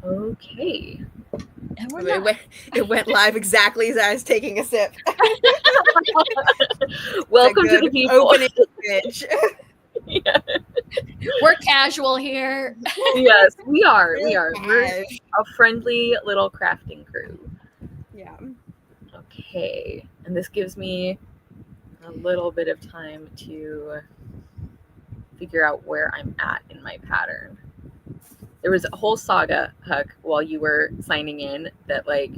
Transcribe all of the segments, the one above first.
Okay. And we're It went live exactly as I was taking a sip. Welcome to the people. Opening pitch. Yeah. We're casual here. Yes, we are. Really We are. We're cash. a friendly little crafting crew. Yeah. Okay. And this gives me a little bit of time to figure out where I'm at in my pattern. There was a whole saga, Huck, while you were signing in that, like,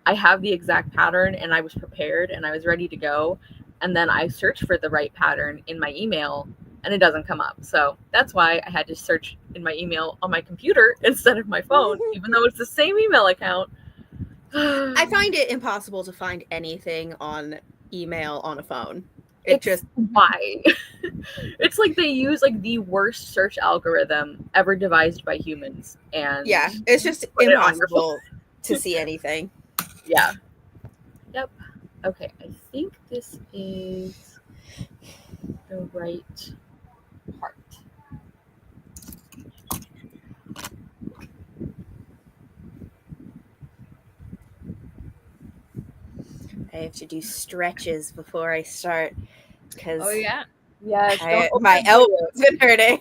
I have the exact pattern and I was prepared and I was ready to go. And then I searched for the right pattern in my email and it doesn't come up. So that's why I had to search in my email on my computer instead of my phone, even though it's the same email account. I find it impossible to find anything on email on a phone. Why? It's like they use like the worst search algorithm ever devised by humans, and yeah, it's just impossible to see anything. Yeah. Yep. Okay, I think this is the right part. I have to do stretches before I start because My elbow's been hurting.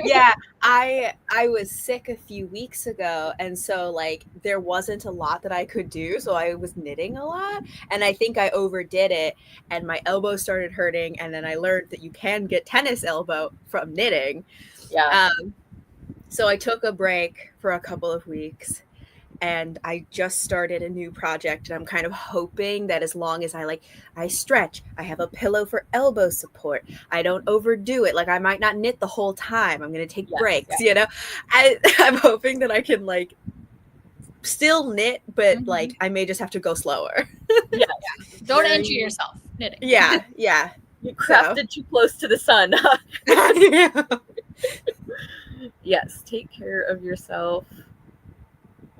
Yeah, I was sick a few weeks ago, and so like there wasn't a lot that I could do, so I was knitting a lot, and I think I overdid it, and my elbow started hurting, and then I learned that you can get tennis elbow from knitting. Yeah. So I took a break for a couple of weeks. And I just started a new project, and I'm kind of hoping that as long as I stretch, I have a pillow for elbow support, I don't overdo it. Like I might not knit the whole time. I'm going to take breaks, you know? I'm hoping that I can like still knit, but like I may just have to go slower. Yeah. Don't injure yourself knitting. Yeah. You crafted too close to the sun. Yeah. Yes, take care of yourself.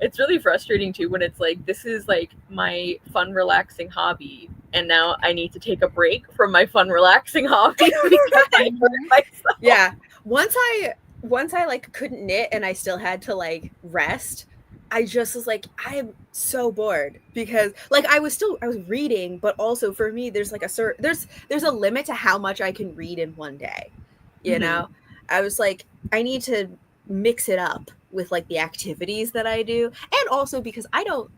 It's really frustrating too when it's like, this is like my fun, relaxing hobby, and now I need to take a break from my fun, relaxing hobby because I hurt myself. Yeah. Once I like couldn't knit and I still had to like rest, I just was like, I am so bored because like I was reading, but also for me, there's like there's a limit to how much I can read in one day. You know, I was like, I need to mix it up with like the activities that I do, and also because I don't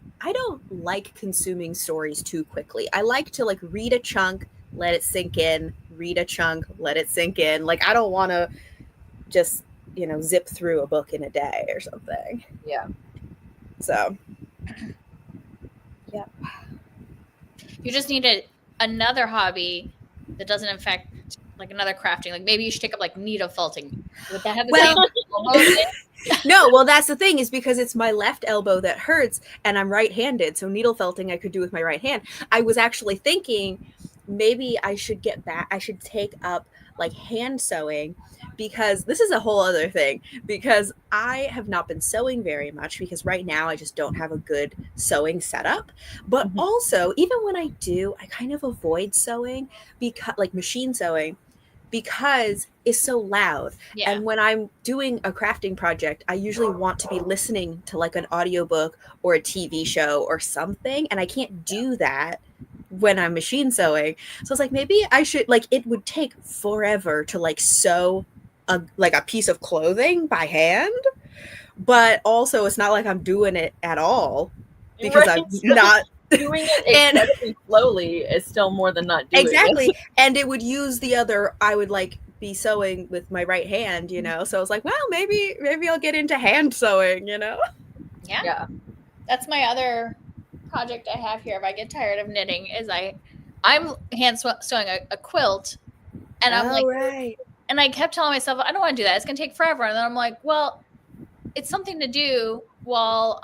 like consuming stories too quickly. I like to like read a chunk, let it sink in, read a chunk, let it sink in. Like I don't want to just, you know, zip through a book in a day or something. Yeah. So yeah. You just need another hobby that doesn't affect like another crafting. Like maybe you should take up like needle felting. Would that have the same? No, well, that's the thing is because it's my left elbow that hurts and I'm right-handed. So needle felting I could do with my right hand. I was actually thinking maybe I should take up like hand sewing, because this is a whole other thing, because I have not been sewing very much because right now I just don't have a good sewing setup. But also, even when I do, I kind of avoid sewing because like machine sewing, because it's so loud. Yeah. And when I'm doing a crafting project, I usually want to be listening to like an audiobook or a TV show or something, and I can't do that when I'm machine sewing. So it's like, maybe I should, like, it would take forever to like sew a piece of clothing by hand, but also it's not like I'm doing it at all because I'm not doing it incredibly slowly is still more than not doing exactly it. And it would use the other, I would like be sewing with my right hand, you know. So I was like, well, maybe I'll get into hand sewing, you know. Yeah. That's my other project I have here. If I get tired of knitting, is I'm hand sewing a quilt, and I'm like, and I kept telling myself I don't want to do that, it's gonna take forever. And then I'm like, well, it's something to do while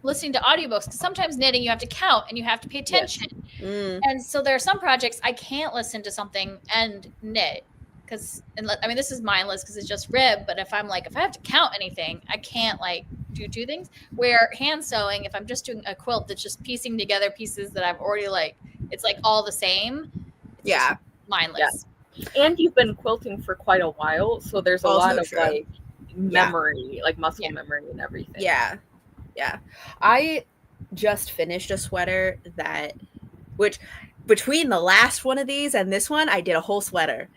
listening to audiobooks, because sometimes knitting you have to count and you have to pay attention. And so there are some projects I can't listen to something and knit, because I mean this is mindless because it's just rib, but if I have to count anything, I can't like do things. Where hand sewing, if I'm just doing a quilt that's just piecing together pieces that I've already like, it's like all the same. It's just mindless. And you've been quilting for quite a while, so there's a lot of like memory, like muscle memory and everything. Yeah. I just finished a sweater which between the last one of these and this one, I did a whole sweater.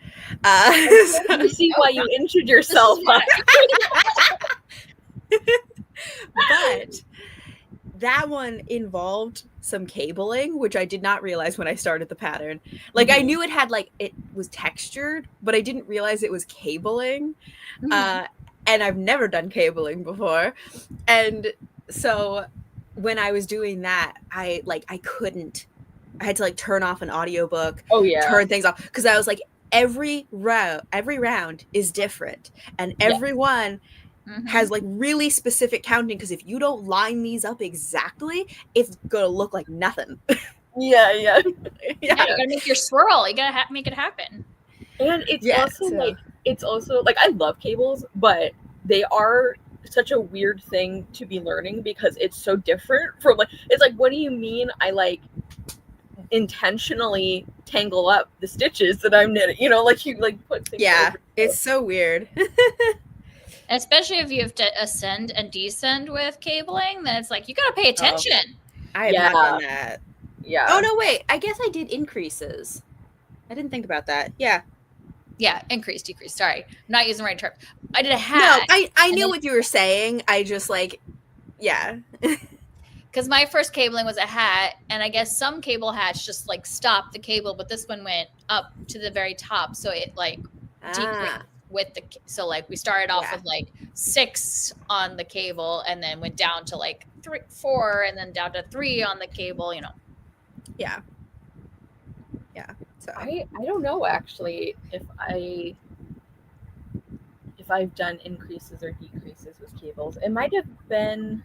I see why you injured yourself. But that one involved some cabling, which I did not realize when I started the pattern. Like I knew it had it was textured, but I didn't realize it was cabling. And I've never done cabling before. And so when I was doing that, I had to turn off an audiobook, turn things off, because I was like, every round is different, and every one has really specific counting, because if you don't line these up exactly, it's gonna look like nothing. Yeah, you gotta make your swirl. You gotta make it happen. And it's also I love cables, but they are such a weird thing to be learning, because it's so different from it's what do you mean I intentionally tangle up the stitches that I'm knitting, you put things over. It's so weird. Especially if you have to ascend and descend with cabling, then it's you gotta pay attention. I have not done that. Oh no, wait, I guess I did increases. I didn't think about that. Yeah, increase, decrease. Sorry, I'm not using the right term. I did a hat. No, I knew what you were saying. I just because my first cabling was a hat, and I guess some cable hats just stop the cable, but this one went up to the very top, so it decreased with we started off with 6 on the cable, and then went down to 3, 4, and then down to 3 on the cable. Yeah. So I don't know actually if I've done increases or decreases with cables. It might have been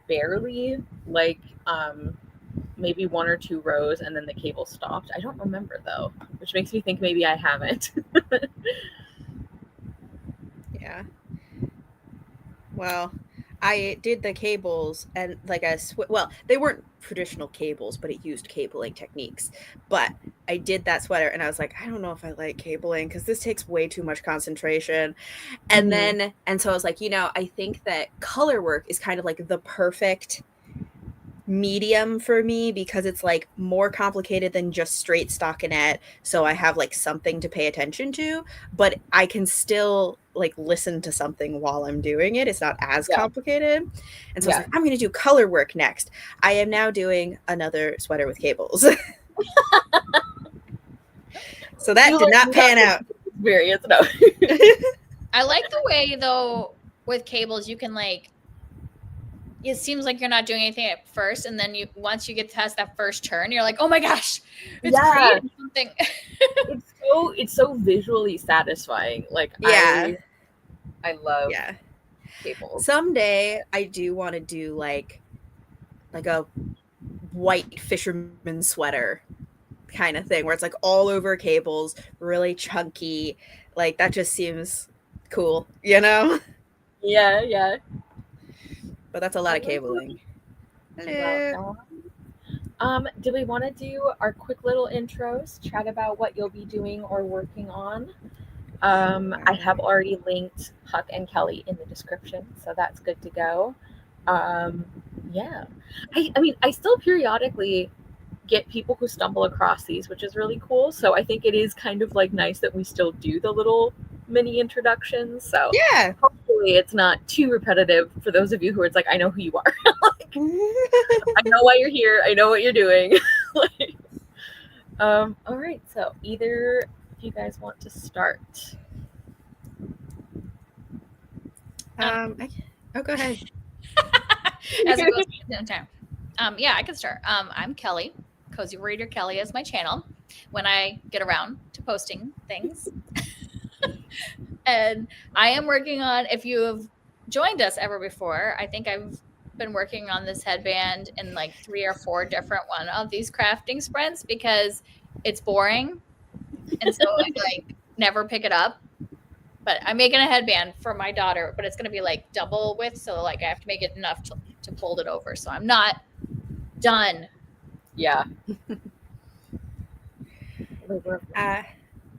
barely, maybe 1 or 2 rows, and then the cable stopped. I don't remember though, which makes me think maybe I haven't. Yeah. Well, I did the cables, and they weren't traditional cables, but it used cabling techniques. But I did that sweater, and I was like, I don't know if I like cabling, because this takes way too much concentration. And so I was like, I think that color work is kind of the perfect medium for me, because it's more complicated than just straight stockinette, so I have something to pay attention to, but I can still listen to something while I'm doing it. It's not as complicated. And so I was I'm going to do color work next. I am now doing another sweater with cables. So that did not pan out. Experience, no. I like the way though with cables you can it seems like you're not doing anything at first, and then once you get past that first turn, you're like, oh my gosh, it's creating something. it's so visually satisfying. I love cables. Someday I do want to do a white fisherman sweater kind of thing, where it's all over cables, really chunky. That just seems cool, Yeah. But that's a lot of cabling. Hello. Do we want to do our quick little intros, chat about what you'll be doing or working on? I have already linked Huck and Kelly in the description, so that's good to go. Yeah. I still periodically get people who stumble across these, which is really cool. So I think it is kind of nice that we still do the little mini introductions. So yeah, hopefully it's not too repetitive for those of you who it's I know who you are. I know why you're here. I know what you're doing. All right. So either of you guys want to start? Go ahead. As it goes downtown. Yeah, I can start. I'm Kelly. Cozy Reader Kelly is my channel when I get around to posting things. And I am working on, if you have joined us ever before, I think I've been working on this headband in 3 or 4 different one of these crafting sprints, because it's boring. And so I never pick it up. But I'm making a headband for my daughter, but it's going to be double width. So I have to make it enough to fold it over. So I'm not done. Yeah.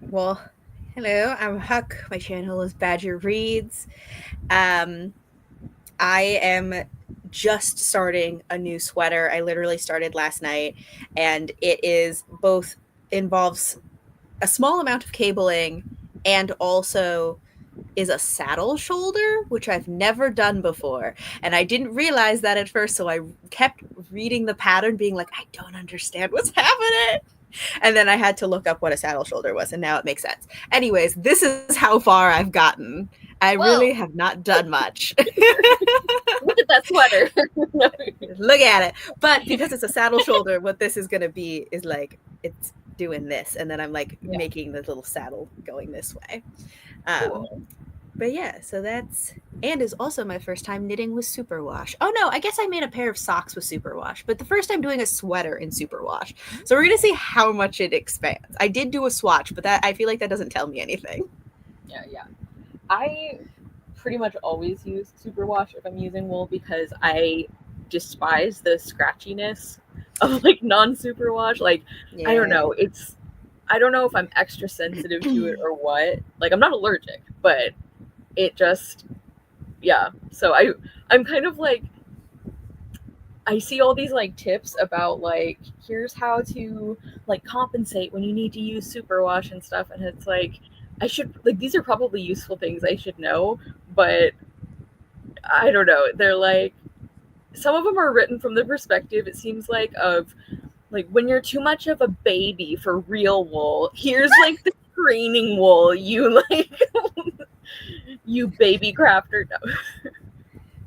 Well, Hello, I'm Huck. My channel is Badger Reads. I am just starting a new sweater. I literally started last night, and it is both involves a small amount of cabling and also is a saddle shoulder, which I've never done before. And I didn't realize that at first, so I kept reading the pattern, being like, I don't understand what's happening. And then I had to look up what a saddle shoulder was, and now it makes sense. Anyways, this is how far I've gotten. I really have not done much. Look at that sweater. Look at it. But because it's a saddle shoulder, what this is going to be is like, it's doing this. And then I'm like making the little saddle going this way. Cool. But yeah, so that's, and is also my first time knitting with superwash. Oh no, I guess I made a pair of socks with superwash, but the first time doing a sweater in superwash. So we're going to see how much it expands. I did do a swatch, but that I feel like that doesn't tell me anything. Yeah. I pretty much always use superwash if I'm using wool because I despise the scratchiness of like non-superwash. Like, I don't know. I don't know if I'm extra sensitive to it or what. Like, I'm not allergic, but it just, so I'm kind of like, I see all these like tips about like, here's how to like compensate when you need to use superwash and stuff, and it's like, I should, like, these are probably useful things I should know, but I don't know. They're like, some of them are written from the perspective, it seems like, of like, when you're too much of a baby for real wool, here's like the training wool, you like you baby crafter. No.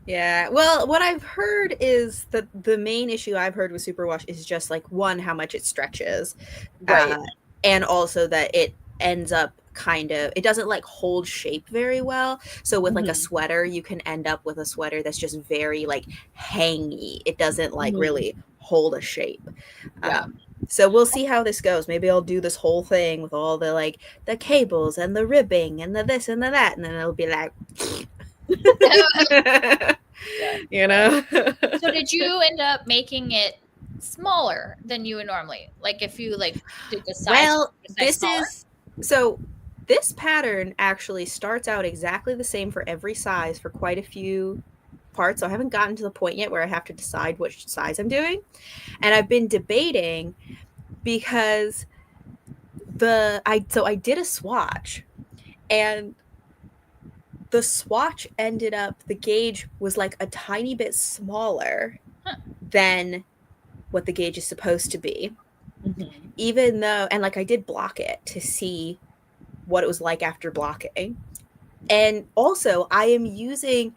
Yeah, well, what I've heard is that the main issue I've heard with superwash is just like, one, how much it stretches, right, and also that it ends up kind of, it doesn't like hold shape very well. So with like a sweater, you can end up with a sweater that's just very like hangy. It doesn't like really hold a shape. So we'll see how this goes. Maybe I'll do this whole thing with all the like the cables and the ribbing and the this and the that, and then it'll be like you know. So did you end up making it smaller than you would normally? Like if you like did the size? Well, this pattern actually starts out exactly the same for every size for quite a few parts. So I haven't gotten to the point yet where I have to decide which size I'm doing. And I've been debating because I did a swatch, and the swatch ended up, the gauge was like a tiny bit smaller than what the gauge is supposed to be. Even though, and like I did block it to see what it was like after blocking. And also I am using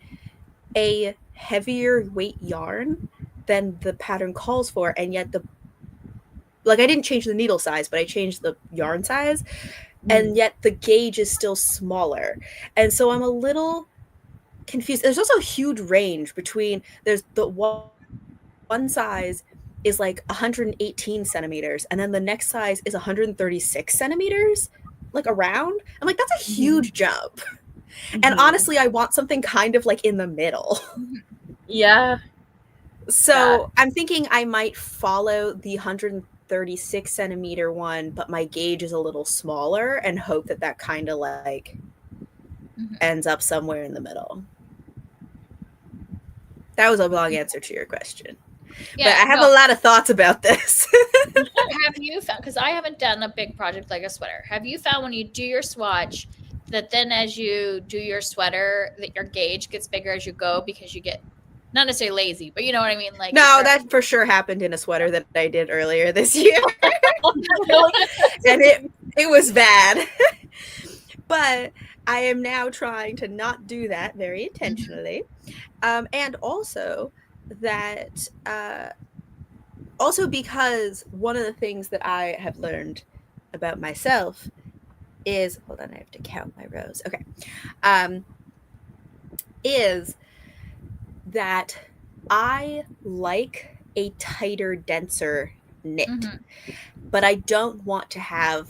a heavier weight yarn than the pattern calls for, and yet I didn't change the needle size, but I changed the yarn size, and yet the gauge is still smaller. And so I'm a little confused. There's also a huge range between, there's the one size is like 118 centimeters, and then the next size is 136 centimeters, like around. I'm like, that's a huge jump. And honestly, I want something kind of like in the middle. Yeah. So I'm thinking I might follow the 136 centimeter one, but my gauge is a little smaller, and hope that kind of like ends up somewhere in the middle. That was a long answer to your question. Yeah, but I have a lot of thoughts about this. Have you found, because I haven't done a big project like a sweater, have you found when you do your swatch that then as you do your sweater that your gauge gets bigger as you go because you get, not necessarily lazy, but you know what I mean? Like, no, that for sure happened in a sweater that I did earlier this year. And it was bad. But I am now trying to not do that very intentionally. And also that also because one of the things that I have learned about myself is, hold on, I have to count my rows. Okay. Is that I like a tighter, denser knit, but I don't want to have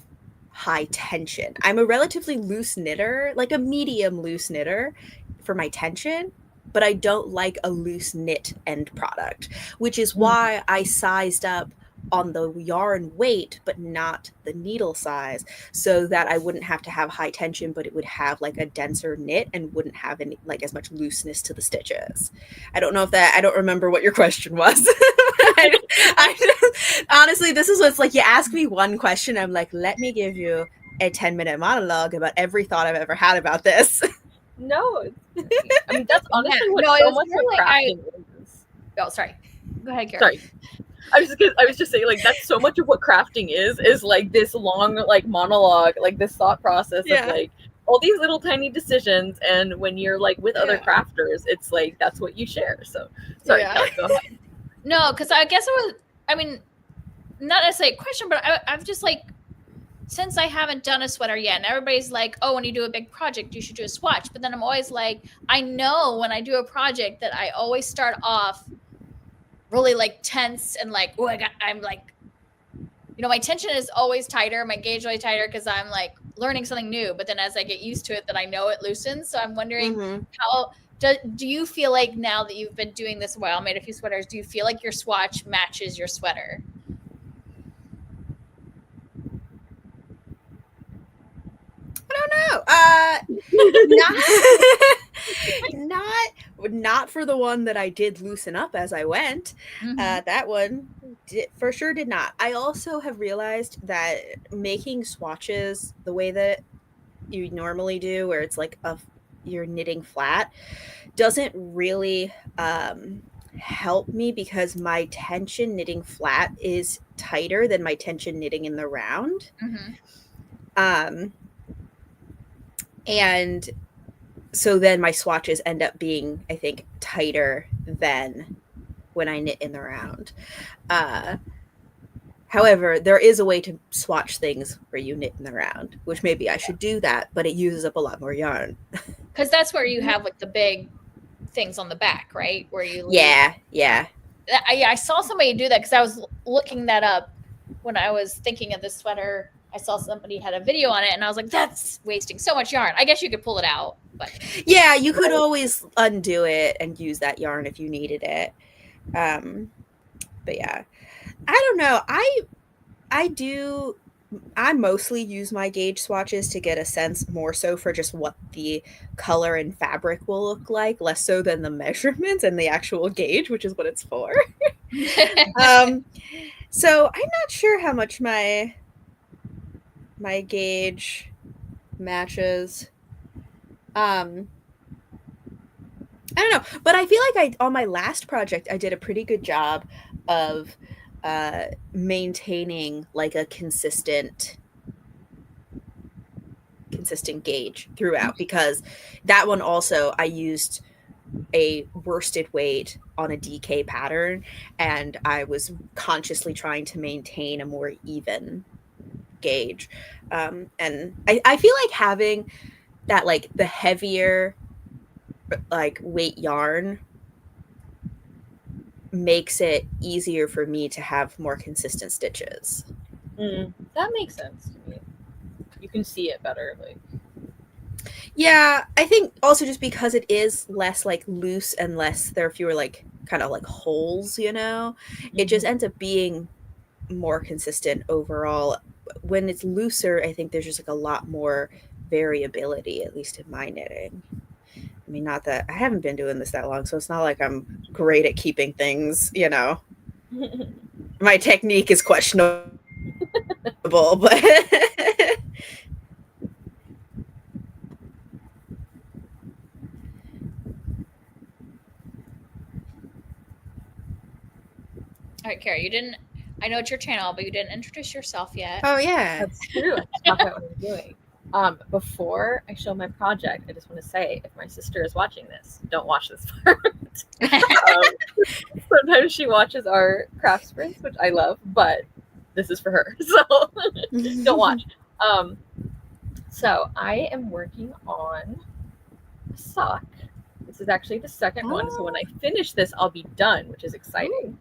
high tension. I'm a relatively loose knitter, like a medium loose knitter for my tension, but I don't like a loose knit end product, which is why I sized up on the yarn weight but not the needle size, so that I wouldn't have to have high tension, but it would have like a denser knit and wouldn't have any like as much looseness to the stitches. I don't remember what your question was. Honestly, this is what's like, you ask me one question, I'm like, let me give you a 10-minute monologue about every thought I've ever had about this. No, I mean that's honestly what No, it so was much more of like crafting is. Oh, sorry. Go ahead, Kara. Sorry. I was just saying, like, that's so much of what crafting is like this long like monologue, like this thought process of like all these little tiny decisions, and when you're like with other crafters, it's like that's what you share. So sorry, Kelly, go ahead. No, because I guess it was, I mean, not necessarily a question, but I've just like, since I haven't done a sweater yet, and everybody's like, oh, when you do a big project, you should do a swatch. But then I'm always like, I know when I do a project that I always start off really like tense and like, oh, I'm like, you know, my tension is always tighter, my gauge always tighter because I'm like learning something new. But then as I get used to it, then I know it loosens. So I'm wondering how do you feel like now that you've been doing this a while, made a few sweaters, do you feel like your swatch matches your sweater? I don't know. Not for the one that I did loosen up as I went. That one for sure did not. I also have realized that making swatches the way that you normally do, where it's like you're knitting flat, doesn't really help me, because my tension knitting flat is tighter than my tension knitting in the round. And so then my swatches end up being, I think, tighter than when I knit in the round. However, there is a way to swatch things where you knit in the round, which maybe I should do that, but it uses up a lot more yarn. Because that's where you have like the big things on the back, right? Where you I saw somebody do that because I was looking that up when I was thinking of this sweater. I saw somebody had a video on it, and I was like, that's wasting so much yarn. I guess you could pull it out, but yeah, you could always undo it and use that yarn if you needed it. But yeah, I don't know. I mostly use my gauge swatches to get a sense more so for just what the color and fabric will look like, less so than the measurements and the actual gauge, which is what it's for. So I'm not sure how much my gauge matches. I don't know, but I feel like on my last project I did a pretty good job of maintaining like a consistent gauge throughout, because that one also I used a worsted weight on a DK pattern, and I was consciously trying to maintain a more even gauge, and I feel like having that, like the heavier like weight yarn, makes it easier for me to have more consistent stitches. That makes sense to me. You can see it better, like. Yeah, I think also just because it is less like loose and less, there are fewer like kind of like holes, you know, it just ends up being more consistent overall. When it's looser, I think there's just like a lot more variability, at least in my knitting. I mean, not that I haven't been doing this that long, so it's not like I'm great at keeping things, you know. My technique is questionable, but All right, Kara, I know it's your channel, but you didn't introduce yourself yet. Oh yeah, that's true. Talk about what I'm doing. Before I show my project, I just want to say, if my sister is watching this, don't watch this part. Sometimes she watches our craft sprints, which I love, but this is for her, so don't watch. So I am working on a sock. This is actually the second one, so when I finish this, I'll be done, which is exciting.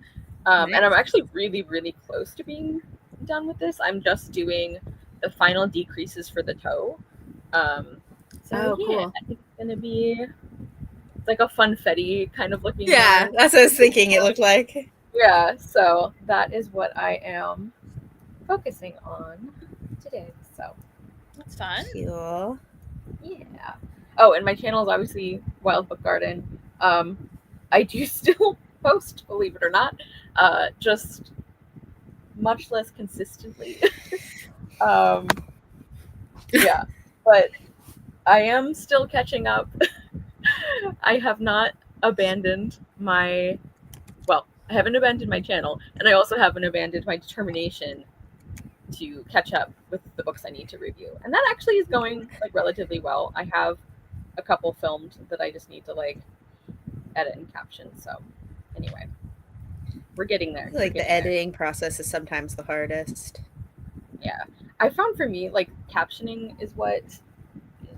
Nice. And I'm actually really, really close to being done with this. I'm just doing the final decreases for the toe. Cool. I think it's gonna be like a funfetti kind of looking. Yeah, that's what I was thinking it looked like. Yeah, so that is what I am focusing on today. So That's fun. Cool. yeah. Oh, and my channel is obviously Wild Book Garden. I do still post, believe it or not, just much less consistently. um, yeah, but I am still catching up. I have not abandoned my, well, I haven't abandoned my channel, and I also haven't abandoned my determination to catch up with the books I need to review. And that actually is going like relatively well. I have a couple filmed that I just need to like edit and caption. So anyway, we're getting there. I feel like the editing process is sometimes the hardest. Yeah. I found for me, like captioning is what,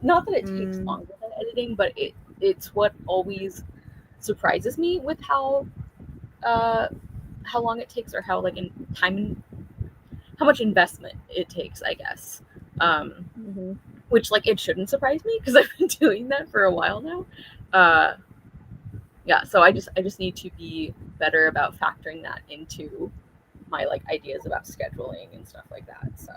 not that it takes longer than editing, but it's what always surprises me with how long it takes, or how like in time, how much investment it takes, I guess. Which like it shouldn't surprise me because I've been doing that for a while now. Yeah, so I just need to be better about factoring that into my like ideas about scheduling and stuff like that. So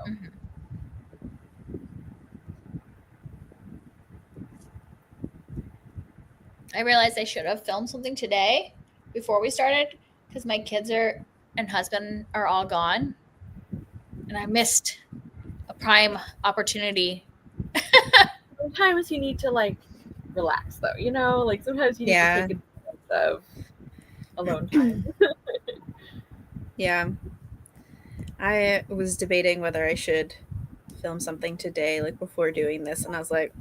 I realized I should have filmed something today before we started because my kids and husband are all gone, and I missed a prime opportunity. Sometimes you need to like relax, though. You know, like sometimes you need to take advantage of alone time. Yeah. I was debating whether I should film something today, like before doing this, and I was like,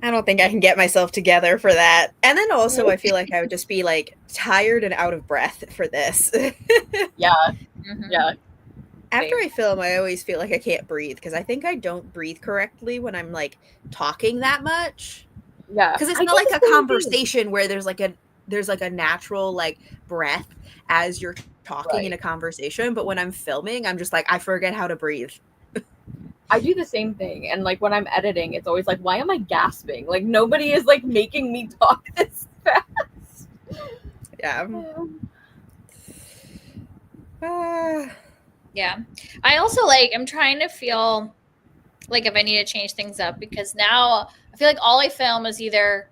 I don't think I can get myself together for that. And then also I feel like I would just be like tired and out of breath for this. Yeah. Yeah. After I film, I always feel like I can't breathe because I think I don't breathe correctly when I'm like talking that much. Yeah. Because it's not like a conversation where there's like a natural like breath as you're talking in a conversation, but when I'm filming, I'm just like I forget how to breathe. I do the same thing, and like when I'm editing, it's always like, why am I gasping? Like nobody is like making me talk this fast. Yeah. Yeah. I also like, I'm trying to feel like if I need to change things up, because now I feel like all I film is either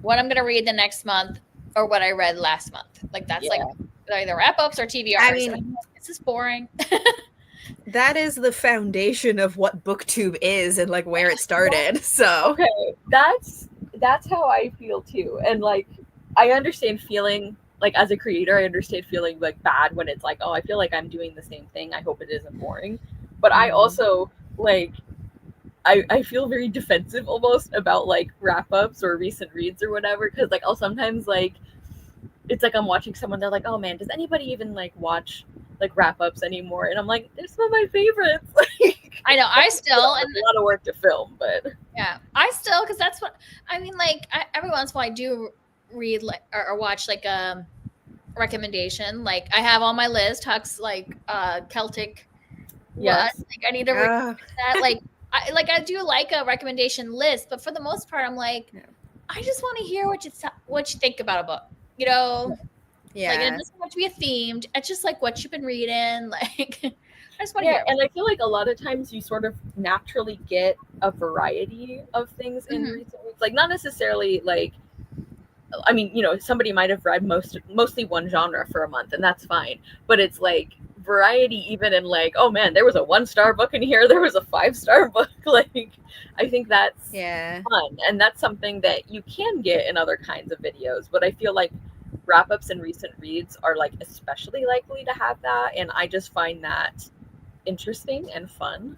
what I'm going to read the next month or what I read last month. Like that's like either wrap ups or TBRs. I mean, this is boring. That is the foundation of what BookTube is and like where it started. So okay, that's how I feel too. And like I understand feeling like, as a creator, I understand feeling like bad when it's like, oh, I feel like I'm doing the same thing. I hope it isn't boring. But I also like I feel very defensive almost about like wrap ups or recent reads or whatever, because like I'll sometimes like it's like I'm watching someone, they're like, oh man, does anybody even like watch like wrap ups anymore? And I'm like, they're some of my favorites. I know. I still and a lot of work to film, but yeah, I still, because that's what I mean. Like every once in a while, I do read like or watch like a recommendation. Like I have on my list Huck's like Celtic. Yes. Like I need to read that. Like I do like a recommendation list, but for the most part, I'm like, I just want to hear what you think about a book. You know, yeah. Like it doesn't have to be themed. It's just like what you've been reading. Like I just want to hear. And I feel like a lot of times you sort of naturally get a variety of things in recent weeks. Like not necessarily like, I mean, you know, somebody might have read mostly one genre for a month, and that's fine. But it's like variety even in like, oh man, there was a 1-star book in here, there was a 5-star book. Like I think that's fun, and that's something that you can get in other kinds of videos. But I feel like wrap-ups and recent reads are like especially likely to have that, and I just find that interesting and fun.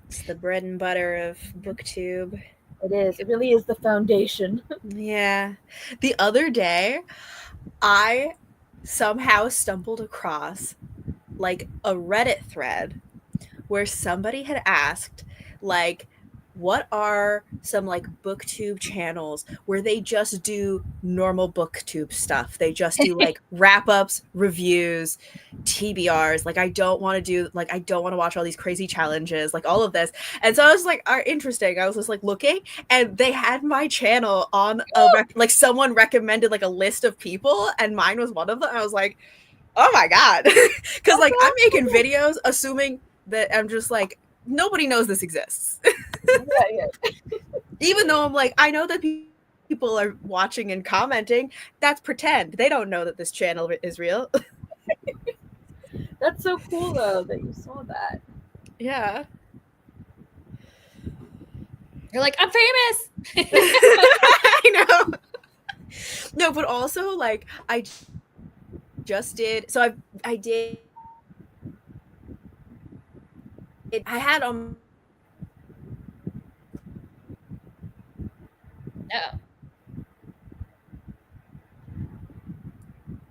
It's the bread and butter of BookTube. It is. It really is the foundation. Yeah. The other day, I somehow stumbled across like a Reddit thread where somebody had asked like what are some like booktube channels where they just do normal booktube stuff? They just do like wrap ups, reviews, TBRs. Like I don't want to watch all these crazy challenges, like all of this. And so I was like, interesting. I was just like looking, and they had my channel on like someone recommended like a list of people, and mine was one of them. I was like, oh my god, because like I'm making videos assuming that I'm just like, nobody knows this exists. Yeah. Even though I'm like, I know that people are watching and commenting. That's pretend. They don't know that this channel is real. That's so cool though that you saw that. Yeah. You're like, I'm famous. I know. No, but also like I just did. So I did. I had Oh.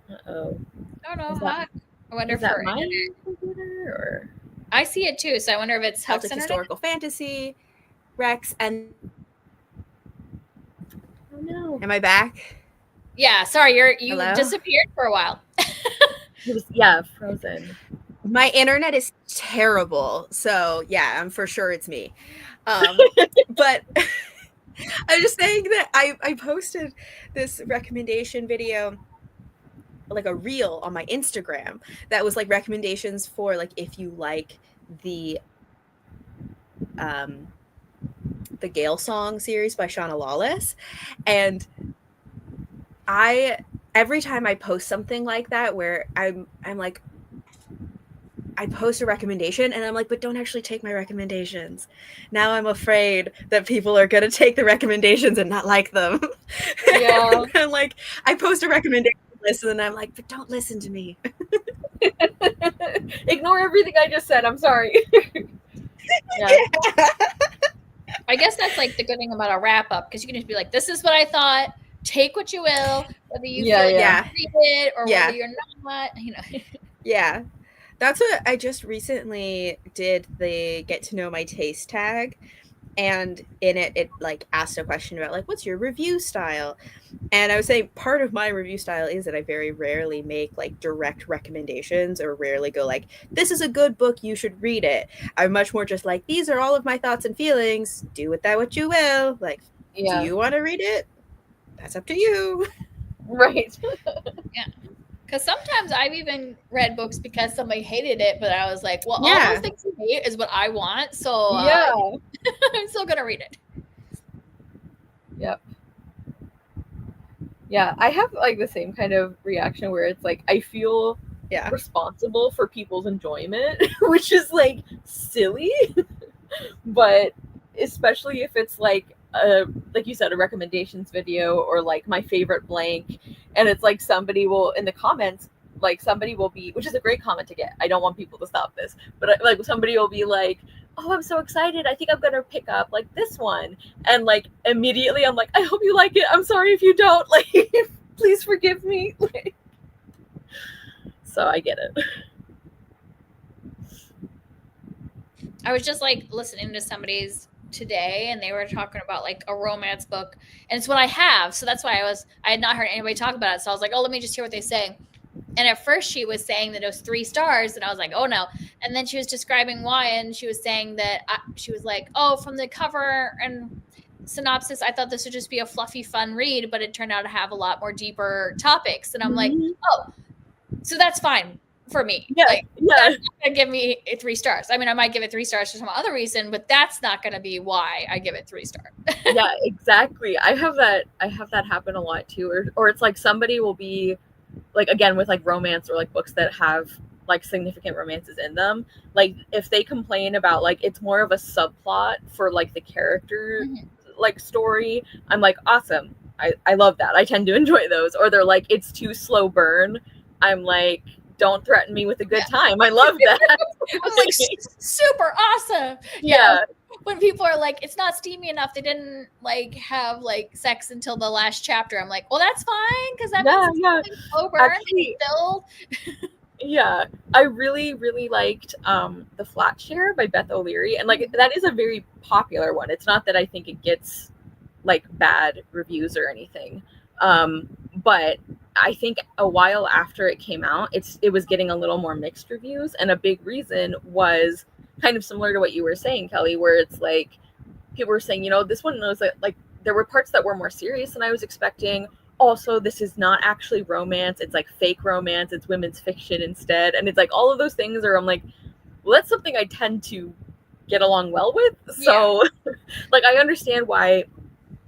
Uh-oh. I don't know. Is that- I wonder Is if that her my internet. computer or? I see it too, so I wonder if it's Huck's Celtic internet. historical fantasy, Rex, and Oh no. am I back? Yeah, sorry, you Hello? disappeared for a while. It was, yeah, frozen. My internet is terrible, so yeah, I'm for sure it's me. But I'm just saying that I posted this recommendation video, like a reel on my Instagram that was like recommendations for like if you like the Gale Song series by Shauna Lawless. And every time I post something like that where I'm like, I post a recommendation and I'm like, but don't actually take my recommendations. Now I'm afraid that people are going to take the recommendations and not like them. Yeah. And like, I post a recommendation list and then I'm like, but don't listen to me. Ignore everything I just said. I'm sorry. Yeah. I guess that's like the good thing about a wrap up, because you can just be like, this is what I thought. Take what you will, whether you feel like you read it or whether you're not, you know. Yeah. That's what I just recently did, the get to know my taste tag. And in it like asked a question about like, what's your review style? And I was saying part of my review style is that I very rarely make like direct recommendations or rarely go like, this is a good book, you should read it. I'm much more just like, these are all of my thoughts and feelings. Do with that what you will. Like, do you want to read it? That's up to you. Right. Yeah. Because sometimes I've even read books because somebody hated it, but I was like, well, all those things you hate is what I want. So I'm still going to read it. Yep. Yeah, I have like the same kind of reaction where it's like, I feel responsible for people's enjoyment, which is like silly. But especially if it's like you said, a recommendations video or like my favorite blank, and it's like somebody will in the comments, like somebody will be, which is a great comment to get. I don't want people to stop this, but like somebody will be like, oh, I'm so excited, I think I'm gonna pick up like this one, and like immediately I'm like, I hope you like it, I'm sorry if you don't, like please forgive me. Like, so I get it. I was just like listening to somebody's today, and they were talking about like a romance book, and it's what I have, so that's why I had not heard anybody talk about it, so I was like, oh, let me just hear what they say. And at first she was saying that it was 3 stars, and I was like, oh no. And then she was describing why, and she was saying that she was like, oh, from the cover and synopsis, I thought this would just be a fluffy fun read, but it turned out to have a lot more deeper topics. And I'm like, oh, so that's fine for me. That's not gonna give me 3 stars. I mean, I might give it 3 stars for some other reason, but that's not gonna be why I give it 3 stars. Yeah, exactly. I have that happen a lot too. Or it's like somebody will be like, again, with like romance or like books that have like significant romances in them, like if they complain about like it's more of a subplot for like the character like story, I'm like, awesome, I love that, I tend to enjoy those. Or they're like, it's too slow burn, I'm like, don't threaten me with a good time, I love that. I'm like, super awesome. Yeah. When people are like, it's not steamy enough, they didn't like have like sex until the last chapter, I'm like, well, that's fine, because that means it's slow burn. Actually, filled. Yeah, I really, really liked The Flat Share by Beth O'Leary, and like that is a very popular one. It's not that I think it gets like bad reviews or anything, but I think a while after it came out, it was getting a little more mixed reviews, and a big reason was kind of similar to what you were saying, Kelly, where it's like people were saying, this one was like there were parts that were more serious than I was expecting. Also, this is not actually romance. It's like fake romance. It's women's fiction instead. And it's like all of those things are, I'm like, well, that's something I tend to get along well with. So like, I understand why,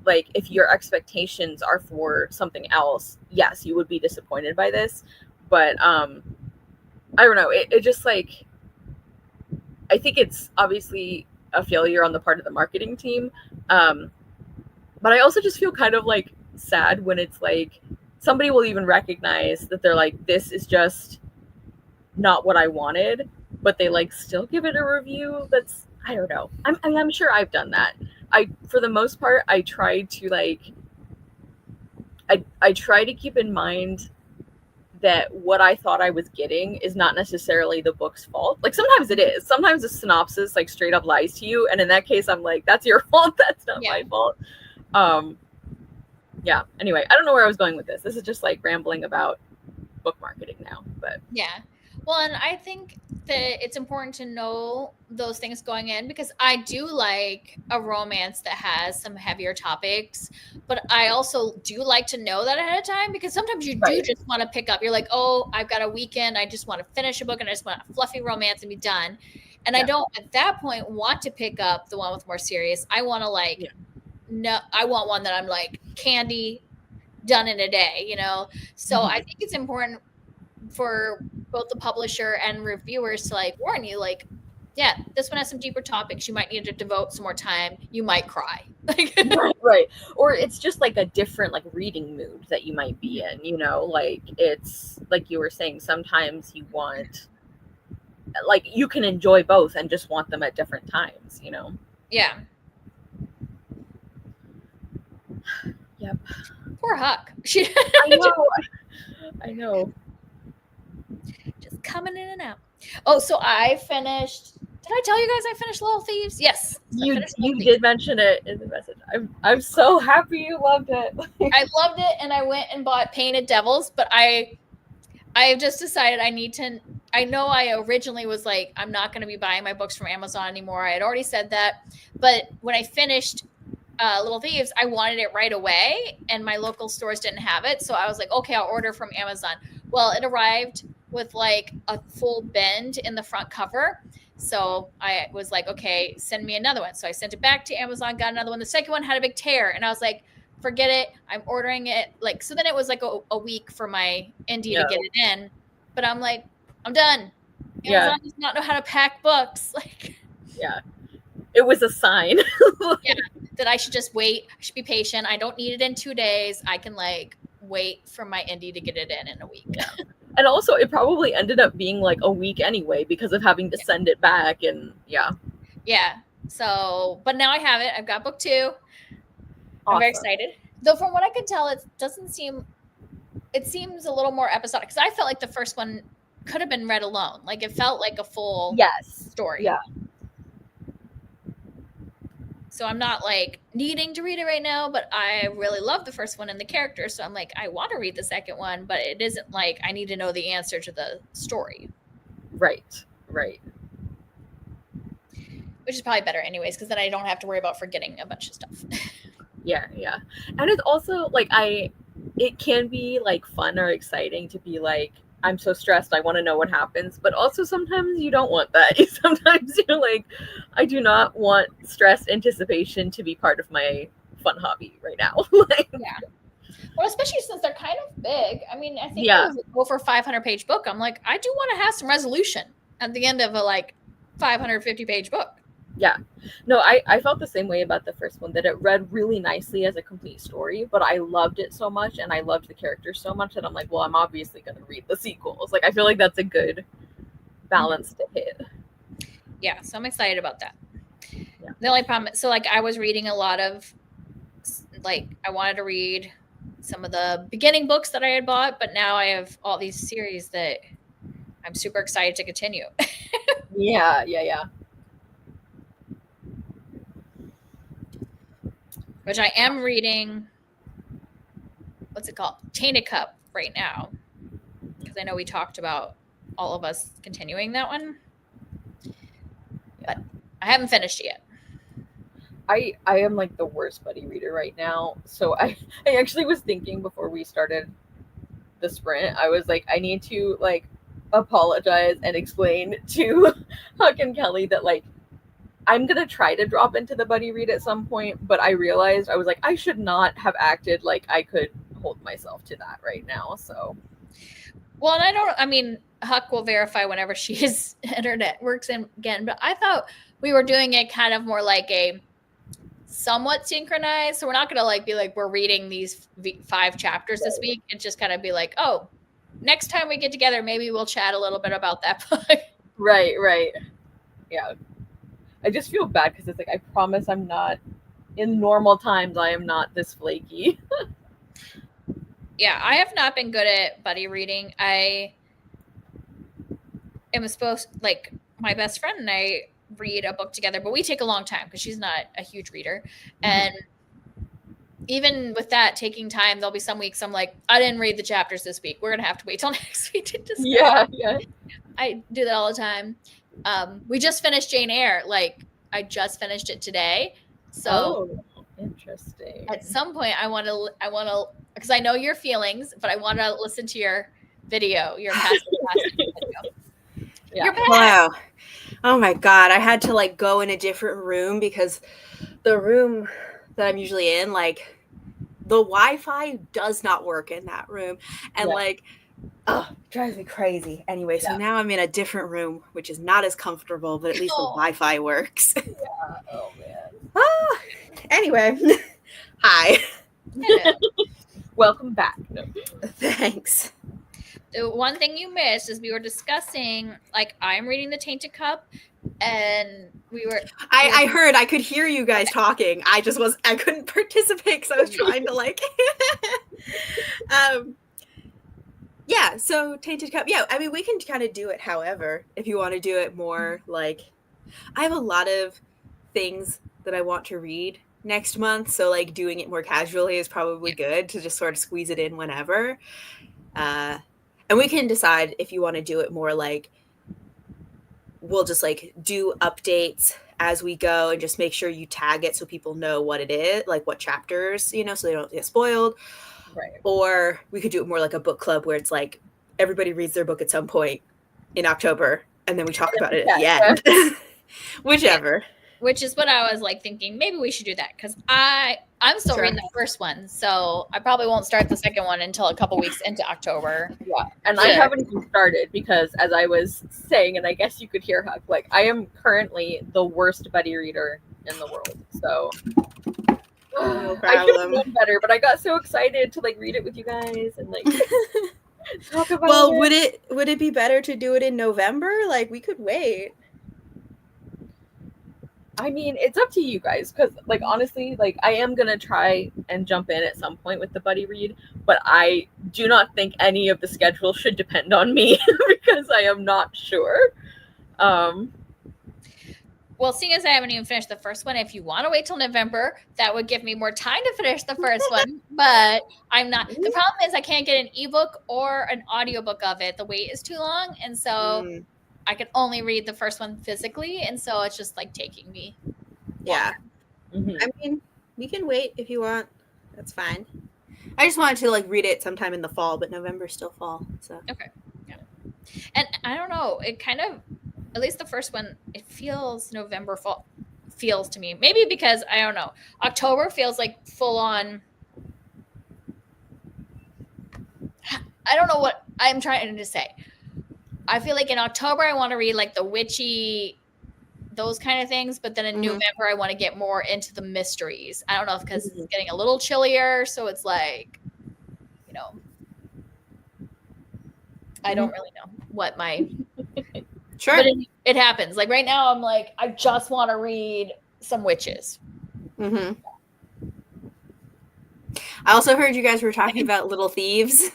like, if your expectations are for something else, yes, you would be disappointed by this. But I don't know. It just like, I think it's obviously a failure on the part of the marketing team. But I also just feel kind of like sad when it's like somebody will even recognize that they're like, this is just not what I wanted, but they like still give it a review. That's, I don't know. I'm sure I've done that. For the most part, I try to like, I try to keep in mind that what I thought I was getting is not necessarily the book's fault. Like sometimes it is. Sometimes the synopsis like straight up lies to you, and in that case, I'm like, that's your fault. That's not my fault. Yeah. Anyway, I don't know where I was going with this. This is just like rambling about book marketing now, but yeah. Well, and I think that it's important to know those things going in, because I do like a romance that has some heavier topics, but I also do like to know that ahead of time, because sometimes you do just want to pick up. You're like, oh, I've got a weekend. I just want to finish a book and I just want a fluffy romance and be done. And I don't at that point want to pick up the one with more serious. I want to like, no, I want one that I'm like candy done in a day, So I think it's important for both the publisher and reviewers to like warn you, like, yeah, this one has some deeper topics. You might need to devote some more time. You might cry. Right. Or it's just like a different like reading mood that you might be in, like it's like you were saying, sometimes you want, like, you can enjoy both and just want them at different times, Yeah. Yep. Poor Huck. I know. Just coming in and out. Oh, so I finished. Did I tell you guys I finished Little Thieves? Yes. You did mention it in the message. I'm so happy you loved it. I loved it, and I went and bought Painted Devils, but I just decided I know I originally was like, I'm not going to be buying my books from Amazon anymore. I had already said that. But when I finished Little Thieves, I wanted it right away, and my local stores didn't have it. So I was like, okay, I'll order from Amazon. Well, it arrived with like a full bend in the front cover. So I was like, okay, send me another one. So I sent it back to Amazon, got another one. The second one had a big tear, and I was like, forget it. I'm ordering it. Like, so then it was like a week for my indie to get it in. But I'm like, I'm done. Amazon does not know how to pack books. Like, it was a sign. That I should just wait. I should be patient. I don't need it in 2 days. I can like wait for my indie to get it in a week. And also, it probably ended up being like a week anyway because of having to send it back. And yeah. So, but now I have it. I've got book 2. Awesome. I'm very excited. Though from what I could tell, it seems a little more episodic, because I felt like the first one could have been read alone. Like it felt like a full story. Yeah. So I'm not like needing to read it right now, but I really love the first one and the characters. So I'm like, I want to read the second one, but it isn't like I need to know the answer to the story. Right. Which is probably better anyways, because then I don't have to worry about forgetting a bunch of stuff. Yeah. And it's also like it can be like fun or exciting to be like, I'm so stressed, I want to know what happens. But also sometimes you don't want that. Sometimes you're like, I do not want stressed anticipation to be part of my fun hobby right now. Well, especially since they're kind of big. I mean, I think it was a over 500-page book. I'm like, I do want to have some resolution at the end of a like 550-page book. Yeah. No, I felt the same way about the first one, that it read really nicely as a complete story, but I loved it so much and I loved the characters so much that I'm like, well, I'm obviously going to read the sequels. Like, I feel like that's a good balance to hit. Yeah, so I'm excited about that. Yeah. The only problem, so like I was reading a lot of, like, I wanted to read some of the beginning books that I had bought, but now I have all these series that I'm super excited to continue. Yeah. Which I am reading, what's it called? Tainted Cup right now. Because I know we talked about all of us continuing that one. But I haven't finished it yet. I am like the worst buddy reader right now. So I actually was thinking before we started the sprint, I was like, I need to like apologize and explain to Huck and Kelly that like I'm gonna try to drop into the buddy read at some point, but I realized I was like, I should not have acted like I could hold myself to that right now. So well, and I mean, Huck will verify whenever his internet works in again, but I thought we were doing it kind of more like a somewhat synchronized. So we're not going to like be like, we're reading these 5 chapters this week. It's just kind of be like, oh, next time we get together, maybe we'll chat a little bit about that book. Right. Yeah. I just feel bad because it's like, I promise I'm not, in normal times, I am not this flaky. Yeah, I have not been good at buddy reading. I am supposed, like, my best friend and I read a book together, but we take a long time because she's not a huge reader. And even with that taking time, there'll be some weeks I'm like, I didn't read the chapters this week. We're going to have to wait till next week to discuss. Yeah. I do that all the time. We just finished Jane Eyre. Like, I just finished it today. So interesting. At some point I want to, because I know your feelings, but I want to listen to your video, your past video. Yeah. Wow. Oh my God. I had to like go in a different room because the room that I'm usually in, like the Wi-Fi does not work in that room. And like, oh, it drives me crazy. Anyway, so now I'm in a different room, which is not as comfortable, but at least the Wi-Fi works. Yeah. Oh man. Oh, anyway. Hi. Welcome back. No. Thanks. The one thing you missed is we were discussing, like, I'm reading The Tainted Cup, and I heard, I could hear you guys talking. I couldn't participate because I was trying to like, yeah, so Tainted Cup. Yeah, I mean, we can kind of do it however, if you want to do it more like, I have a lot of things that I want to read next month, so like doing it more casually is probably good to just sort of squeeze it in whenever. And we can decide if you want to do it more like, we'll just like do updates as we go and just make sure you tag it so people know what it is, like what chapters, so they don't get spoiled. Right. Or we could do it more like a book club where it's like everybody reads their book at some point in October and then we talk about it at the end. Whichever. Which is what I was like thinking. Maybe we should do that because I'm still reading the first one, so I probably won't start the second one until a couple weeks into October. Yeah, and I haven't even started because, as I was saying, and I guess you could hear Huck, like I am currently the worst buddy reader in the world. So no I should have known better, but I got so excited to like read it with you guys and like talk about it. Well, would it be better to do it in November? Like we could wait. I mean, it's up to you guys because, like, honestly, like, I am going to try and jump in at some point with the buddy read, but I do not think any of the schedule should depend on me because I am not sure. Well, seeing as I haven't even finished the first one, if you want to wait till November, that would give me more time to finish the first one, but I'm not. The problem is I can't get an ebook or an audiobook of it. The wait is too long, and so... I can only read the first one physically, and so it's just like taking me. Yeah. I mean, we can wait if you want. That's fine. I just wanted to like read it sometime in the fall, but November's still fall. So okay. Yeah. And I don't know, it kind of, at least the first one, it feels November fall feels to me. Maybe because I don't know. October feels like full on. I don't know what I'm trying to say. I feel like in October, I want to read like the witchy, those kind of things. But then in November, I want to get more into the mysteries. I don't know if because it's getting a little chillier. So it's like, I don't really know what my. Sure. But it happens. Like right now, I'm like, I just want to read some witches. I also heard you guys were talking about Little Thieves.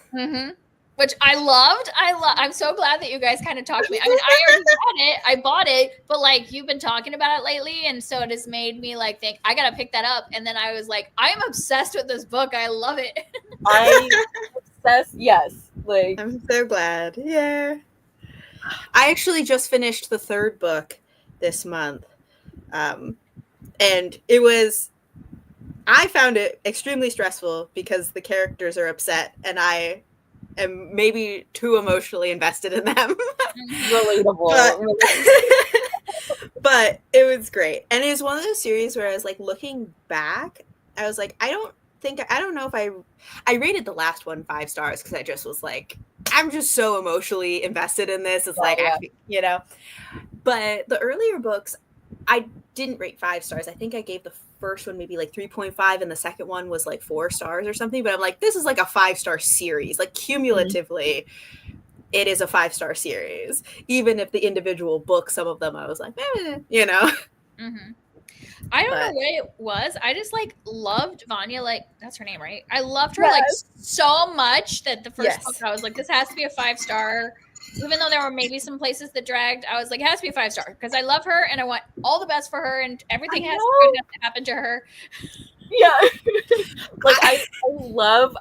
which I loved. I'm so glad that you guys kind of talked to me. I mean, I already had it. I bought it, but like you've been talking about it lately, and so it has made me like think I gotta pick that up. And then I was like, I'm obsessed with this book. I love it. I'm obsessed. Yes, like I'm so glad. Yeah, I actually just finished the 3rd book this month, and I found it extremely stressful because the characters are upset, and I am maybe too emotionally invested in them. relatable. But it was great. And it was one of those series where I was like, looking back, I was like, I don't know if I rated the last one 5 stars because I just was like, I'm just so emotionally invested in this. It's but the earlier books, I didn't rate 5 stars. I think I gave the first one maybe like 3.5 and the second one was like 4 stars or something. But I'm like, this is like a 5-star series. Like cumulatively, it is a 5-star series. Even if the individual books, some of them I was like, Mm-hmm. I don't know what it was. I just like loved Vanya. Like that's her name, right? I loved her like so much that the first book I was like, this has to be a 5-star. Even though there were maybe some places that dragged, I was like, it has to be a 5-star because I love her and I want all the best for her and everything has to happen to her. Yeah. Like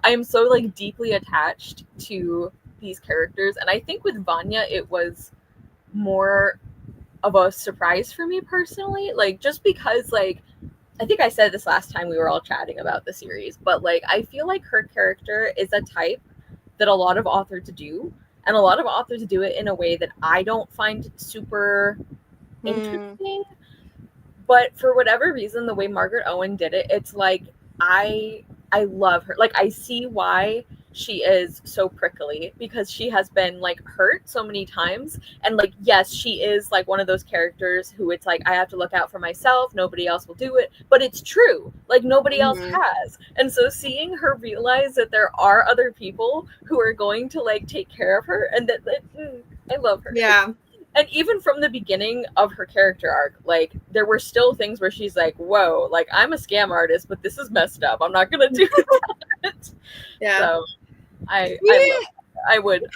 I'm so like deeply attached to these characters, and I think with Vanya it was more of a surprise for me personally, like just because like I think I said this last time we were all chatting about the series, but like I feel like her character is a type that a lot of authors do, and a lot of authors do it in a way that I don't find super interesting. But for whatever reason, the way Margaret Owen did it, it's like I love her. Like I see why she is so prickly, because she has been like hurt so many times, and like yes, she is like one of those characters who it's like I have to look out for myself, nobody else will do it, but it's true, like nobody else has. And so seeing her realize that there are other people who are going to like take care of her, and that I love her. And even from the beginning of her character arc, like there were still things where she's like, whoa, like I'm a scam artist, but this is messed up, I'm not gonna do that. So I would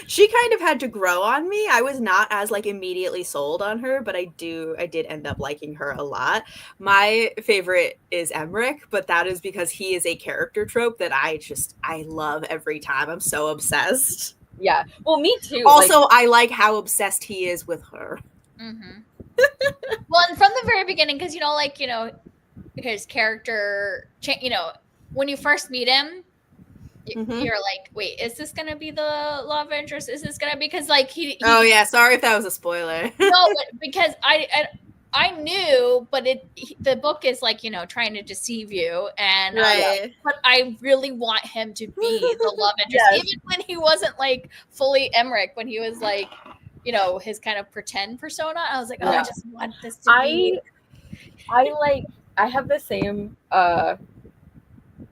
she kind of had to grow on me. I was not as like immediately sold on her, but I did end up liking her a lot. My favorite is Emmerich, but that is because he is a character trope that I love every time. I'm so obsessed. Yeah, well, me too. Also, like, I like how obsessed he is with her. Well, and from the very beginning, because his character, when you first meet him, you're like, wait, is this gonna be the love interest? Is this gonna, because like he oh yeah, sorry if that was a spoiler. No, but because I knew, but the book is like, trying to deceive you, and but I really want him to be the love interest, even when he wasn't like fully Emmerich, when he was like, his kind of pretend persona. I was like, oh, I just want this to be. I have the same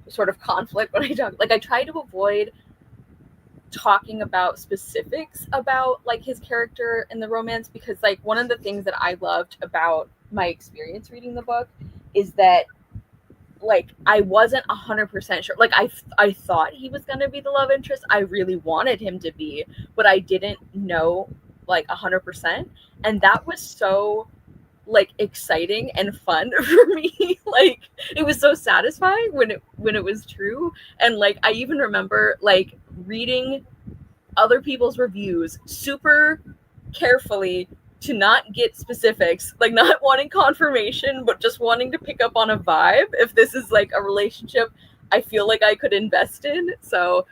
sort of conflict when I talk. Like I try to avoid talking about specifics about like his character in the romance, because like one of the things that I loved about my experience reading the book is that like I wasn't 100% sure. Like I thought he was going to be the love interest. I really wanted him to be, but I didn't know like 100%, and that was so like exciting and fun for me. Like it was so satisfying when it was true. And like I even remember like reading other people's reviews super carefully to not get specifics, like not wanting confirmation, but just wanting to pick up on a vibe if this is like a relationship I feel like I could invest in. So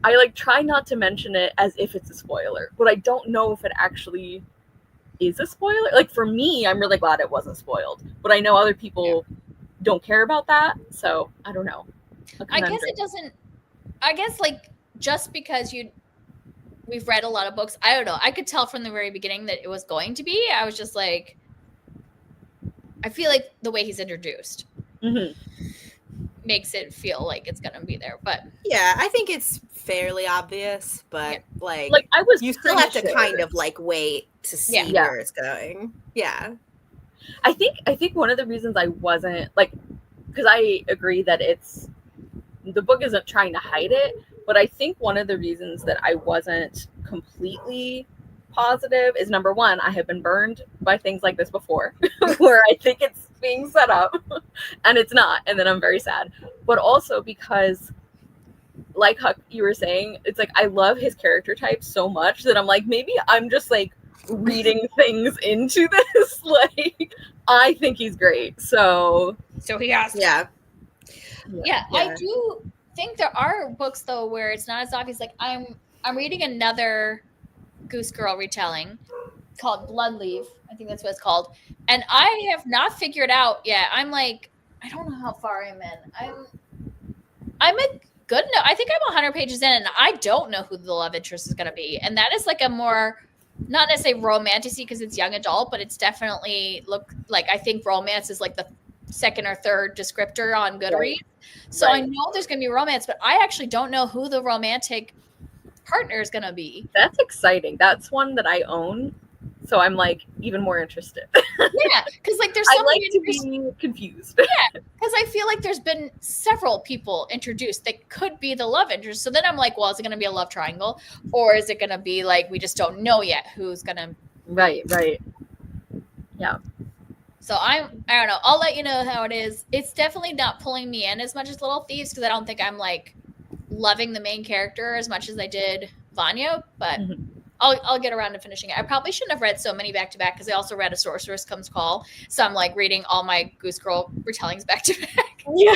I like try not to mention it as if it's a spoiler, but I don't know if it actually is a spoiler. Like for me, I'm really glad it wasn't spoiled, but I know other people don't care about that, so I don't know. I guess it doesn't. I guess like just because we've read a lot of books, I don't know. I could tell from the very beginning that it was going to be. I was just like, I feel like the way he's introduced makes it feel like it's gonna be there. But yeah, I think it's fairly obvious, but like I was, you still have to kind of like wait to see where it's going. Yeah, I think one of the reasons I wasn't like, because I agree that it's the book isn't trying to hide it, but I think one of the reasons that I wasn't completely positive is, number one, I have been burned by things like this before where I think it's being set up and it's not, and then I'm very sad. But also because, like Huck, you were saying, it's like I love his character type so much that I'm like, maybe I'm just like reading things into this. Like, I think he's great. So he has. Yeah. I do think there are books though where it's not as obvious. Like I'm reading another Goose Girl retelling called Bloodleaf. I think that's what it's called. And I have not figured out yet. I'm like, I don't know how far I'm in. I'm a good enough. I think I'm 100 pages in and I don't know who the love interest is going to be. And that is like a more, not necessarily romantic because it's young adult, but it's definitely I think romance is like the second or third descriptor on Goodreads. Right. So I know there's going to be romance, but I actually don't know who the romantic partner is going to be. That's exciting. That's one that I own. So I'm like even more interested. Yeah, because like there's I like to be confused. Yeah, because I feel like there's been several people introduced that could be the love interest. So then I'm like, well, is it going to be a love triangle, or is it going to be like we just don't know yet who's going to? Right. Yeah. So I don't know. I'll let you know how it is. It's definitely not pulling me in as much as Little Thieves because I don't think I'm like loving the main character as much as I did Vanya, but. Mm-hmm. I'll get around to finishing it. I probably shouldn't have read so many back to back because I also read A Sorceress Comes Call. So I'm like reading all my Goose Girl retellings back to back. Yeah.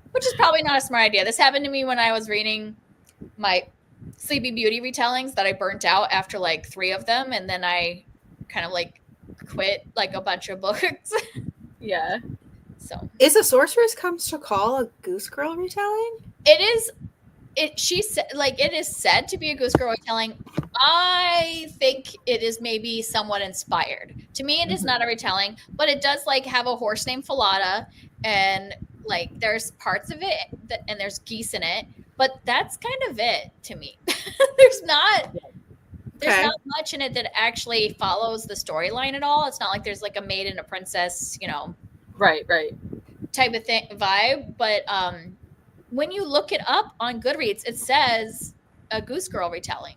Which is probably not a smart idea. This happened to me when I was reading my Sleepy Beauty retellings that I burnt out after like 3 of them. And then I kind of like quit like a bunch of books. Yeah. So is A Sorceress Comes to Call a Goose Girl retelling? It is. She said like it is said to be a Goose Girl retelling. I think it is maybe somewhat inspired. To me, it is not a retelling, but it does like have a horse named Falada, and like there's parts of it and there's geese in it, but that's kind of it to me. There's not much in it that actually follows the storyline at all. It's not like there's like a maid and a princess, right, type of thing vibe, but when you look it up on Goodreads, it says a Goose Girl retelling.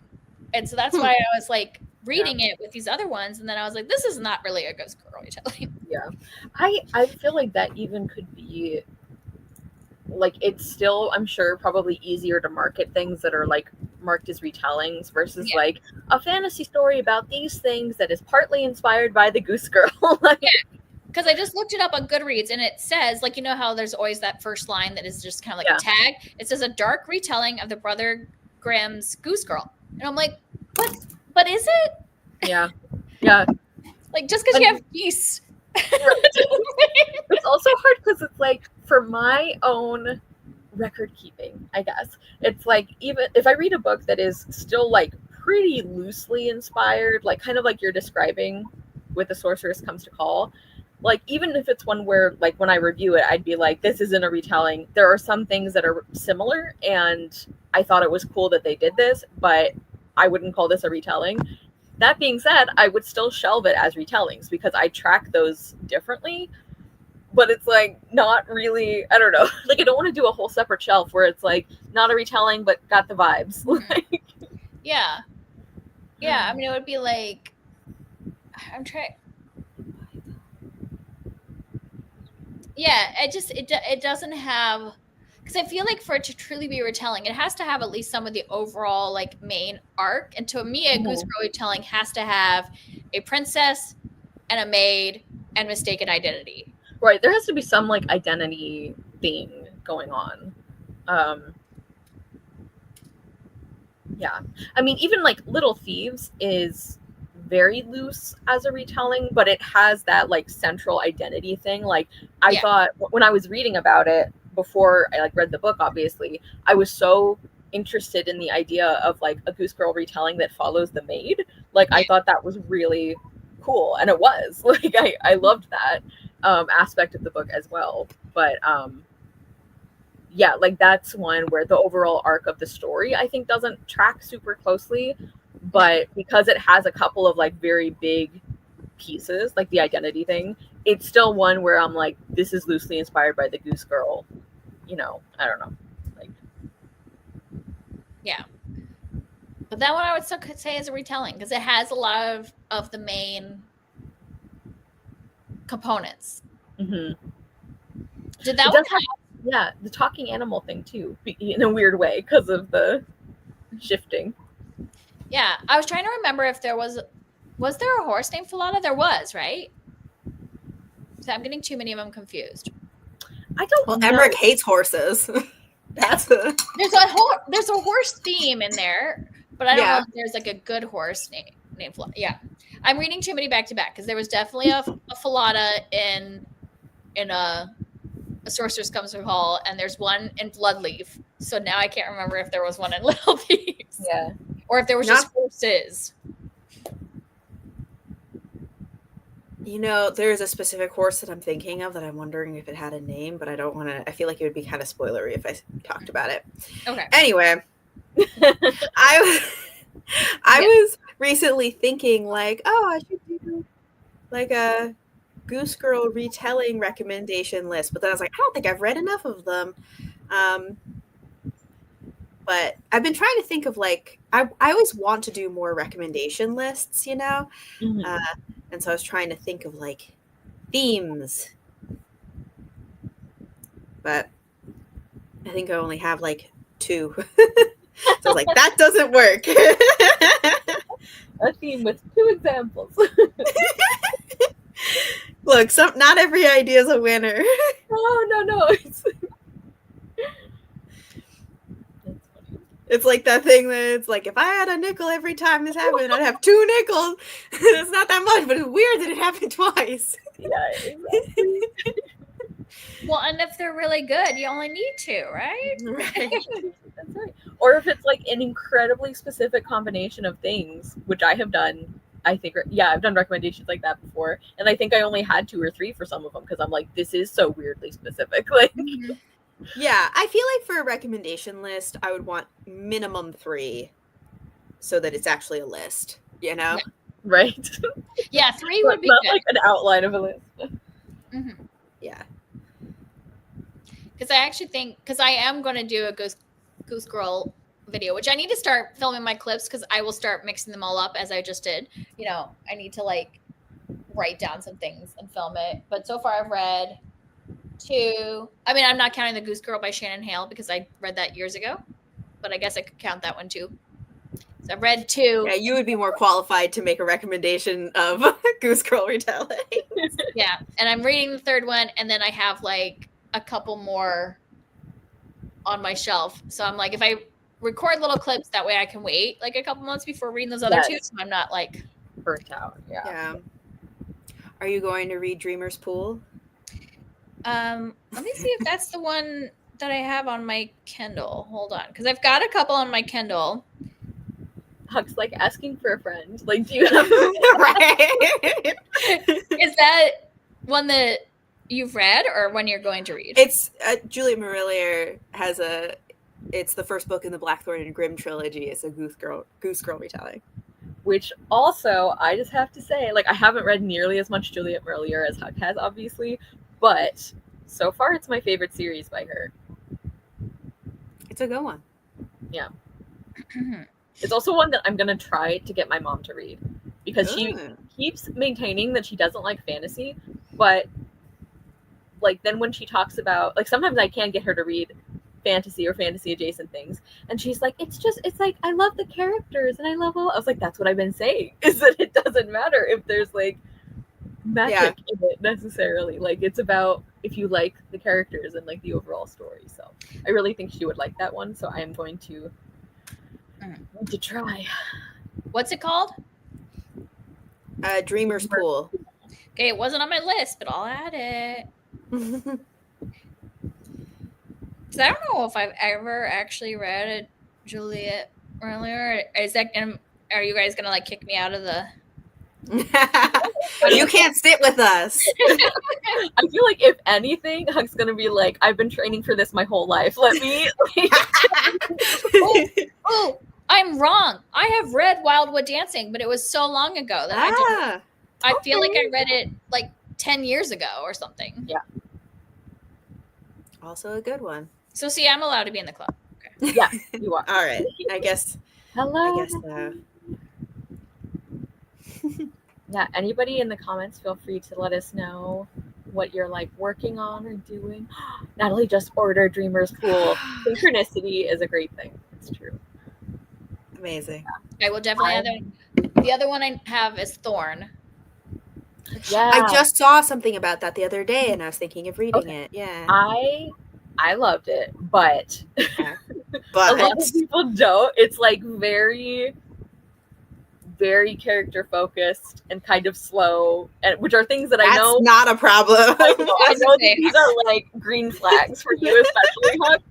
And so that's why I was like reading it with these other ones. And then I was like, this is not really a Goose Girl retelling. Yeah. I feel like that even could be like, it's still, I'm sure, probably easier to market things that are like marked as retellings versus like a fantasy story about these things that is partly inspired by the Goose Girl. Like, because I just looked it up on Goodreads and it says, like, how there's always that first line that is just kind of like a tag. It says a dark retelling of the Brother Grimm's Goose Girl. And I'm like, what? But is it? Yeah. Like, just because you have geese. Right. It's also hard because it's like, for my own record keeping, I guess, it's like, even if I read a book that is still like pretty loosely inspired, like kind of like you're describing with The Sorceress Comes to Call, like, even if it's one where, like, when I review it, I'd be like, this isn't a retelling. There are some things that are similar, and I thought it was cool that they did this, but I wouldn't call this a retelling. That being said, I would still shelve it as retellings because I track those differently. But it's, like, not really, I don't know. Like, I don't want to do a whole separate shelf where it's, like, not a retelling, but got the vibes. Yeah. Yeah, I mean, it would be like, I'm trying... Yeah, it doesn't have, because I feel like for it to truly be retelling, it has to have at least some of the overall like main arc. And to me, a Goose Girl retelling has to have a princess and a maid and mistaken identity. Right, there has to be some like identity thing going on. Yeah, I mean, even like Little Thieves is very loose as a retelling, but it has that like central identity thing. Like, I thought when I was reading about it before I like read the book, obviously, I was so interested in the idea of like a Goose Girl retelling that follows the maid. Like, I thought that was really cool, and it was like I loved that aspect of the book as well. But yeah, like that's one where the overall arc of the story I think doesn't track super closely. But because it has a couple of like very big pieces, like the identity thing, it's still one where I'm like, this is loosely inspired by the Goose Girl. I don't know. Yeah. But that one I would still say is a retelling because it has a lot of the main components. Mm-hmm. Did that one have? Yeah, the talking animal thing too, in a weird way because of the shifting. Yeah, I was trying to remember if there was there a horse named Falada? There was, right? So I'm getting too many of them confused. I don't know. Emmerich hates horses. There's a horse theme in there, but I don't know if there's like a good horse named Falada. Yeah, I'm reading too many back to back because there was definitely a Falada in a Sorcerer's Comes from Hall, and there's one in Bloodleaf. So now I can't remember if there was one in Little Thieves. Yeah. Or if there was just horses. You know, there's a specific horse that I'm thinking of that I'm wondering if it had a name, but I don't want to. I feel like it would be kind of spoilery if I talked about it. Okay. Anyway, I was recently thinking like, oh, I should do like a Goose Girl retelling recommendation list, but then I was like, I don't think I've read enough of them. But I've been trying to think of like, I always want to do more recommendation lists, you know? Mm-hmm. And so I was trying to think of like themes. But I think I only have like 2. So I was like, that doesn't work. A theme with 2 examples. Look, not every idea is a winner. No. It's like that thing that it's like, if I had a nickel every time this happened, I'd have 2 nickels. It's not that much, but it's weird that it happened twice. Yeah, exactly. Well, and if they're really good, you only need 2, right? Right. That's right. Or if it's like an incredibly specific combination of things, which I have done. I think, I've done recommendations like that before, and I think I only had 2 or 3 for some of them because I'm like, this is so weirdly specific. Like, yeah, I feel like for a recommendation list, I would want minimum 3, so that it's actually a list. You know, yeah. Right? Yeah, 3 would be not good. Like an outline of a list. Mm-hmm. Yeah, because I actually think I am going to do a Goose Girl video, which I need to start filming my clips because I will start mixing them all up as I just did. You know, I need to like write down some things and film it. But so far I've read 2. I mean, I'm not counting the Goose Girl by Shannon Hale because I read that years ago, but I guess I could count that one too. So I've read 2. Yeah, you would be more qualified to make a recommendation of Goose Girl retelling. Yeah, and I'm reading the 3rd one, and then I have like a couple more on my shelf. So I'm like, if I record little clips, that way I can wait like a couple months before reading those other 2, so I'm not like burnt out. Yeah. Are you going to read Dreamer's Pool? Let me see if that's the one that I have on my Kindle. Hold on, because I've got a couple on my Kindle. Huck's like asking for a friend. Like, do you have Right? Is that one that you've read or one you're going to read? It's Juliet Marillier has it's the first book in the Blackthorn and Grimm trilogy. It's a Goose Girl retelling. Which also, I just have to say, like, I haven't read nearly as much Juliet Marillier as Huck has, obviously, but so far it's my favorite series by her. It's a good one. Yeah. It's also one that I'm going to try to get my mom to read because she keeps maintaining that she doesn't like fantasy, but like then when she talks about, like, sometimes I can get her to read fantasy or fantasy adjacent things, and she's like, it's like, I love the characters and I love all. I was like, that's what I've been saying, is that it doesn't matter if there's like magic in it necessarily. Like, it's about if you like the characters and like the overall story. So I really think she would like that one, so I am going to try. What's it called? Dreamer's Pool. Okay, it wasn't on my list, but I'll add it. So I don't know if I've ever actually read a Juliet earlier. Are you guys gonna like kick me out of the? You can't sit with us. I feel like if anything, Huck's gonna be like, I've been training for this my whole life. Let me. Oh, I'm wrong. I have read Wildwood Dancing, but it was so long ago that I didn't. I feel like I read it like 10 years ago or something. Yeah. Also a good one. So see, I'm allowed to be in the club. Okay. Yeah, you are. All right. I guess. Hello. Yeah, anybody in the comments, feel free to let us know what you're like working on or doing. Natalie just ordered Dreamer's Pool. Synchronicity is a great thing. It's true. Amazing. I will definitely add that. The other one I have is Thorn. Yeah. I just saw something about that the other day, and I was thinking of reading it. Yeah. I loved it, but But a lot of people don't. It's like very, very character focused and kind of slow, and which are things that I know. That's not a problem. I know that these are like green flags for you, especially, Huck.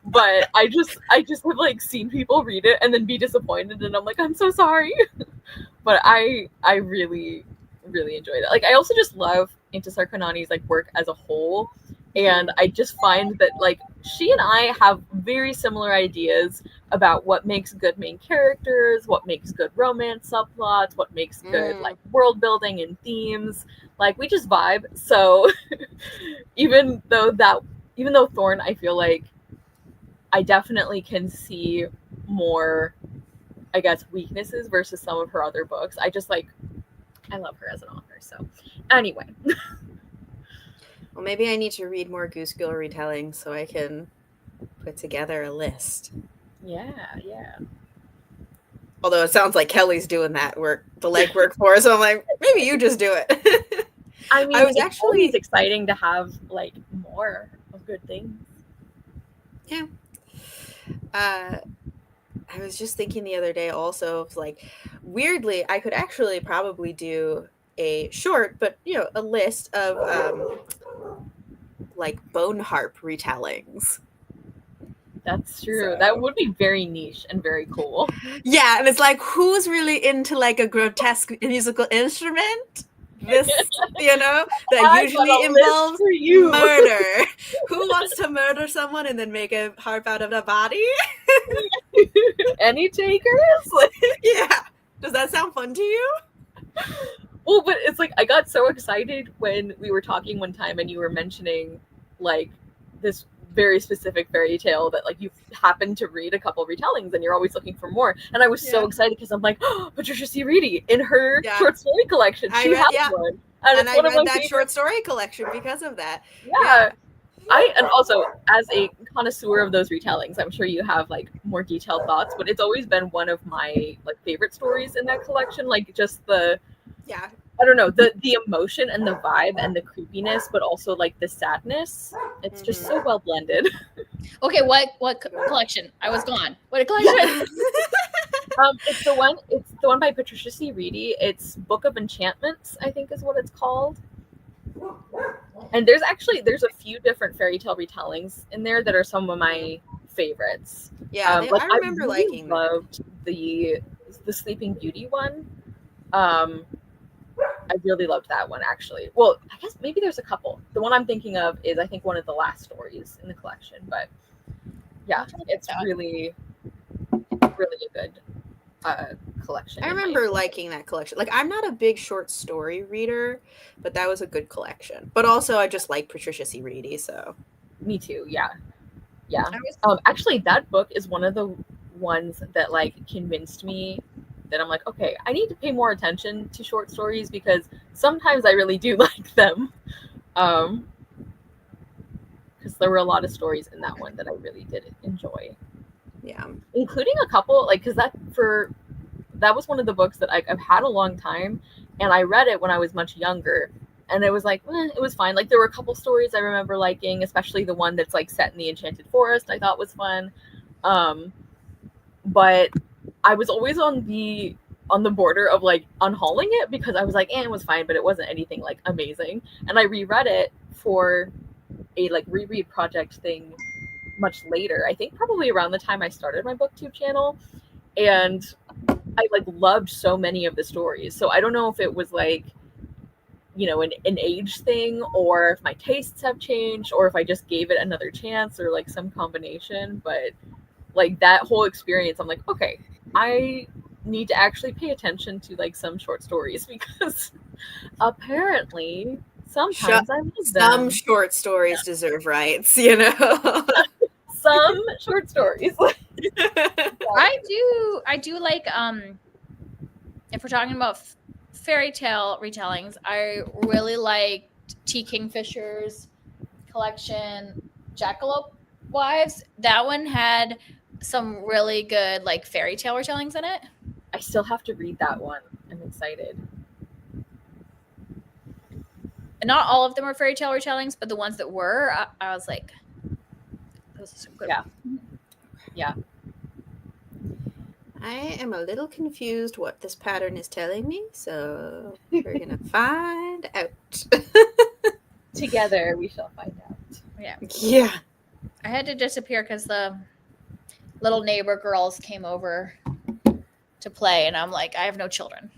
But I just have like seen people read it and then be disappointed, and I'm like, I'm so sorry. But I really, really enjoyed it. Like, I also just love Intisar Kanani's like work as a whole, and I just find that like she and I have very similar ideas about what makes good main characters, what makes good romance subplots, what makes good like world building and themes. Like, we just vibe. So even though Thorn, I feel like I definitely can see more, I guess, weaknesses versus some of her other books. I love her as an author. So anyway. Well, maybe I need to read more Goose Girl retellings so I can put together a list. Yeah. Although it sounds like Kelly's doing that work, the legwork for us. So I'm like, maybe you just do it. I mean, it's always exciting to have like more of good things. Yeah. I was just thinking the other day also of like, weirdly, I could actually probably do a short, but a list of like bone harp retellings. That's true. That would be very niche and very cool. Yeah, and it's like, who's really into like a grotesque musical instrument? This, that usually involves murder. Who wants to murder someone and then make a harp out of the body? Any takers? Yeah. Does that sound fun to you? Well, but it's like, I got so excited when we were talking one time and you were mentioning like this very specific fairy tale that like you happened to read a couple retellings and you're always looking for more. And I was so excited because I'm like, oh, Patricia C. Reedy in her short story collection. She has one. And I read that short story collection because of that. Yeah. And also, as a connoisseur of those retellings, I'm sure you have like more detailed thoughts, but it's always been one of my like favorite stories in that collection. Like, just I don't know, the emotion and the vibe and the creepiness, but also like the sadness. It's just so well blended. Okay, what collection? I was gone. What collection? It's the one by Patricia C. Reedy. It's Book of Enchantments, I think is what it's called. And there's a few different fairy tale retellings in there that are some of my favorites. Yeah, I remember liking that. Loved the Sleeping Beauty one. I really loved that one, actually. Well, I guess maybe there's a couple. The one I'm thinking of is, I think, one of the last stories in the collection. But yeah, it's really, really a good collection. I remember liking that collection. Like, I'm not a big short story reader, but that was a good collection. But also, I just like Patricia C. Reedy, so. Me too, yeah. Actually, that book is one of the ones that, like, convinced me that I'm like, okay, I need to pay more attention to short stories because sometimes I really do like them. Because there were a lot of stories in that one that I really did enjoy. Yeah. Including a couple, like, because that was one of the books that I've had a long time, and I read it when I was much younger, and it was like, it was fine. Like, there were a couple stories I remember liking, especially the one that's like set in the Enchanted Forest. I thought was fun. But I was always on the border of like unhauling it because I was like, it was fine, but it wasn't anything like amazing. And I reread it for a like reread project thing much later. I think probably around the time I started my BookTube channel, and I like loved so many of the stories. So I don't know if it was like, an age thing, or if my tastes have changed, or if I just gave it another chance, or like some combination. But like that whole experience, I'm like, okay, I need to actually pay attention to like some short stories because apparently sometimes I love them. Some short stories deserve rights, some short stories. I do like if we're talking about fairy tale retellings, I really liked T. Kingfisher's collection, Jackalope Wives. That one had some really good like fairy tale retellings in it. I still have to read that one. I'm excited. And not all of them are fairy tale retellings, but the ones that were, I was like, those are so good. Yeah. I am a little confused what this pattern is telling me, so we're gonna find out. Together we shall find out. Yeah. I had to disappear because the little neighbor girls came over to play, and I'm like, I have no children.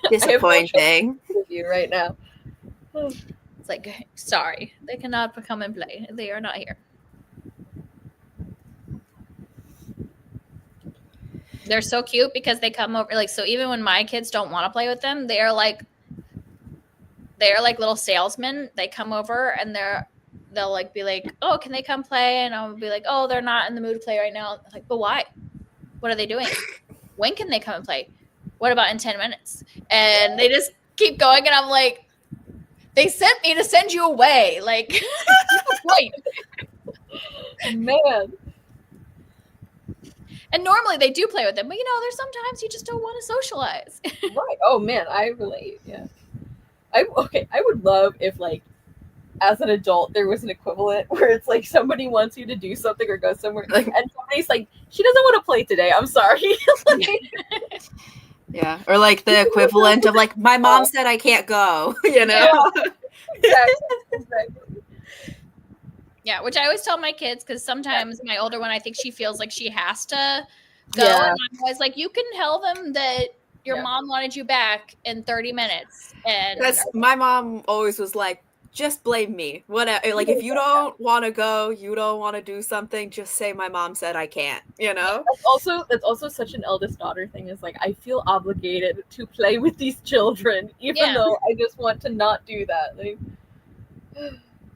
Disappointing. With you right now. It's like, sorry, they cannot come and play. They are not here. They're so cute because they come over, like, so even when my kids don't want to play with them, they're like little salesmen. They come over and they'll like be like, oh, can they come play? And I'll be like, oh, they're not in the mood to play right now. I'm like, but why? What are they doing? When can they come and play? What about in 10 minutes? And they just keep going. And I'm like, they sent me to send you away. Like, wait. Man. And normally they do play with them, but there's sometimes you just don't want to socialize. Right. Oh man, I relate. Yeah. I would love if, like, as an adult there was an equivalent where it's like somebody wants you to do something or go somewhere, like, and somebody's like, she doesn't want to play today. I'm sorry. Like, yeah. Or like the equivalent of like, my mom said I can't go. Yeah. Exactly. Yeah, which I always tell my kids, because sometimes my older one, I think she feels like she has to go. Yeah. And I'm always like, you can tell them that your mom wanted you back in 30 minutes. And my mom always was like, just blame me. Whatever. Like, if you don't want to go, you don't want to do something, just say my mom said I can't, That's also such an eldest daughter thing, is like, I feel obligated to play with these children, even though I just want to not do that. Like,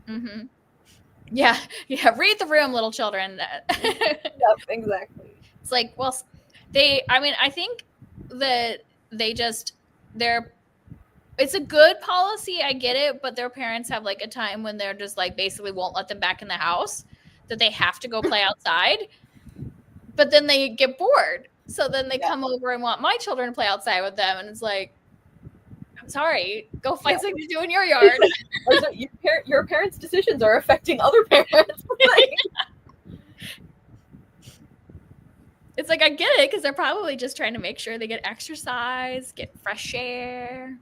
mm-hmm. Yeah, read the room, little children. Yep, exactly. It's like, well, I think that it's a good policy, I get it, but their parents have like a time when they're just like basically won't let them back in the house, that they have to go play outside, but then they get bored. So then they come over and want my children to play outside with them, and it's like, I'm sorry, go find something to do in your yard. Your parents' decisions are affecting other parents. It's like, I get it, because they're probably just trying to make sure they get exercise, get fresh air.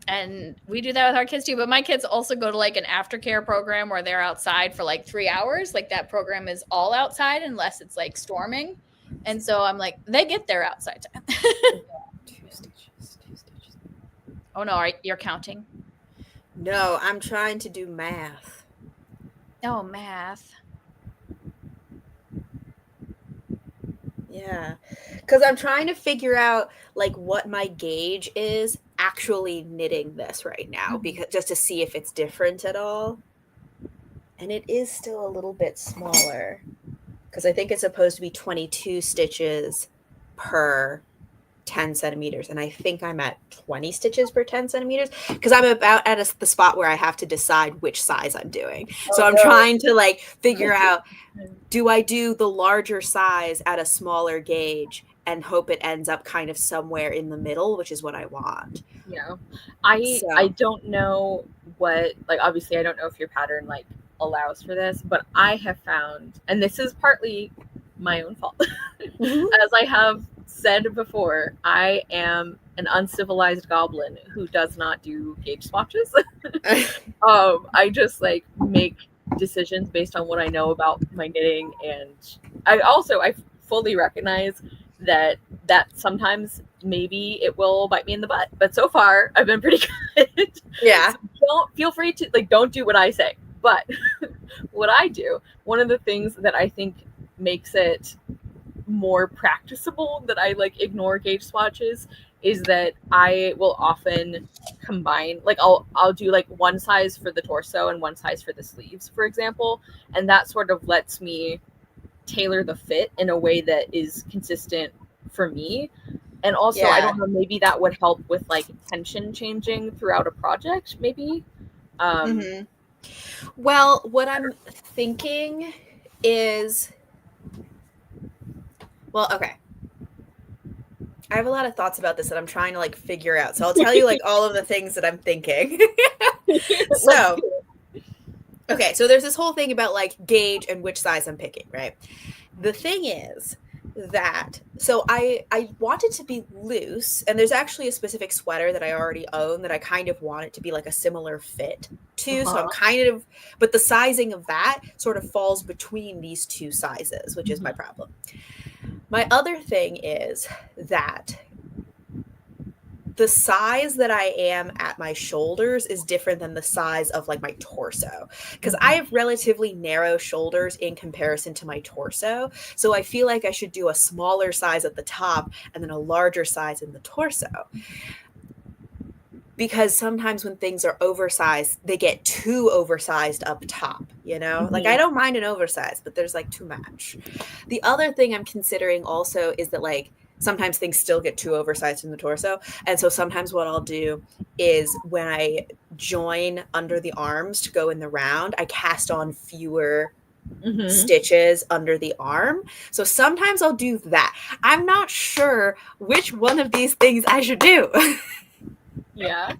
And we do that with our kids too. But my kids also go to like an aftercare program where they're outside for like 3 hours. Like, that program is all outside unless it's like storming. And so I'm like, they get their outside time. 2 stitches. Oh no, you're counting? No, I'm trying to do math. Oh, math. Yeah, because I'm trying to figure out like what my gauge is actually knitting this right now, because just to see if it's different at all. And it is still a little bit smaller, because I think it's supposed to be 22 stitches per 10 centimeters, and I think I'm at 20 stitches per 10 centimeters, because I'm about at the spot where I have to decide which size I'm doing. So I'm trying to like figure out, do I do the larger size at a smaller gauge and hope it ends up kind of somewhere in the middle, which is what I want. Yeah. I don't know what, like, obviously I don't know if your pattern like allows for this, but I have found, and this is partly my own fault, as I have said before, I am an uncivilized goblin who does not do gauge swatches. I just like make decisions based on what I know about my knitting, and I fully recognize that sometimes maybe it will bite me in the butt, but so far I've been pretty good. Yeah. So don't feel free to like, don't do what I say, but what I do, one of the things that I think makes it more practicable that I like ignore gauge swatches is that I will often combine, like I'll do like one size for the torso and one size for the sleeves, for example, and that sort of lets me tailor the fit in a way that is consistent for me. And also, I don't know, maybe that would help with like tension changing throughout a project, maybe. Well, what I'm thinking is, well, okay. I have a lot of thoughts about this that I'm trying to like figure out. So I'll tell you like all of the things that I'm thinking. So, okay, so there's this whole thing about like gauge and which size I'm picking, right? The thing is that, so I want it to be loose, and there's actually a specific sweater that I already own that I kind of want it to be like a similar fit to. So I'm kind of, but the sizing of that sort of falls between these two sizes, which is my problem. My other thing is that the size that I am at my shoulders is different than the size of like my torso, because I have relatively narrow shoulders in comparison to my torso. So I feel like I should do a smaller size at the top and then a larger size in the torso. Because sometimes when things are oversized, they get too oversized up top, you know? Like, I don't mind an oversized, but there's like too much. The other thing I'm considering also is that like sometimes things still get too oversized in the torso. And so sometimes what I'll do is when I join under the arms to go in the round, I cast on fewer stitches under the arm. So sometimes I'll do that. I'm not sure which one of these things I should do. Yeah.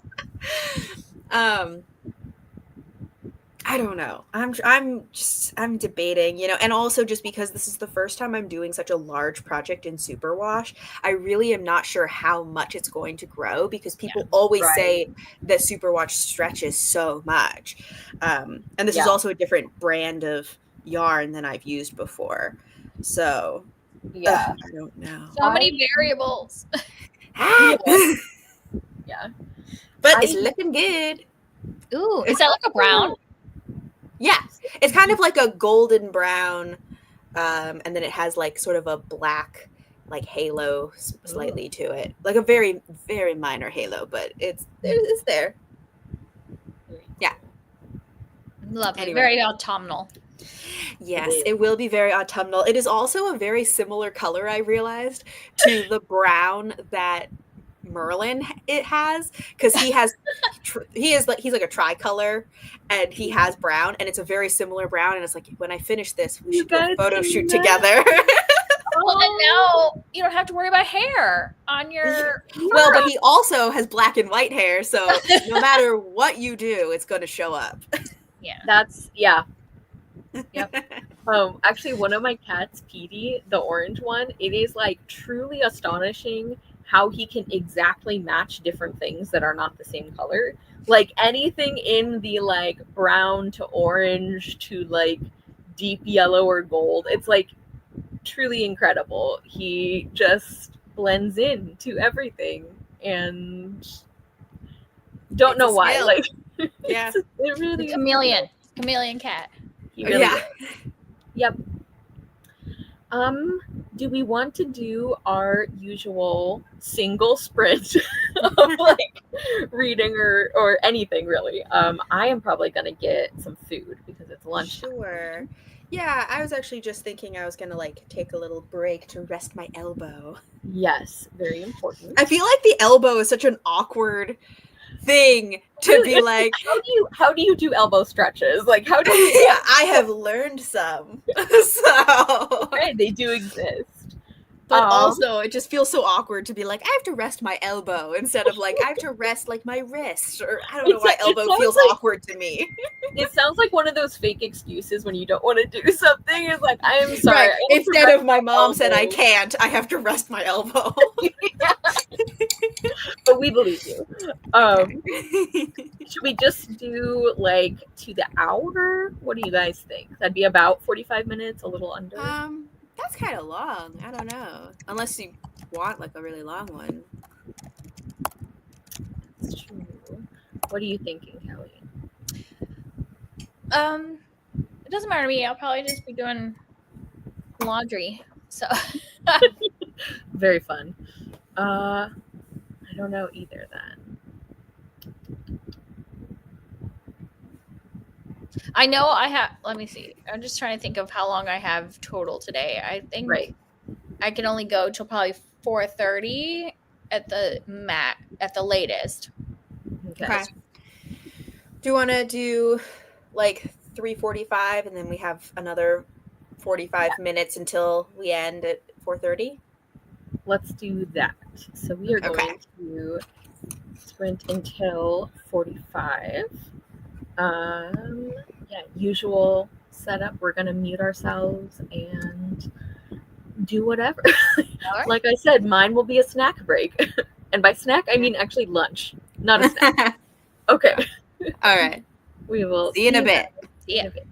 I don't know. I'm debating, you know, and also just because this is the first time I'm doing such a large project in superwash, I really am not sure how much it's going to grow, because people always say that superwash stretches so much. And this is also a different brand of yarn than I've used before. So I don't know. So many variables. Yeah. But it's looking good. Ooh, is that like a brown? Yeah, it's kind of like a golden brown, and then it has like sort of a black like halo slightly to it, like a very, very minor halo, but it's there. Yeah, Lovely. Anyway. Very autumnal. Yes, it will be very autumnal. It is also a very similar color, I realized, to the brown that Merlin it has, because he's like a tricolor, and he has brown, and it's a very similar brown, and it's like, when I finish this, we should do a photo shoot together. Well, then now you don't have to worry about hair on your well, but he also has black and white hair, so no matter what you do, it's going to show up. Yep. Actually, one of my cats, Petey, the orange one, it is like truly astonishing how he can exactly match different things that are not the same color. Like anything in the like brown to orange to like deep yellow or gold. It's like truly incredible. He just blends in to everything, and don't know why. Like, it really chameleon cat. He really is. Yep. Do we want to do our usual single sprint of like reading or anything really? I am probably gonna get some food because it's lunch. Sure. Yeah, I was actually just thinking I was gonna like take a little break to rest my elbow. Yes, very important. I feel like the elbow is such an awkward thing to be like, how do you do elbow stretches? Like, how do you? Yeah, I have learned some, so right, they do exist. But also, it just feels so awkward to be like, I have to rest my elbow instead of like, I have to rest like my wrist, or I don't know why elbow feels like, awkward to me. It sounds like one of those fake excuses when you don't want to do something. It's like, I'm sorry. Right. Instead of my mom said I can't, I have to rest my elbow. But we believe you. Should we just do like to the hour? What do you guys think? That'd be about 45 minutes, a little under. That's kind of long. I don't know. Unless you want like a really long one. That's true. What are you thinking, Kelly? It doesn't matter to me. I'll probably just be doing laundry. So very fun. I don't know either then. I know I have. Let me see. I'm just trying to think of how long I have total today. I think Right. I can only go till probably 4:30 at the latest. Okay. Do you want to do like 3:45 and then we have another 45 minutes until we end at 4:30? Let's do that. So we are going to sprint until 45. Yeah, usual setup. We're going to mute ourselves and do whatever. Right. Like I said, mine will be a snack break. And by snack, I mean actually lunch, not a snack. Okay. All right. We will See you in a bit. See ya. in a bit.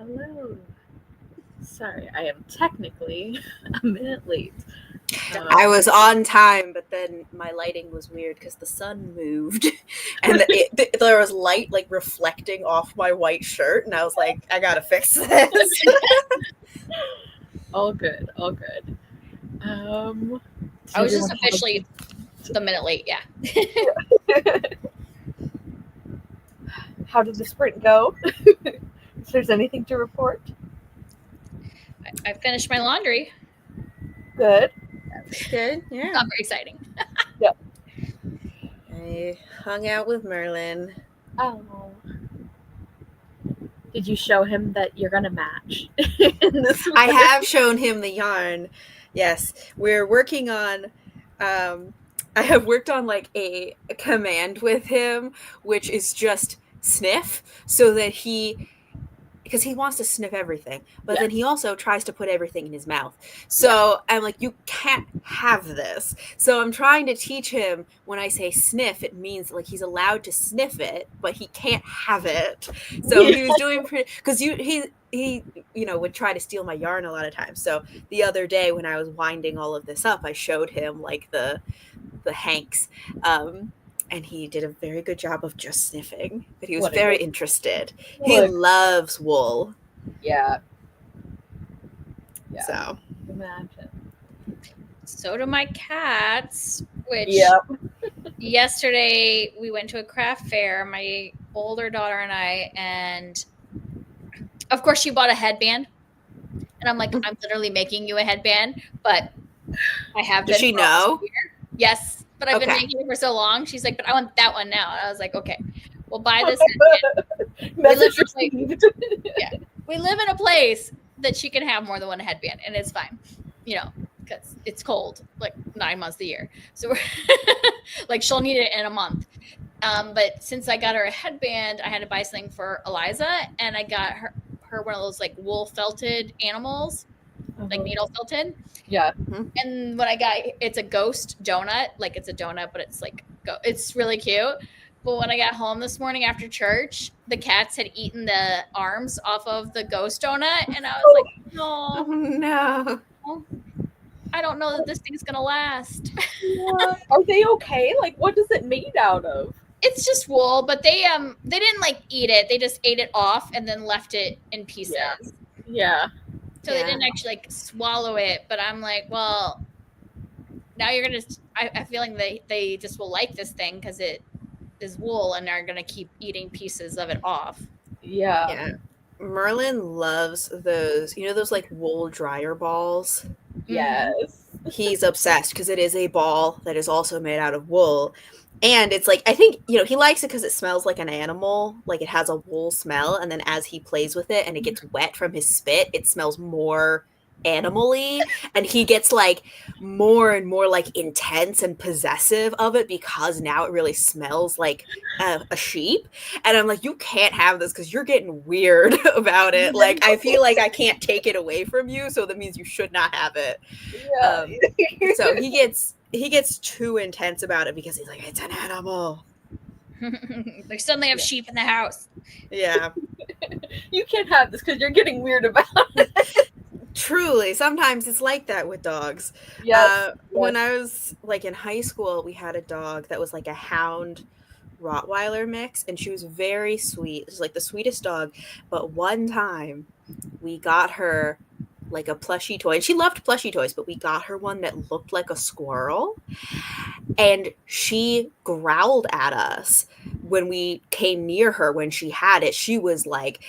Hello. Sorry, I am technically a minute late. I was on time, but then my lighting was weird because the sun moved, and there was light like reflecting off my white shirt, and I was like, I gotta fix this. All good, all good. I was just officially the minute late, yeah. How did the sprint go? If there's anything to report. I finished my laundry. Good. Good, yeah. Not very exciting. Yep. I hung out with Merlin. Oh. Did you show him that you're gonna match? I have shown him the yarn. Yes, we're working on. I have worked on like a command with him, which is just sniff, so that because he wants to sniff everything, but then he also tries to put everything in his mouth. So I'm like, you can't have this. So I'm trying to teach him when I say sniff, it means like he's allowed to sniff it, but he can't have it. So he was doing pretty, because he would try to steal my yarn a lot of times. So the other day when I was winding all of this up, I showed him like the hanks. And he did a very good job of just sniffing, but he was very interested. He loves wool. Yeah. So Imagine. So do my cats, which yesterday we went to a craft fair, my older daughter and I, and of course she bought a headband. And I'm like, I'm literally making you a headband, but I have been. Does she know? Yes. But I've been making it for so long. She's like, but I want that one now. And I was like, okay, we'll buy this. Message we live in a place that she can have more than one headband, and it's fine, because it's cold, like 9 months of the year. So we're like, she'll need it in a month. But since I got her a headband, I had to buy something for Eliza, and I got her one of those like wool felted animals, like needle felted. Yeah. And when I got, it's a ghost donut. Like it's a donut, but it's like, it's really cute. But when I got home this morning after church, the cats had eaten the arms off of the ghost donut. And I was like, no, I don't know that this thing's going to last. Are they okay? Like, what is it made out of? It's just wool, but they didn't like eat it. They just ate it off and then left it in pieces. Yeah. So they didn't actually like swallow it, but I'm like, well, now you're going to, I feel like they just will like this thing because it is wool and are going to keep eating pieces of it off. Yeah. Merlin loves those, those like wool dryer balls. Yes. He's obsessed because it is a ball that is also made out of wool. And it's like, I think, he likes it because it smells like an animal, like it has a wool smell. And then as he plays with it and it gets wet from his spit, it smells more animal-y. And he gets like more and more like intense and possessive of it because now it really smells like a sheep. And I'm like, you can't have this because you're getting weird about it. Like, I feel like I can't take it away from you. So that means you should not have it. Yeah. So he gets too intense about it because he's like, it's an animal. They suddenly have sheep in the house. Yeah. You can't have this because you're getting weird about it. Truly. Sometimes it's like that with dogs. Yes. When I was like in high school, we had a dog that was like a hound Rottweiler mix, and she was very sweet. It was like the sweetest dog. But one time we got her like a plushie toy, and she loved plushie toys, but we got her one that looked like a squirrel, and she growled at us when we came near her. When she had it, she was like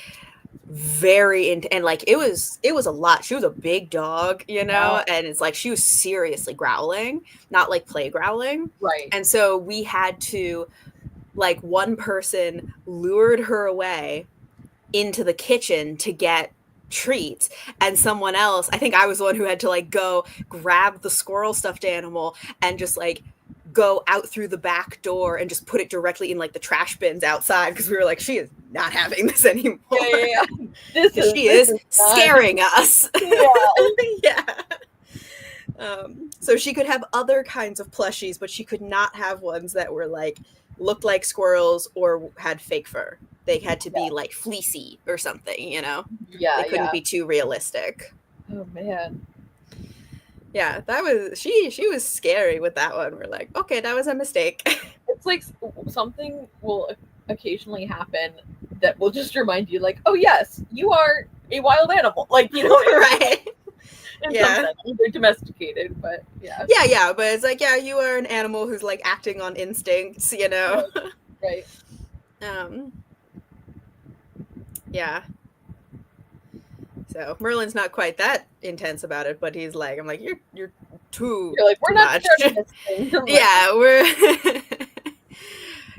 very and like it was a lot. She was a big dog, Wow. And it's like she was seriously growling, not like play growling, right? And so we had to, like, one person lured her away into the kitchen to get treats, and someone else, I think I was the one who had to like go grab the squirrel stuffed animal and just like go out through the back door and just put it directly in like the trash bins outside because we were like, she is not having this anymore. Yeah. She is scaring us. Yeah. So she could have other kinds of plushies, but she could not have ones that were like looked like squirrels or had fake fur. They had to be like fleecy or something, you know? Yeah, They couldn't be too realistic. Oh man. Yeah, that was she was scary with that one. We're like, okay, that was a mistake. It's like something will occasionally happen that will just remind you, like, oh yes, you are a wild animal. Like, you know, Right. in Yeah. some sense, they're domesticated, but yeah. Yeah, but it's like, yeah, you are an animal who's like acting on instincts, you know. Right. Yeah. So Merlin's not quite that intense about it, but he's like, I'm like, you're too. You're like, we're too not much. starting this thing. Like, Yeah, we're.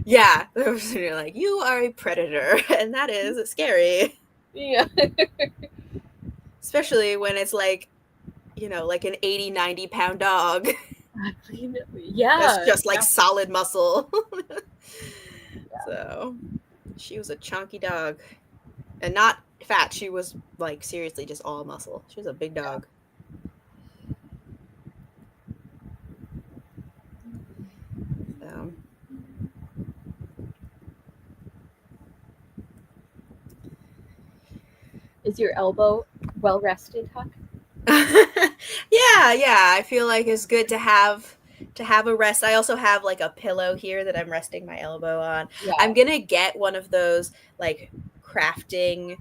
Yeah, you're like, you are a predator, and that is scary. yeah. Especially when it's like, you know, like an 80, 90 pound dog. Yeah. That's just like solid muscle. So she was a chunky dog. And not fat. She was like seriously just all muscle. She was a big dog. So. Is your elbow well rested, Huck? Yeah. I feel like it's good to have a rest. I also have like a pillow here that I'm resting my elbow on. Yeah. I'm gonna get one of those like crafting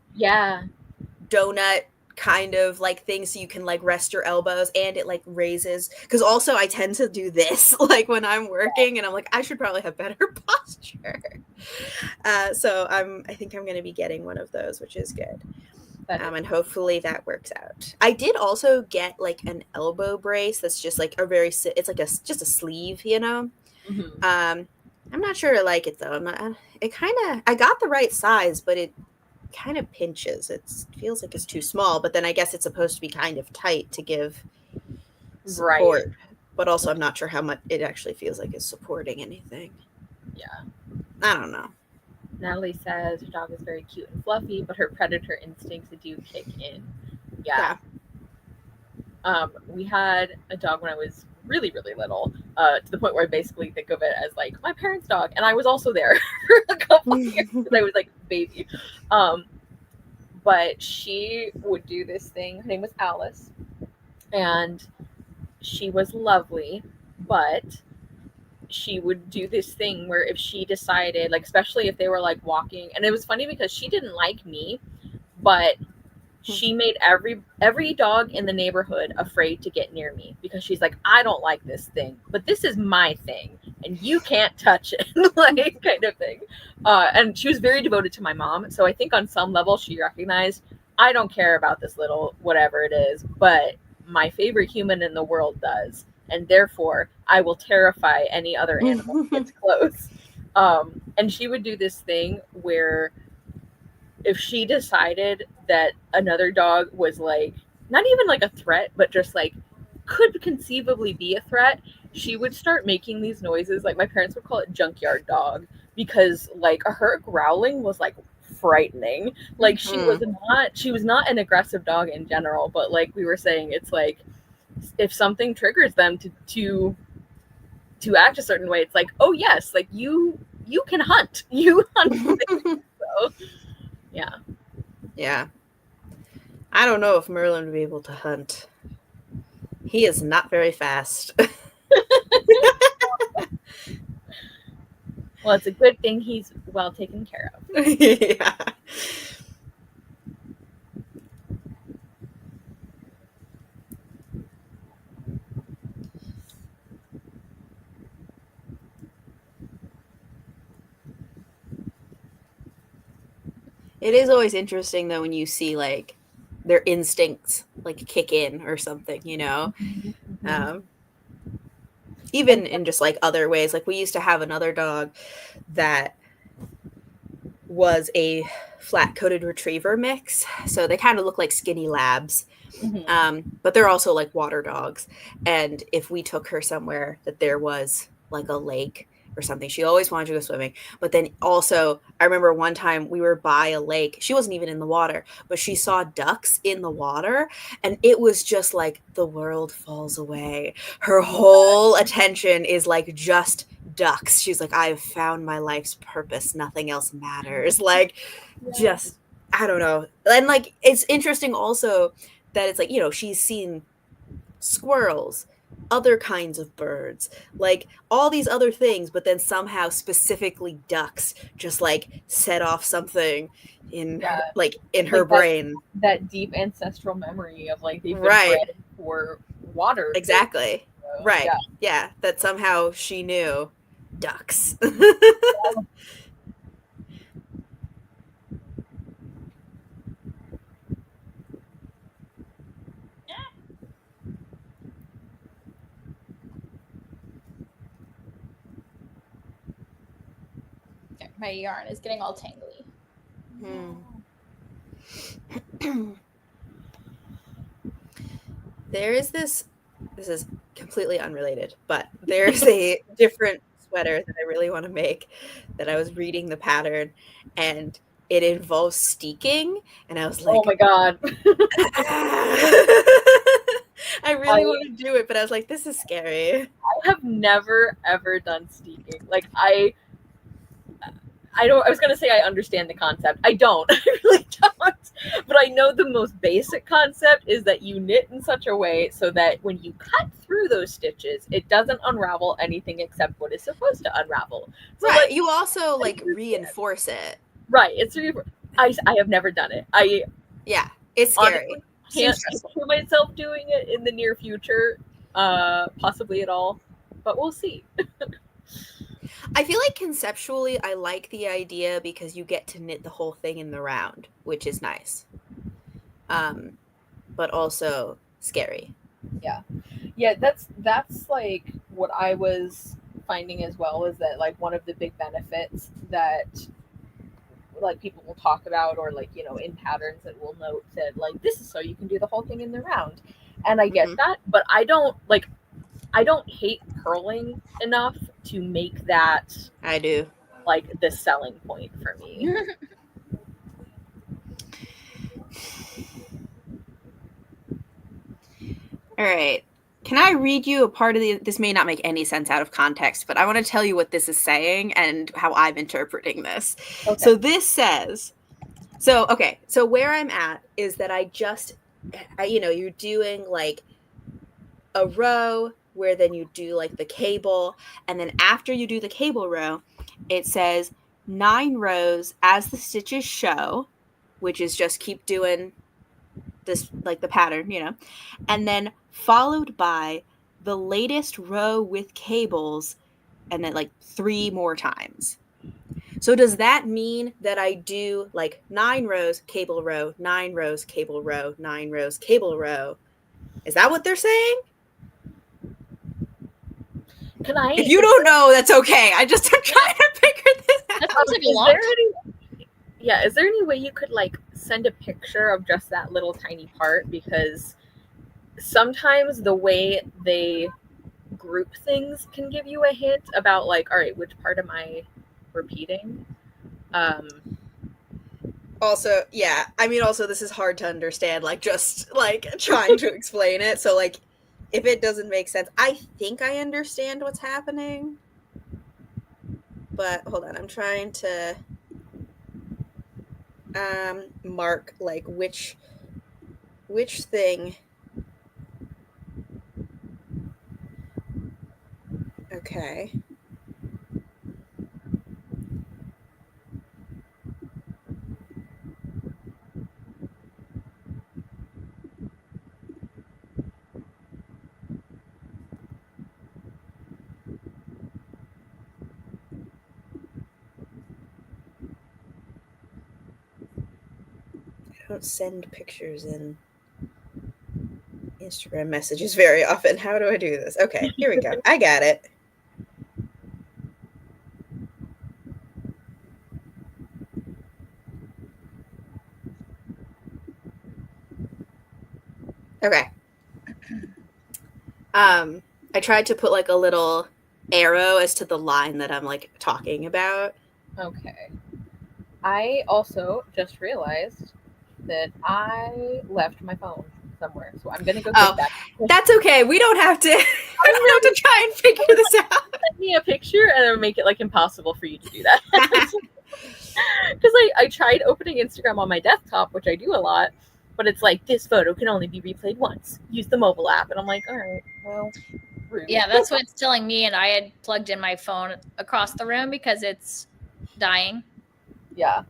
donut kind of like things so you can like rest your elbows, and it like raises, because also I tend to do this like when I'm working and I'm like, I should probably have better posture. So I think I'm gonna be getting one of those, which is good. And hopefully that works out. I did also get like an elbow brace that's just like it's like just a sleeve, you know. Mm-hmm. I'm not sure I like it though. I got the right size, but it kind of pinches. It feels like it's too small, but then I guess it's supposed to be kind of tight to give support. Right. But also I'm not sure how much it actually feels like it's supporting anything. Yeah. I don't know. Natalie says her dog is very cute and fluffy, but her predator instincts do kick in. Yeah. We had a dog when I was really, really little, to the point where I basically think of it as like my parents' dog, and I was also there for a couple of years because I was like a baby. But she would do this thing. Her name was Alice, and she was lovely, but she would do this thing where if she decided, like, especially if they were like walking, and it was funny because she didn't like me, but she made every dog in the neighborhood afraid to get near me, because she's like, I don't like this thing, but this is my thing and you can't touch it. Like, kind of thing. And she was very devoted to my mom, so I think on some level she recognized, I don't care about this little whatever it is, but my favorite human in the world does, and therefore I will terrify any other animal that gets close. And she would do this thing where if she decided that another dog was like, not even like a threat, but just like could conceivably be a threat, she would start making these noises. Like, my parents would call it junkyard dog, because like her growling was like frightening. Like, she was not an aggressive dog in general, but like we were saying, it's like if something triggers them to act a certain way, it's like, oh yes, like you can hunt. You hunt. So yeah. I don't know if Merlin would be able to hunt. He is not very fast. Well, it's a good thing he's well taken care of. Yeah. It is always interesting though when you see like their instincts like kick in or something, you know. Mm-hmm. Even in just like other ways. Like, we used to have another dog that was a flat-coated retriever mix, so they kind of look like skinny labs. Mm-hmm. But they're also like water dogs, and if we took her somewhere that there was like a lake or something, she always wanted to go swimming. But then also, I remember one time we were by a lake. She wasn't even in the water, but she saw ducks in the water, and it was just like the world falls away. Her whole attention is like just ducks. She's like, I've found my life's purpose. Nothing else matters. Like, just, I don't know. And like, it's interesting also that it's like, you know, she's seen squirrels, other kinds of birds, like all these other things, but then somehow specifically ducks just like set off something in her, like in her brain. That deep ancestral memory of like they've been Right. bred for water. Exactly. So, Right. Yeah. That somehow she knew ducks. My yarn is getting all tangly. There is this is completely unrelated, but there's a different sweater that I really want to make that I was reading the pattern, and it involves steeking, and I was like, oh my god. I really want to do it, but I was like, this is scary. I have never ever done steeking. Like I was gonna say I understand the concept. I don't. I really don't. But I know the most basic concept is that you knit in such a way so that when you cut through those stitches, it doesn't unravel anything except what is supposed to unravel. So right. Like, you also like reinforce it. Right. It's I have never done it. Yeah, it's scary. Can't picture myself doing it in the near future, possibly at all, but we'll see. I feel like conceptually I like the idea because you get to knit the whole thing in the round, which is nice. But also scary. Yeah, that's like what I was finding as well, is that like one of the big benefits that like people will talk about, or like, you know, in patterns that we'll note that like this is so you can do the whole thing in the round. And I get that, but I don't hate purling enough to make that I do like the selling point for me. All right. Can I read you a part of this may not make any sense out of context, but I want to tell you what this is saying and how I'm interpreting this. Okay. So this says, so where I'm at is that you're doing like a row where then you do like the cable, and then after you do the cable row, it says 9 rows as the stitches show, which is just keep doing this like the pattern, you know, and then followed by the latest row with cables, and then like 3 more times. So does that mean that I do like 9 rows, cable row, 9 rows, cable row, 9 rows, cable row? Is that what they're saying? If you don't know, that's okay. I'm trying to figure this out. That sounds like a lot. Is there any way you could like send a picture of just that little tiny part? Because sometimes the way they group things can give you a hint about like, all right, which part am I repeating? Also, yeah, I mean, also this is hard to understand, like just like trying to explain it. So like, if it doesn't make sense, I think I understand what's happening. But hold on, I'm trying to mark like which thing. Okay. I don't send pictures in Instagram messages very often. How do I do this? Okay, here we go. I got it. Okay. I tried to put like a little arrow as to the line that I'm like talking about. Okay. I also just realized that I left my phone somewhere, so I'm gonna go Oh, take that. That's okay. We don't have to. We don't have to try and figure this out. Send me a picture and it'll make it like impossible for you to do that. Because I tried opening Instagram on my desktop, which I do a lot, but it's like this photo can only be replayed once. Use the mobile app, and I'm like, all right, well, rude. Yeah, that's what it's telling me, and I had plugged in my phone across the room because it's dying. Yeah.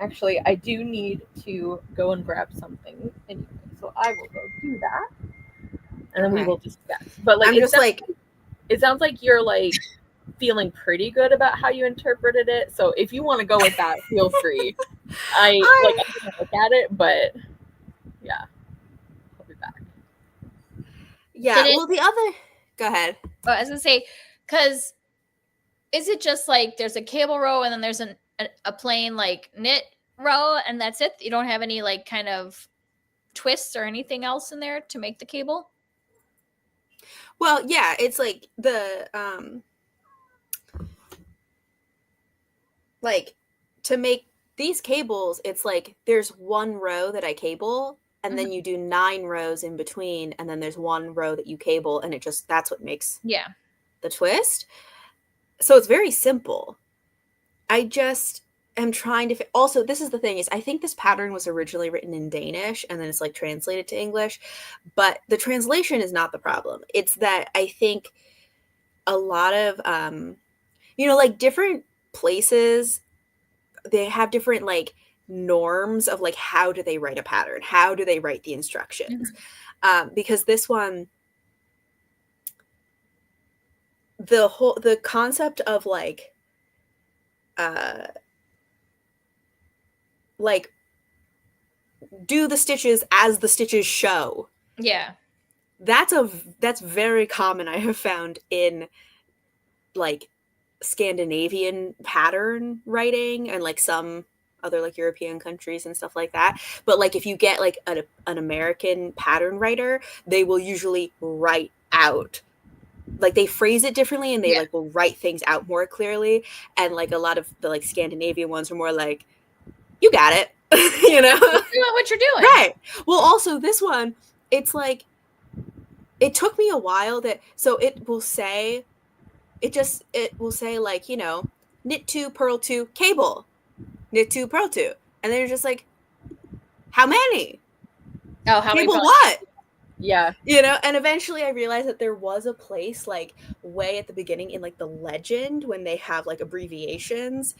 Actually, I do need to go and grab something anyway, so I will go do that, and then we will discuss. But like, I'm just like, it sounds like you're like feeling pretty good about how you interpreted it. So if you want to go with that, feel free. I can look at it, but yeah, I'll be back. Yeah. Well, the other. Go ahead. I was gonna say, because is it just like there's a cable row and then there's a plain like knit row and that's it? You don't have any like kind of twists or anything else in there to make the cable? Well, yeah, it's like the like to make these cables, it's like there's one row that I cable and then you do 9 rows in between and then there's one row that you cable and it just that's what makes the twist. So it's very simple. I just am trying to also this is the thing is I think this pattern was originally written in Danish and then it's like translated to English, but the translation is not the problem. It's that I think a lot of like different places, they have different like norms of like how do they write a pattern, how do they write the instructions, because this one, the concept of like do the stitches as the stitches show, that's very common. I have found in like Scandinavian pattern writing and like some other like European countries and stuff like that. But like if you get like an American pattern writer, they will usually write out, like they phrase it differently and they like will write things out more clearly. And like a lot of the like Scandinavian ones are more like, you got it. You know, you're doing what you're doing, right? Well, also this one, it's like it took me a while so it will say like, you know, knit 2, purl 2, cable, knit 2, purl 2, and then you're just like, how many? Oh, how cable many? What? Yeah, you know. And eventually I realized that there was a place like way at the beginning in like the legend when they have like abbreviations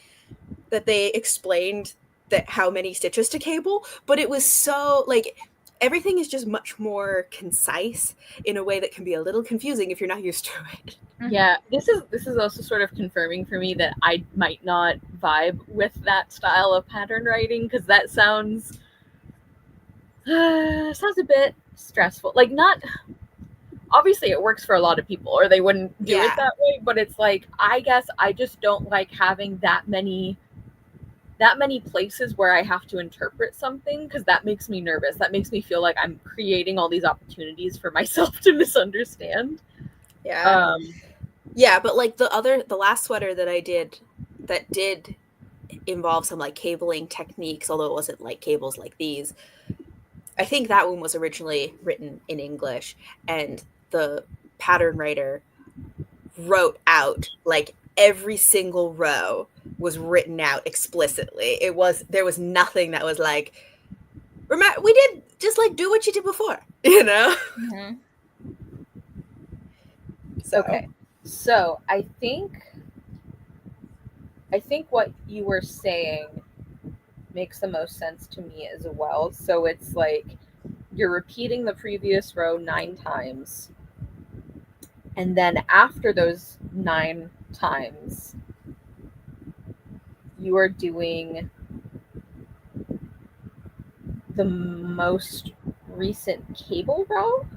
that they explained that how many stitches to cable, but it was so like everything is just much more concise in a way that can be a little confusing if you're not used to it. Yeah, this is also sort of confirming for me that I might not vibe with that style of pattern writing, because that sounds a bit stressful. Like, not obviously it works for a lot of people or they wouldn't do it that way, but it's like, I guess I just don't like having that many places where I have to interpret something, because that makes me nervous. That makes me feel like I'm creating all these opportunities for myself to misunderstand. Yeah, but like the last sweater that I did that did involve some like cabling techniques, although it wasn't like cables like these, I think that one was originally written in English and the pattern writer wrote out like every single row was written out explicitly. There was nothing that was like, remember, we did just like do what you did before, you know? Okay. So I think what you were saying makes the most sense to me as well. So it's like you're repeating the previous row 9 times, and then after those 9 times, you are doing the most recent cable row.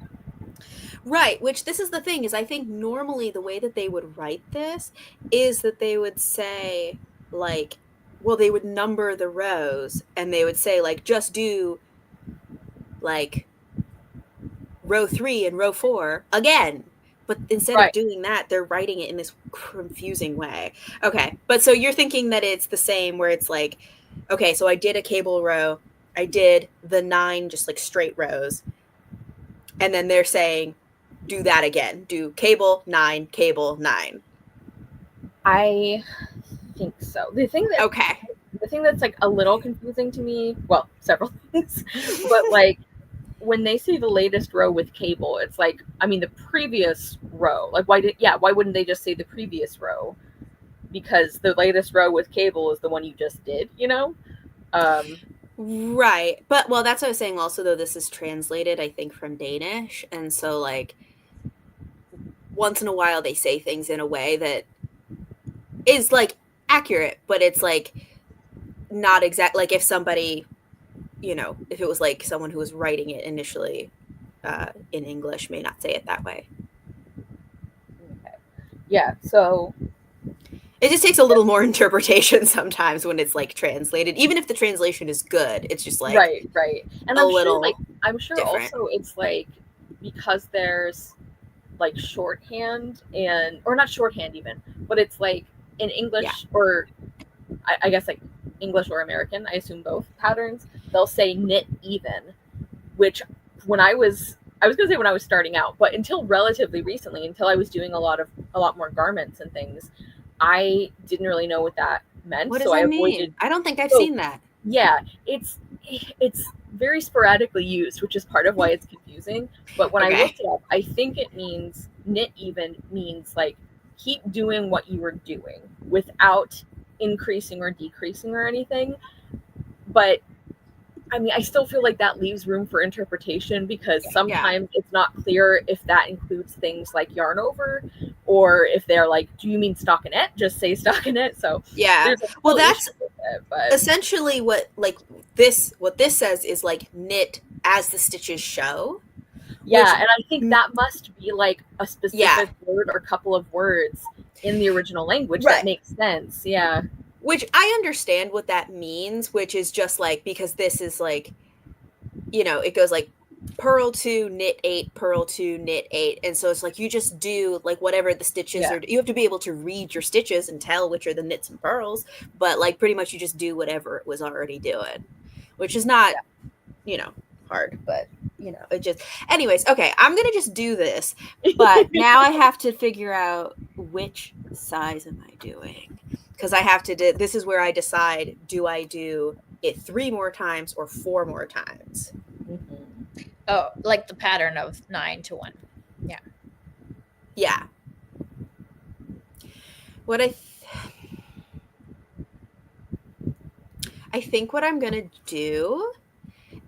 Right, which this is the thing, is I think normally the way that they would write this is that they would say like, well, they would number the rows and they would say like, just do like row 3 and row 4 again. But instead of doing that, they're writing it in this confusing way. Okay, but so you're thinking that it's the same where it's like, okay, so I did a cable row I did the 9 just like straight rows. And then they're saying, do that again. Do cable 9, cable 9. I think so. The thing that's like a little confusing to me, well, several things, but like when they say the latest row with cable, it's like, I mean, the previous row. Like, why wouldn't they just say the previous row? Because the latest row with cable is the one you just did, you know? Right. But, well, that's what I was saying also, though, this is translated, I think, from Danish. And so, like, once in a while they say things in a way that is, like, accurate, but it's, like, not exact. Like, if somebody, you know, if it was, like, someone who was writing it initially in English may not say it that way. Okay. Yeah, so it just takes a little more interpretation sometimes when it's like translated, even if the translation is good. It's just like right, and I'm sure different. Also it's like because there's like shorthand or not shorthand even, but it's like in English or I guess like English or American, I assume both patterns, they'll say knit even, which when I was gonna say when I was starting out, but until relatively recently, until I was doing a lot more garments and things, I didn't really know what that meant. What does that mean? I don't think I've seen that. Yeah, it's very sporadically used, which is part of why it's confusing. But when I looked it up, I think it means knit even means like keep doing what you were doing without increasing or decreasing or anything. But I mean, I still feel like that leaves room for interpretation because sometimes it's not clear if that includes things like yarn over or if they're like, do you mean stockinette? Just say stockinette. So well, that's essentially what this says is like knit as the stitches show. Yeah, and I think that must be like a specific word or couple of words in the original language that makes sense. Yeah. Which I understand what that means, which is just like, because this is like, you know, it goes like purl 2, knit 8, purl 2, knit 8. And so it's like you just do like whatever the stitches are. You have to be able to read your stitches and tell which are the knits and purls. But like pretty much you just do whatever it was already doing, which is not, you know, hard. But, you know, it just. Anyways, okay, I'm going to just do this. But now I have to figure out which size am I doing. Because I have to this is where I decide, do I do it 3 more times or 4 more times? Mm-hmm. Oh, like the pattern of 9 to 1. Yeah. Yeah. What I think what I'm going to do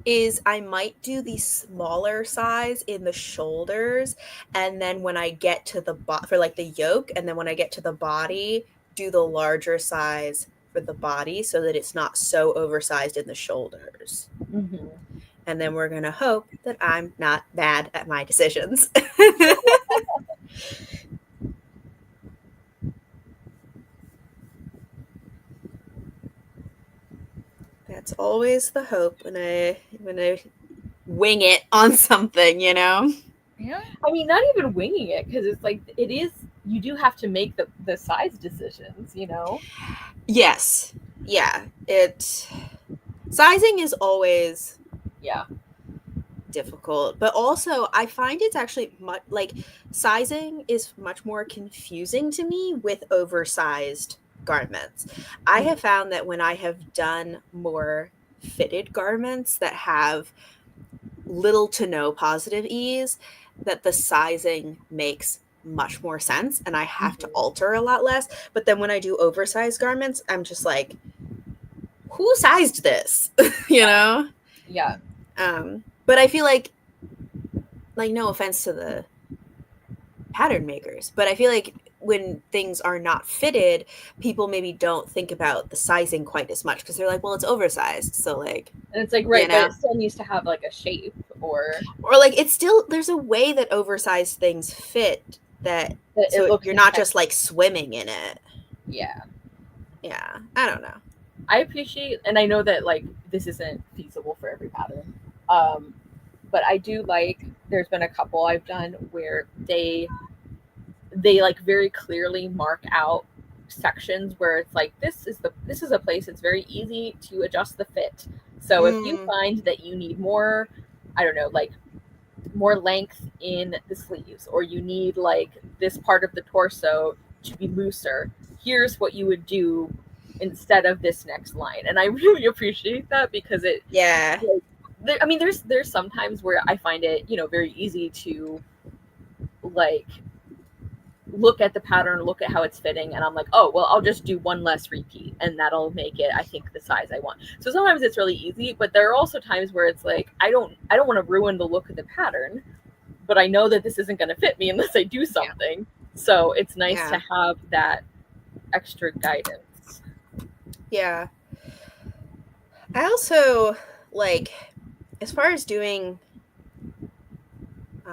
is I might do the smaller size in the shoulders, and then when I get to the for like the yoke, and then when I get to the body, do the larger size for the body so that it's not so oversized in the shoulders. Mm-hmm. And then we're going to hope that I'm not bad at my decisions. That's always the hope when I wing it on something, you know? Yeah. I mean, not even winging it, because it's like, it is, you do have to make the size decisions, you know? Yes. Yeah. Sizing is always difficult, but also I find it's actually sizing is much more confusing to me with oversized garments. I have found that when I have done more fitted garments that have little to no positive ease, that the sizing makes much more sense and I have to alter a lot less. But then when I do oversized garments, I'm just like, who sized this? You know? Yeah. But I feel like no offense to the pattern makers, but I feel like when things are not fitted, people maybe don't think about the sizing quite as much because they're like, well, it's oversized, so like, and it's like, right, you know? But it still needs to have like a shape or like it's still, there's a way that oversized things fit that so you're not just like swimming in it. Yeah I don't know. I appreciate, and I know that like this isn't feasible for every pattern, but I do like, there's been a couple I've done where they like very clearly mark out sections where it's like this is a place it's very easy to adjust the fit. So if you find that you need more, I don't know, like more length in the sleeves, or you need like this part of the torso to be looser, here's what you would do instead of this next line. And I really appreciate that, because it I mean, there's sometimes where I find it, you know, very easy to like look at the pattern, look at how it's fitting, and I'm like, oh, well, I'll just do one less repeat and that'll make it, I think, the size I want. So sometimes it's really easy, but there are also times where it's like, I don't want to ruin the look of the pattern, but I know that this isn't going to fit me unless I do something. So it's nice to have that extra guidance. Yeah. I also like, as far as doing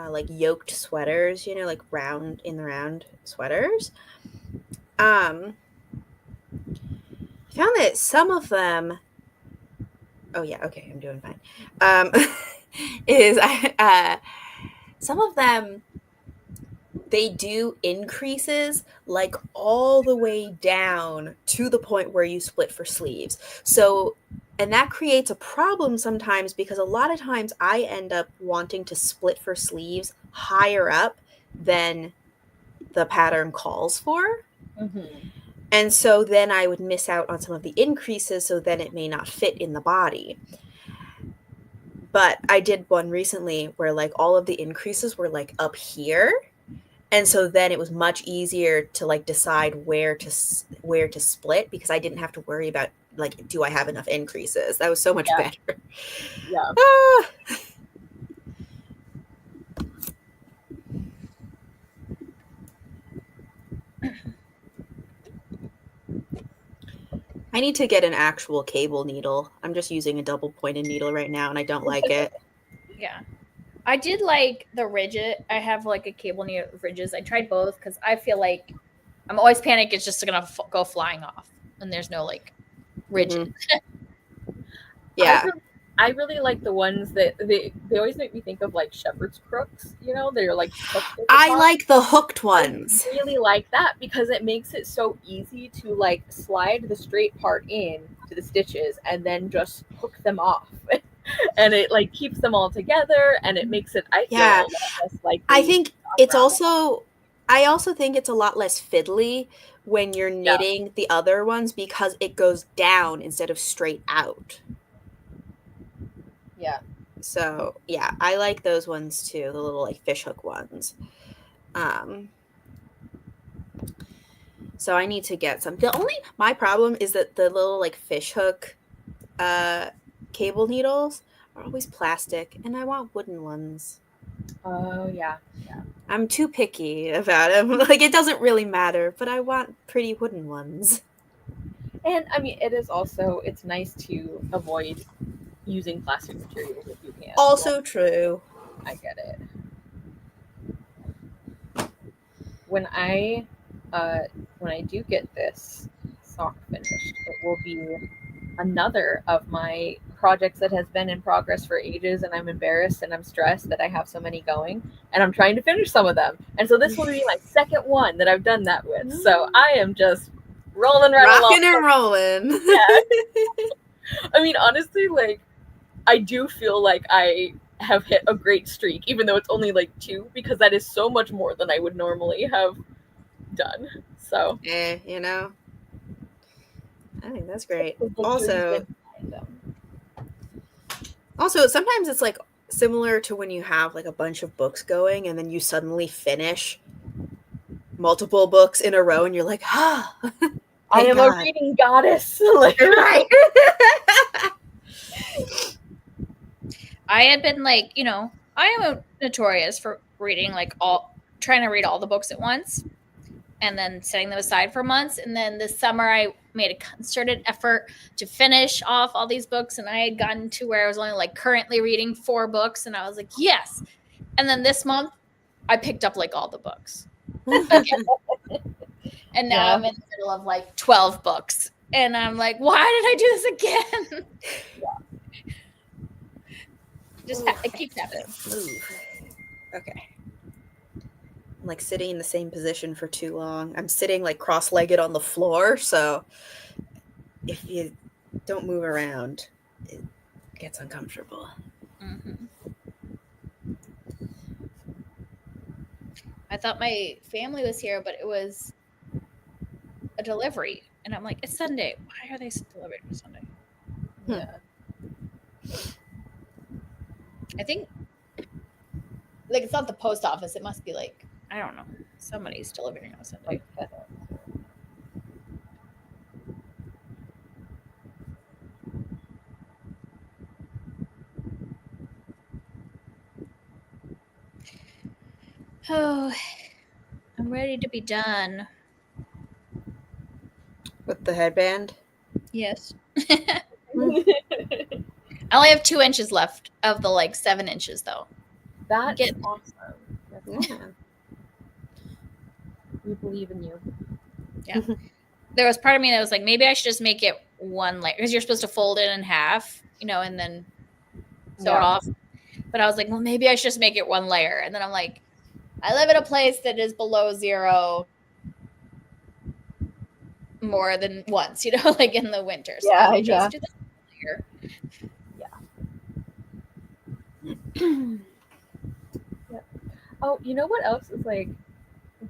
like yoked sweaters, you know, like round sweaters, I found that some of them, oh yeah, okay, I'm doing fine, some of them, they do increases like all the way down to the point where you split for sleeves. So, and that creates a problem sometimes, because a lot of times I end up wanting to split for sleeves higher up than the pattern calls for. Mm-hmm. And so then I would miss out on some of the increases, so then it may not fit in the body. But I did one recently where like all of the increases were like up here. And so then it was much easier to like decide where to split, because I didn't have to worry about like, do I have enough increases? That was so much better. Yeah. I need to get an actual cable needle. I'm just using a double pointed needle right now, and I don't like it. Yeah. I did like the Ridget. I have like a cable needle ridges. I tried both because I feel like I'm always panicked it's just going to go flying off, and there's no like Ridget. Mm-hmm. Yeah. I really like the ones that they always make me think of like shepherd's crooks, you know, they're like hooked. I like the hooked ones. I really like that because it makes it so easy to like slide the straight part in to the stitches and then just hook them off. And it like keeps them all together, and it makes it, I feel, a lot less like, I think it's also, I also think it's a lot less fiddly when you're knitting the other ones, because it goes down instead of straight out. Yeah. So yeah, I like those ones too, the little like fishhook ones. So I need to get some. My problem is that the little like fishhook cable needles are always plastic, and I want wooden ones. Oh yeah. I'm too picky about them. Like, it doesn't really matter, but I want pretty wooden ones. And I mean, it is also, it's nice to avoid using plastic materials if you can. Also true. I get it. When I do get this sock finished, it will be another of my projects that has been in progress for ages, and I'm embarrassed and I'm stressed that I have so many going, and I'm trying to finish some of them. And so this will be my second one that I've done that with. So I am just rolling right along. Rocking and rolling. Yeah. I mean, honestly, like, I do feel like I have hit a great streak, even though it's only like 2, because that is so much more than I would normally have done. So you know, I think that's great. Also, sometimes it's like similar to when you have like a bunch of books going, and then you suddenly finish multiple books in a row, and you're like, ah, I am a reading goddess. Like, right. I had been like, you know, I am notorious for reading trying to read all the books at once and then setting them aside for months. And then this summer I made a concerted effort to finish off all these books. And I had gotten to where I was only like currently reading 4 books. And I was like, yes. And then this month I picked up like all the books. And now I'm in the middle of like 12 books. And I'm like, why did I do this again? It keeps happening. Okay. I'm like sitting in the same position for too long. I'm sitting like cross-legged on the floor, so if you don't move around, it gets uncomfortable. Mm-hmm. I thought my family was here, but it was a delivery. And I'm like, it's Sunday. Why are they delivering on Sunday? Yeah. I think, like, it's not the post office. It must be like, I don't know. Somebody's delivering on Sunday. Like, Oh, I'm ready to be done. With the headband? Yes. I only have 2 inches left of the like 7 inches though. That's Get- awesome. That's Yeah. awesome. We believe in you. Yeah. There was part of me that was like, maybe I should just make it one layer because you're supposed to fold it in half, you know, and then sew it off. But I was like, well, maybe I should just make it one layer. And then I'm like, I live in a place that is below 0 more than once, you know, like in the winter. So Yeah, I'll just do that layer. Oh, you know what else is like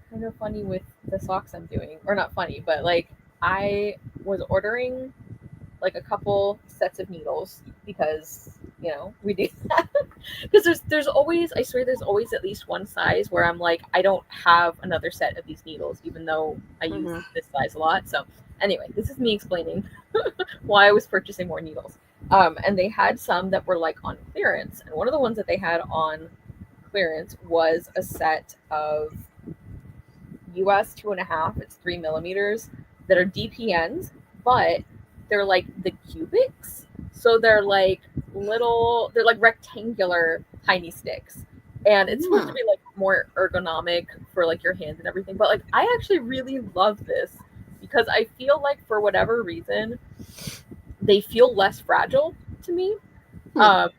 kind of funny with the socks I'm doing? Or not funny, but like I was ordering like a couple sets of needles because, you know, we do that. Because there's always, I swear there's always at least one size where I'm like, I don't have another set of these needles, even though I use this size a lot. So anyway, this is me explaining why I was purchasing more needles. And they had some that were like on clearance. And one of the ones that they had on clearance was a set of US 2.5, it's 3 millimeters that are DPNs, but they're like the cubics. So they're like little, they're like rectangular tiny sticks. And it's supposed to be like more ergonomic for like your hands and everything. But like I actually really love this because I feel like for whatever reason, they feel less fragile to me. And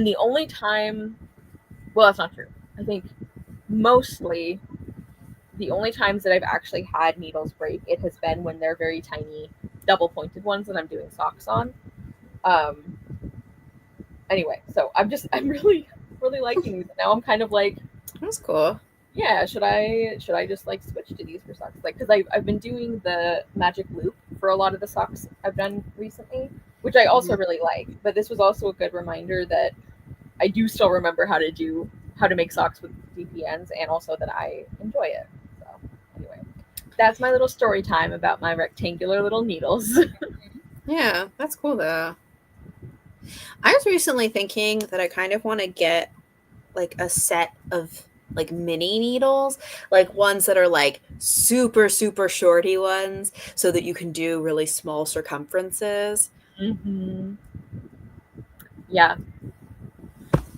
the only time, well, that's not true. I think mostly the only times that I've actually had needles break, it has been when they're very tiny, double pointed ones that I'm doing socks on. Anyway, so I'm really liking these. Now I'm kind of like, that's cool. Yeah, should I just like switch to these for socks? Like, because I've been doing the magic loop for a lot of the socks I've done recently, which I also really like. But this was also a good reminder that I do still remember how to make socks with DPNs, and also that I enjoy it. So anyway, that's my little story time about my rectangular little needles. Yeah, that's cool though. I was recently thinking that I kind of want to get like a set of like mini needles, like ones that are like super shorty ones, so that you can do really small circumferences. Yeah.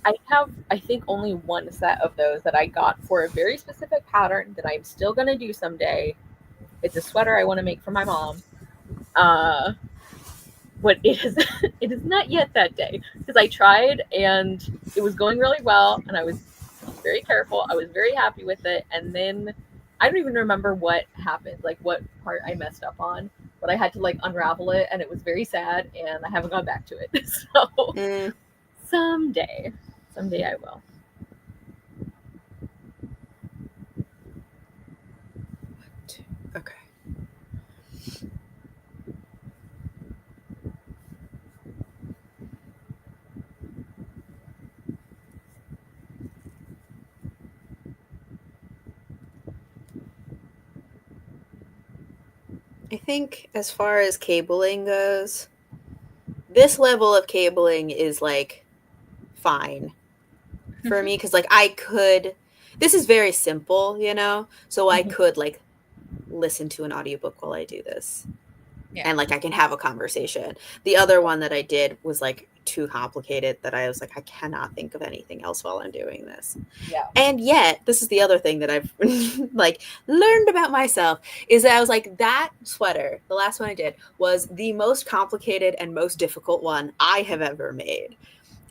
I think only one set of those that I got for a very specific pattern that I'm still gonna do someday. It's a sweater I want to make for my mom. But it is not yet that day because I tried and it was going really well and I was very careful. I was very happy with it, and then I don't even remember what happened, like what part I messed up on, but I had to like unravel it and it was very sad and I haven't gone back to it. So someday I will. Okay. I think as far as cabling goes, this level of cabling is like fine for me because like this is very simple, you know, so I could like listen to an audiobook while I do this. Yeah. And like I can have a conversation. The other one that I did was like too complicated that I was like, I cannot think of anything else while I'm doing this. Yeah. And yet, this is the other thing that I've like learned about myself is that I was like, that sweater, the last one I did, was the most complicated and most difficult one I have ever made.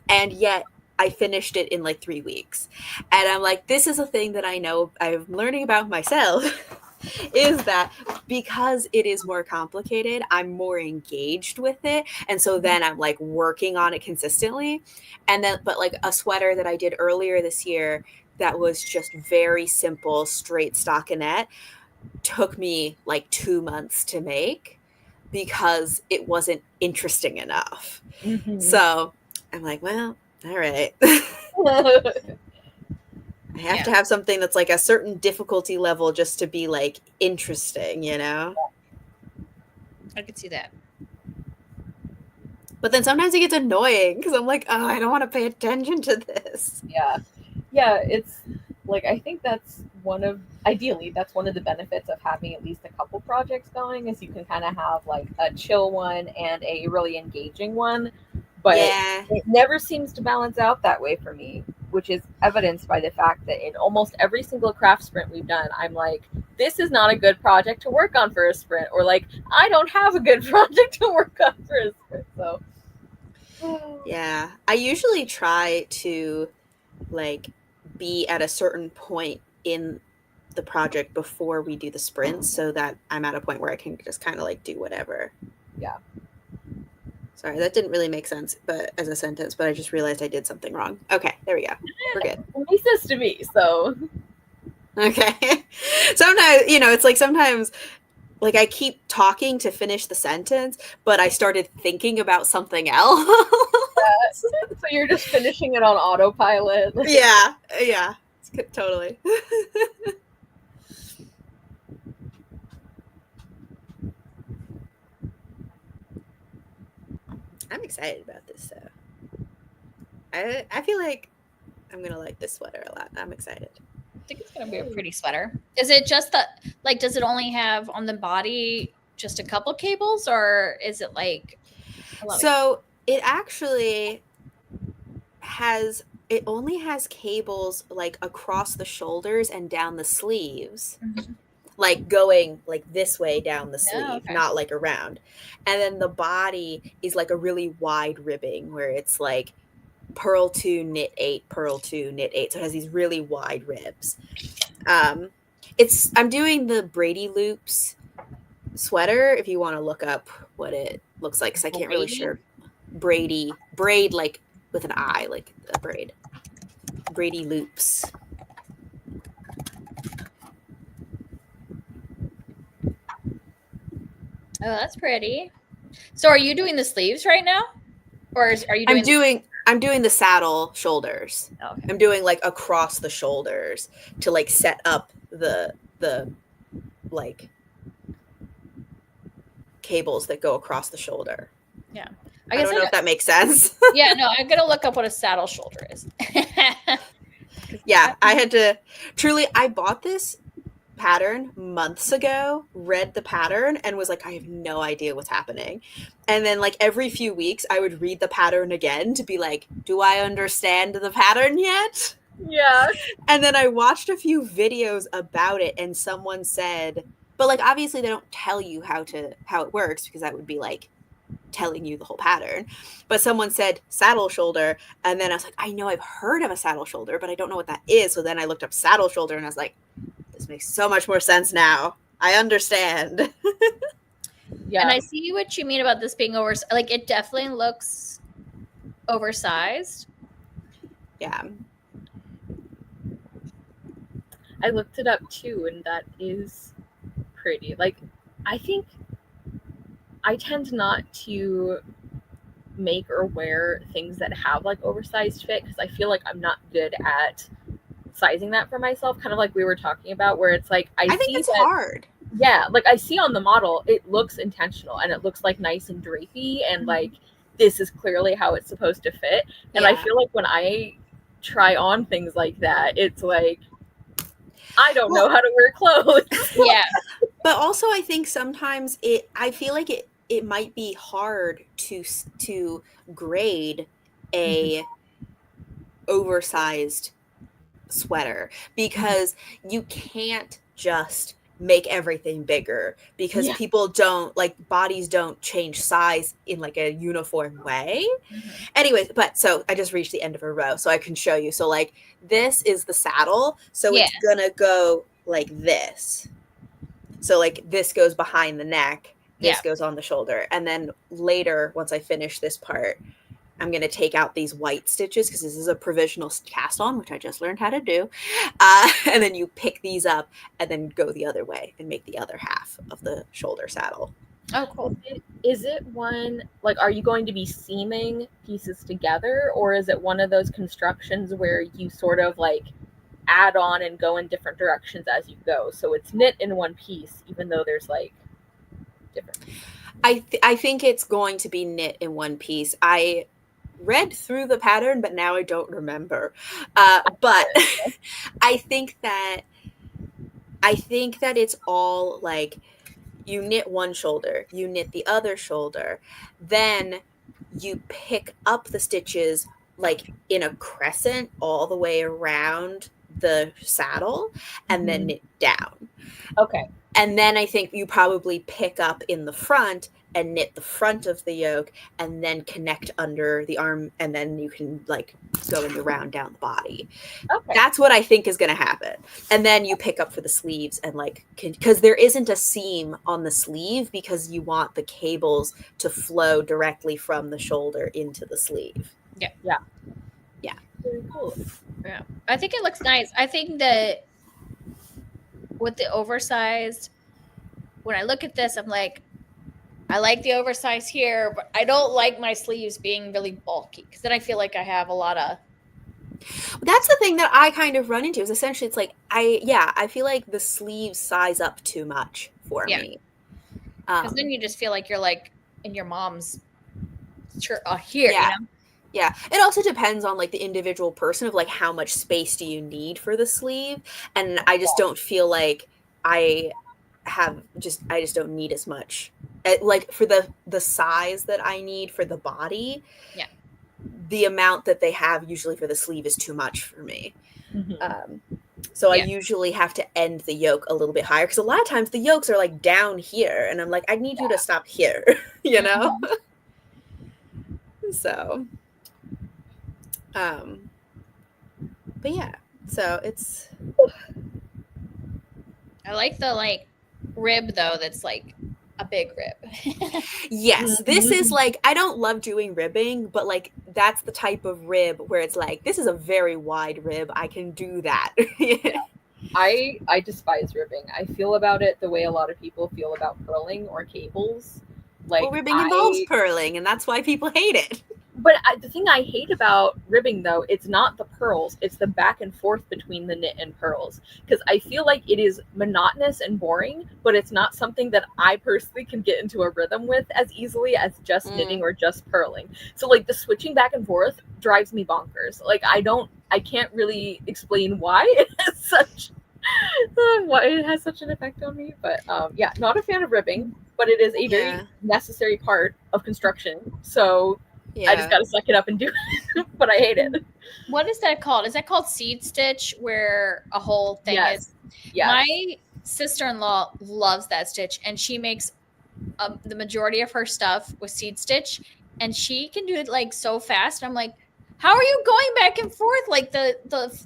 And yet I finished it in like 3 weeks. And I'm like, this is a thing that I know I'm learning about myself is that because it is more complicated, I'm more engaged with it. And so then I'm like working on it consistently. And then, but like a sweater that I did earlier this year that was just very simple, straight stockinette took me like 2 months to make because it wasn't interesting enough. Mhm. So I'm like, well, all right. I have to Yeah. have something that's like a certain difficulty level just to be like interesting, you know? I could see that. But then sometimes it gets annoying because I'm like, oh, I don't want to pay attention to this. Yeah, it's like I think that's ideally that's one of the benefits of having at least a couple projects going is you can kind of have like a chill one and a really engaging one, but Yeah. it never seems to balance out that way for me, which is evidenced by the fact that in almost every single craft sprint we've done, I'm like, this is not a good project to work on for a sprint, or like, I don't have a good project to work on for a sprint. So Yeah. I usually try to like be at a certain point in the project before we do the sprints so that I'm at a point where I can just kind of like do whatever. Yeah. Sorry, that didn't really make sense, but as a sentence, but I just realized I did something wrong. Okay, there we go. We're good. It makes sense to me. So Okay. Sometimes, it's like sometimes like I keep talking to finish the sentence, but I started thinking about something else. so you're just finishing it on autopilot. Yeah. Totally. I'm excited about this though. I feel like I'm gonna like this sweater a lot. I'm excited. I think it's gonna be a pretty sweater. Is it just that like does it only have on the body just a couple cables or is it like so it actually only has cables like across the shoulders and down the sleeves. Mhm. Like going like this way down the sleeve, okay. not like around. And then the body is like a really wide ribbing where it's like purl 2 knit 8 purl 2 knit 8, so it has these really wide ribs. I'm doing the Brady loops sweater if you want to look up what it looks like, because I can't really sure. Braid like with an I, like a braid. Brady loops. Oh, that's pretty. So are you doing the sleeves right now? Or are you doing I'm doing the saddle shoulders. Okay. I'm doing like across the shoulders to like set up the like cables that go across the shoulder. Yeah. I don't know if that makes sense. Yeah, no, I'm gonna look up what a saddle shoulder is. Yeah, I bought this pattern months ago, read the pattern, and was like, I have no idea what's happening. And then like every few weeks I would read the pattern again to be like, do I understand the pattern yet? Yeah. And then I watched a few videos about it, and someone said, but like obviously they don't tell you how it works, because that would be like telling you the whole pattern. But someone said saddle shoulder, and then I was like, I know I've heard of a saddle shoulder, but I don't know what that is. So then I looked up saddle shoulder and I was like, this makes so much more sense now. I understand. Yeah. And I see what you mean about this being like it definitely looks oversized. Yeah. I looked it up too, and that is pretty. Like, I think I tend not to make or wear things that have like oversized fit because I feel like I'm not good at sizing that for myself. Kind of like we were talking about, where it's like I think it's hard. Yeah, like I see on the model, it looks intentional and it looks like nice and drapey and like this is clearly how it's supposed to fit. And I feel like when I try on things like that, it's like I don't know how to wear clothes. Yeah. But also I think sometimes I feel like it might be hard to grade a oversized sweater because you can't just make everything bigger because people don't like bodies don't change size in like a uniform way. Anyways, but so I just reached the end of a row so I can show you. So like this is the saddle, so it's gonna go like this. So like this goes behind the neck, this goes on the shoulder, and then later once I finish this part, I'm going to take out these white stitches because this is a provisional cast on, which I just learned how to do. And then you pick these up and then go the other way and make the other half of the shoulder saddle. Oh, cool. Is it one, like, are you going to be seaming pieces together, or is it one of those constructions where you sort of like add on and go in different directions as you go? So it's knit in one piece, even though there's like different. I think it's going to be knit in one piece. I read through the pattern, but now I don't remember. But I think that it's all like you knit one shoulder, you knit the other shoulder, then you pick up the stitches like in a crescent all the way around the saddle and then knit down. Okay. And then I think you probably pick up in the front and knit the front of the yoke and then connect under the arm, and then you can like go in the round down the body. Okay. That's what I think is going to happen. And then you pick up for the sleeves and like, because there isn't a seam on the sleeve because you want the cables to flow directly from the shoulder into the sleeve. Yeah. Yeah. Yeah. Very cool. Yeah. I think it looks nice. I think that with the oversized, when I look at this, I'm like, I like the oversized here, but I don't like my sleeves being really bulky because then I feel like I have a lot of. That's the thing that I kind of run into is essentially it's like I feel like the sleeves size up too much for me. Because then you just feel like you're like in your mom's shirt here, yeah. You know? Yeah. It also depends on like the individual person of like how much space do you need for the sleeve. And I just don't feel like I just don't need as much. Like for the size that I need for the body. Yeah. The amount that they have usually for the sleeve is too much for me. So I usually have to end the yoke a little bit higher because a lot of times the yokes are like down here and I'm like, I need you to stop here, you know? So, but yeah, so it's. I like the like rib though. That's like a big rib. Yes, this is like, I don't love doing ribbing, but like that's the type of rib where it's like, this is a very wide rib. I can do that. I despise ribbing. I feel about it the way a lot of people feel about purling or cables. Like, well, ribbing involves purling, and that's why people hate it. But the thing I hate about ribbing, though, it's not the purls. It's the back and forth between the knit and purls. Because I feel like it is monotonous and boring, but it's not something that I personally can get into a rhythm with as easily as just knitting or just purling. So, like, the switching back and forth drives me bonkers. Like, I can't really explain why it has such an effect on me. But, yeah, not a fan of ribbing, but it is a very necessary part of construction. So... yeah. I just gotta suck it up and do it, but I hate it. What is that called? Is that called seed stitch, where a whole thing is? Yeah. My sister-in-law loves that stitch, and she makes the majority of her stuff with seed stitch, and she can do it like so fast. I'm like, how are you going back and forth like the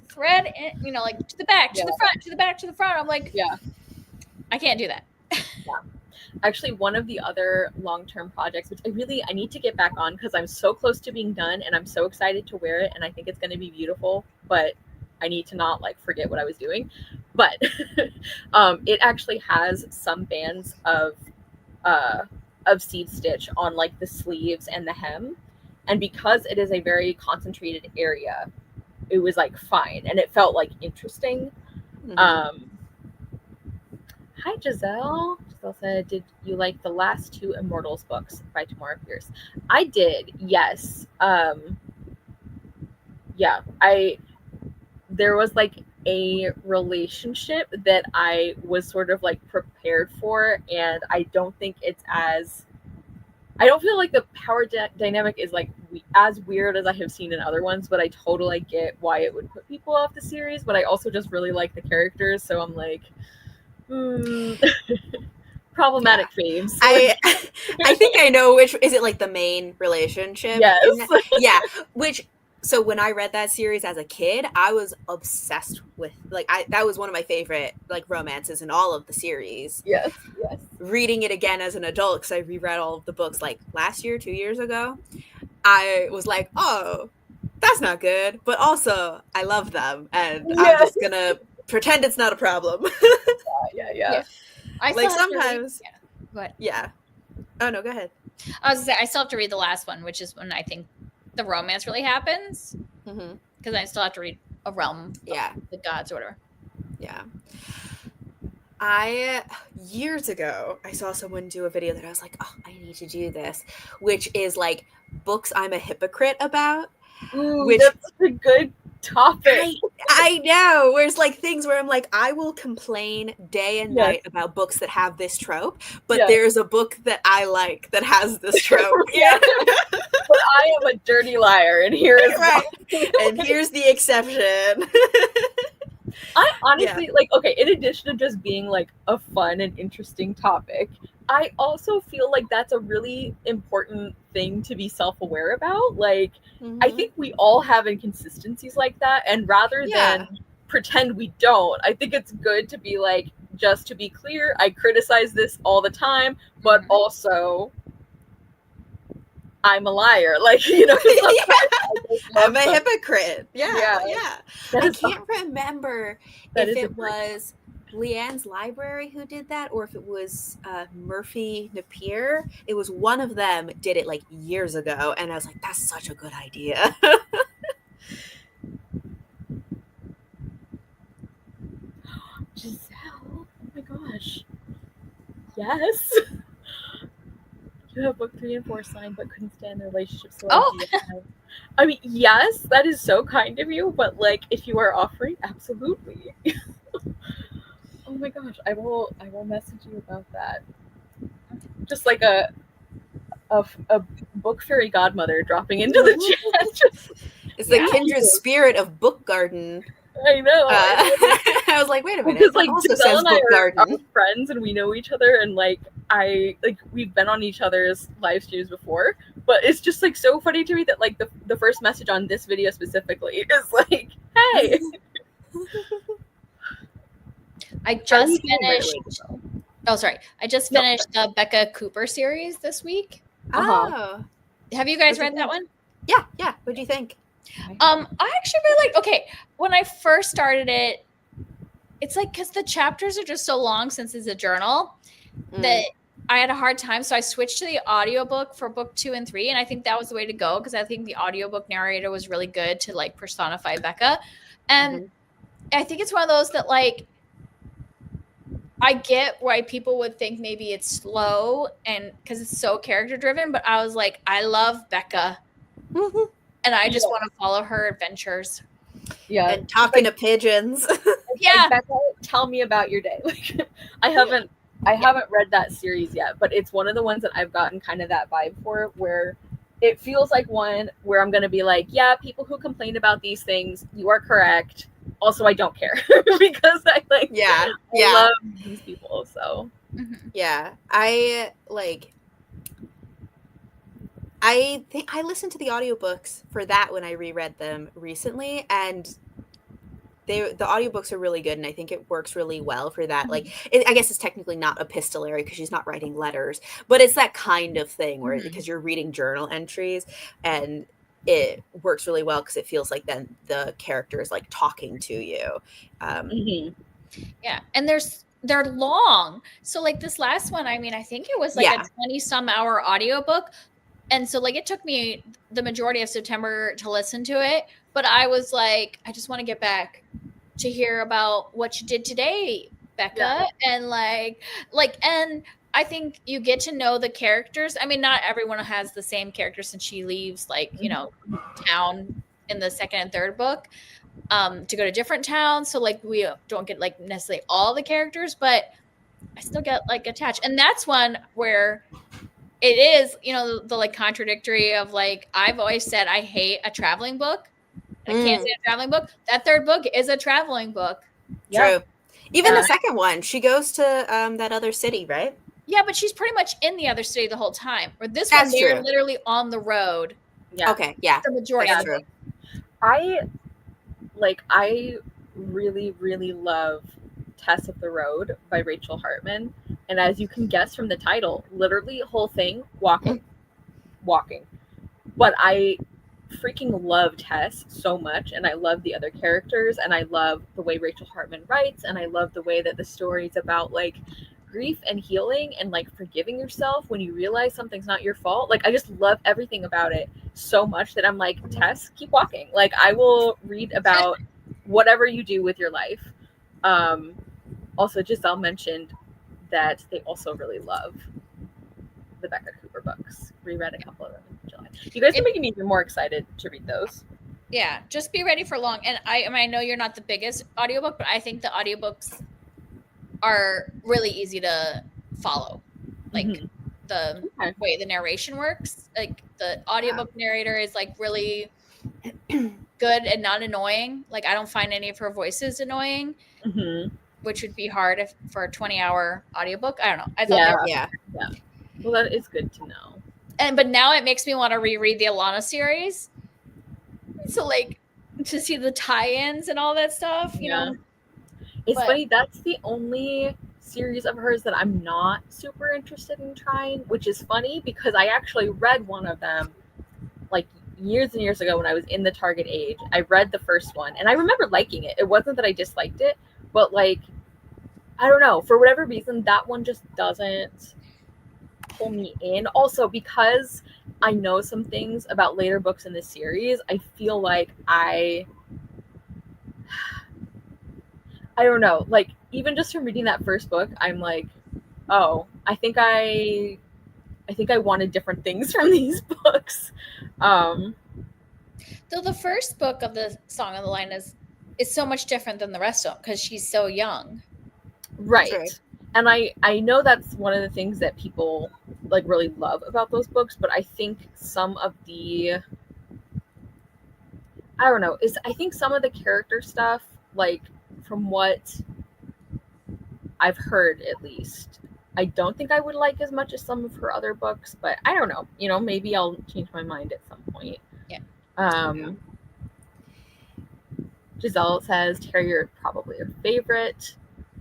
thread, you know, like to the back, to the front, to the back, to the front? I'm like, I can't do that. Yeah. Actually, one of the other long-term projects, which I need to get back on because I'm so close to being done and I'm so excited to wear it and I think it's going to be beautiful, but I need to not like forget what I was doing. But it actually has some bands of seed stitch on like the sleeves and the hem. And because it is a very concentrated area, it was like fine and it felt like interesting. Hi, Giselle. Giselle said, did you like the last 2 Immortals books by Tamora Pierce? I did, yes. Yeah, there was like a relationship that I was sort of like prepared for, and I don't think I don't feel like the power dynamic is like as weird as I have seen in other ones, but I totally get why it would put people off the series, but I also just really like the characters, so I'm like, Problematic faves. I think I know which is it like the main relationship. Yes. Yeah. So when I read that series as a kid, I was obsessed with that was one of my favorite like romances in all of the series. Yes. Reading it again as an adult, because I reread all of the books like last year, 2 years ago, I was like, oh, that's not good. But also, I love them, and I'm just gonna pretend it's not a problem. Yeah. I like still have to read- sometimes. But Yeah. Oh no, go ahead. I was gonna say I still have to read the last one, which is when I think the romance really happens. Because I still have to read A Realm of the Gods or whatever. Yeah. Years ago, I saw someone do a video that I was like, oh, I need to do this, which is like books I'm a hypocrite about. Ooh, that's a good topic. I know. Where's like things where I'm like, I will complain day and night about books that have this trope, but there's a book that I like that has this trope. But I am a dirty liar, and here is and here's the exception. I honestly like, okay, in addition to just being like a fun and interesting topic, I also feel like that's a really important thing to be self-aware about. Like, I think we all have inconsistencies like that, and rather than pretend we don't, I think it's good to be like, just to be clear, I criticize this all the time, but also I'm a liar. Like, you know, I'm a hypocrite. I can't remember if it was Leanne's Library who did that, or if it was Murphy Napier. It was one of them did it like years ago, and I was like, that's such a good idea. Giselle, oh my gosh. Yes. You have book 3 and 4 signed, but couldn't stand the relationship. So I mean, yes, that is so kind of you. But like, if you are offering, absolutely. Oh my gosh, I will message you about that. Just like a book fairy godmother dropping into the chat. It's the kindred spirit of Book Garden. I know. I was like, wait a minute. Because like also Giselle says and I Book Garden. are friends, and we know each other, and like we've been on each other's live streams before. But it's just like so funny to me that like the first message on this video specifically is like, hey. I just finished. Oh, sorry. I just finished the Becca Cooper series this week. Oh. Have you guys read that one? Yeah. What do you think? I actually really like. Okay, when I first started it, it's like because the chapters are just so long since it's a journal that I had a hard time. So I switched to the audiobook for book 2 and 3, and I think that was the way to go because I think the audiobook narrator was really good to like personify Becca, and I think it's one of those that like. I get why people would think maybe it's slow and because it's so character driven, but I was like, I love Becca. And I just want to follow her adventures. Yeah. And talking to pigeons. Yeah. Becca, tell me about your day. Like, I haven't read that series yet, but it's one of the ones that I've gotten kind of that vibe for where it feels like one where I'm going to be like, yeah, people who complain about these things, you are correct. Also, I don't care because I like, I love these people. So, I think I listened to the audiobooks for that when I reread them recently, and the audiobooks are really good, and I think it works really well for that. Like, I guess it's technically not epistolary because she's not writing letters, but it's that kind of thing where because you're reading journal entries, and it works really well because it feels like then the character is like talking to you. Yeah, and they're long. So like this last one, I mean, I think it was like a 20-some hour audiobook. And so like it took me the majority of September to listen to it, but I was like, I just want to get back to hear about what you did today, Becca. And like and I think you get to know the characters. I mean, not everyone has the same character since she leaves like, you know, town in the second and third book to go to different towns. So like we don't get like necessarily all the characters, but I still get like attached. And that's one where it is, you know, the like contradictory of like, I've always said I hate a traveling book. I can't say a traveling book. That third book is a traveling book. True. Even the second one, she goes to that other city, right? Yeah, but she's pretty much in the other city the whole time. Or this That's one, they're true. literally on the road. Yeah. Okay, yeah. The majority That's of it. true. I really, really love Tess of the Road by Rachel Hartman. And as you can guess from the title, literally whole thing, walking. But I freaking love Tess so much, and I love the other characters, and I love the way Rachel Hartman writes, and I love the way that the story's about like grief and healing and like forgiving yourself when you realize something's not your fault. Like I just love everything about it so much that I'm like, Tess, keep walking. Like I will read about whatever you do with your life. Also, Giselle mentioned that they also really love the Becca Cooper books. Reread a couple of them in July. You guys are making me even more excited to read those. Yeah, just be ready for long. And I know you're not the biggest audiobook, but I think the audiobooks are really easy to follow. Like the way the narration works. Like the audiobook narrator is like really good and not annoying. Like I don't find any of her voices annoying, which would be hard for a 20-hour audiobook. I don't know. I thought yeah. Well, that is good to know. But now it makes me want to reread the Alana series. So like to see the tie-ins and all that stuff, you know. It's funny, that's the only series of hers that I'm not super interested in trying, which is funny because I actually read one of them like years and years ago when I was in the target age. I read the first one and I remember liking it. It wasn't that I disliked it, but like I don't know, for whatever reason that one just doesn't pull me in. Also because I know some things about later books in the series, I feel like I don't know, like even just from reading that first book, I'm like, oh, I think I wanted different things from these books. Though the first book of the Song of the Line is so much different than the rest of them because she's so young. Right. True. And I know that's one of the things that people like really love about those books, but I think some of the I think some of the character stuff, like from what I've heard at least, I don't think I would like as much as some of her other books, but I don't know. You know, maybe I'll change my mind at some point. Yeah. Giselle says Terrier probably her favorite.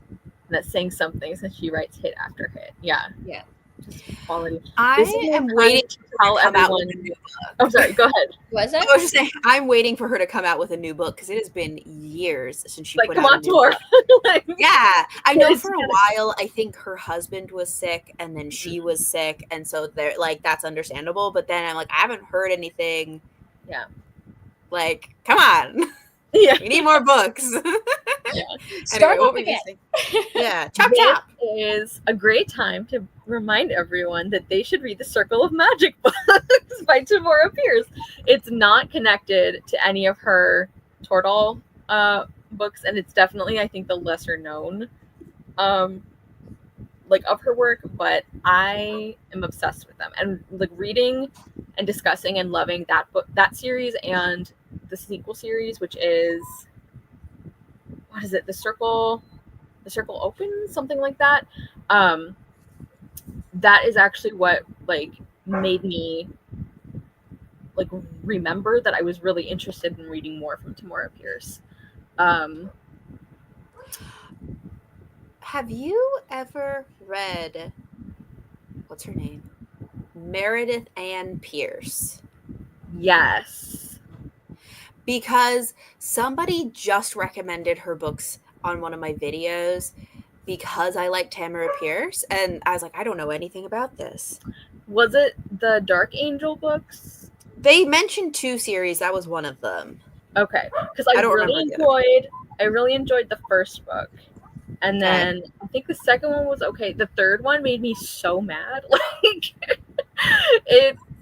And that's saying something since she writes hit after hit. Yeah. Yeah. Just quality. I am waiting to tell everyone. I'm sorry. Go ahead. Was that? I was just saying, I'm waiting for her to come out with a new book because it has been years since she put out a new book. Yeah, I know for a while. I think her husband was sick, and then she was sick, and so they're like that's understandable. But then I'm like, I haven't heard anything. Yeah, like come on. Yeah, we need more books. Yeah. Anyway, what were you saying? Yeah, chop chop. Is a great time to remind everyone that they should read The Circle of Magic books by Tamora Pierce. It's not connected to any of her Tortall books, and it's definitely, I think, the lesser known like of her work, but I am obsessed with them and like reading and discussing and loving that book, that series, and the sequel series, which is what is it? The Circle Open, something like that. That is actually what like made me like remember that I was really interested in reading more from Tamora Pierce. Have you ever read what's her name? Meredith Ann Pierce? Yes. Because somebody just recommended her books on one of my videos because I like Tamora Pierce, and I was like, I don't know anything about this. Was it the Dark Angel books? They mentioned 2 series. That was one of them. Okay, because I really enjoyed the first book, and then I think the second one was okay. The third one made me so mad. Like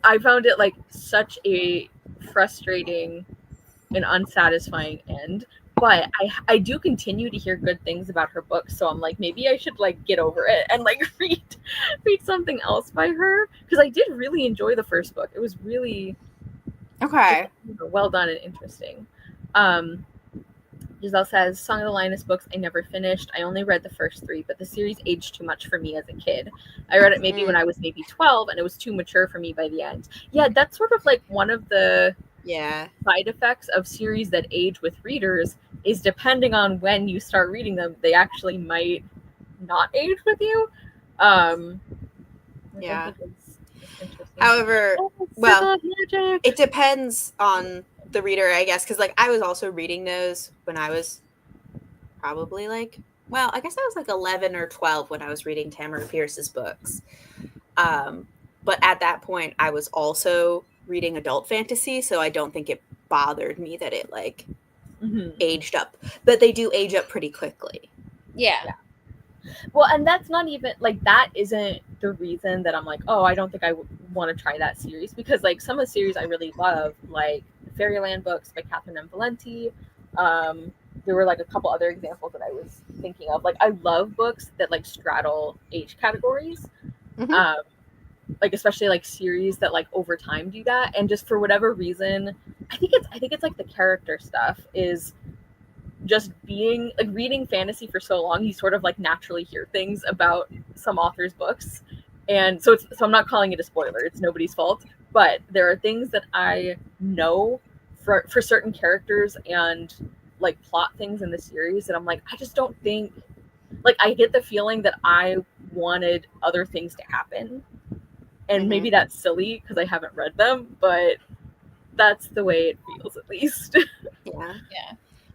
I found it like such a frustrating and unsatisfying end. But I do continue to hear good things about her books, so I'm like, maybe I should like get over it and like read something else by her, because I did really enjoy the first book. It was really well done and interesting. Giselle says, Song of the Lioness books I never finished. I only read the first 3, but the series aged too much for me as a kid. I read it maybe when I was maybe 12, and it was too mature for me by the end. Yeah, that's sort of like one of the side effects of series that age with readers is depending on when you start reading them, they actually might not age with you. Yeah. It's interesting. However, well, it depends on the reader, I guess, because like I was also reading those when I was probably like, well, I guess I was like 11 or 12 when I was reading Tamara Pierce's books. But at that point, I was also reading adult fantasy, so I don't think it bothered me that it like aged up. But they do age up pretty quickly. Yeah. Well, and that's not even like that isn't the reason that I'm like, oh, I don't think I want to try that series, because like some of the series I really love, like the Fairyland books by Catherine M. Valenti. There were like a couple other examples that I was thinking of. Like I love books that like straddle age categories. Like especially like series that like over time do that, and just for whatever reason, I think it's like the character stuff is just being like reading fantasy for so long, you sort of like naturally hear things about some authors' books, and so I'm not calling it a spoiler. It's nobody's fault, but there are things that I know for certain characters and like plot things in the series that I'm like, I just don't think, like I get the feeling that I wanted other things to happen, and maybe that's silly because I haven't read them, but that's the way it feels, at least. Yeah.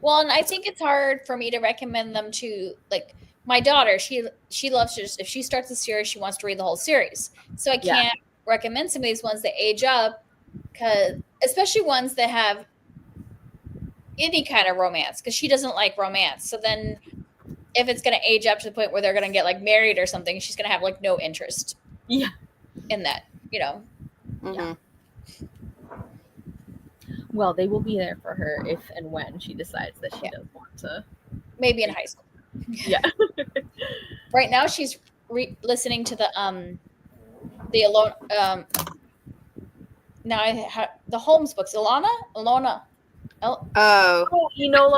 Well, and I think it's hard for me to recommend them to like my daughter. She loves to just, if she starts a series, she wants to read the whole series. So I can't recommend some of these ones that age up, because especially ones that have any kind of romance, because she doesn't like romance. So then if it's going to age up to the point where they're going to get like married or something, she's going to have like no interest in that, you know. Yeah. Well, they will be there for her if and when she decides that she does want to. Maybe in high school. Yeah. Right now she's listening to the Alone now I have the Holmes books. Enola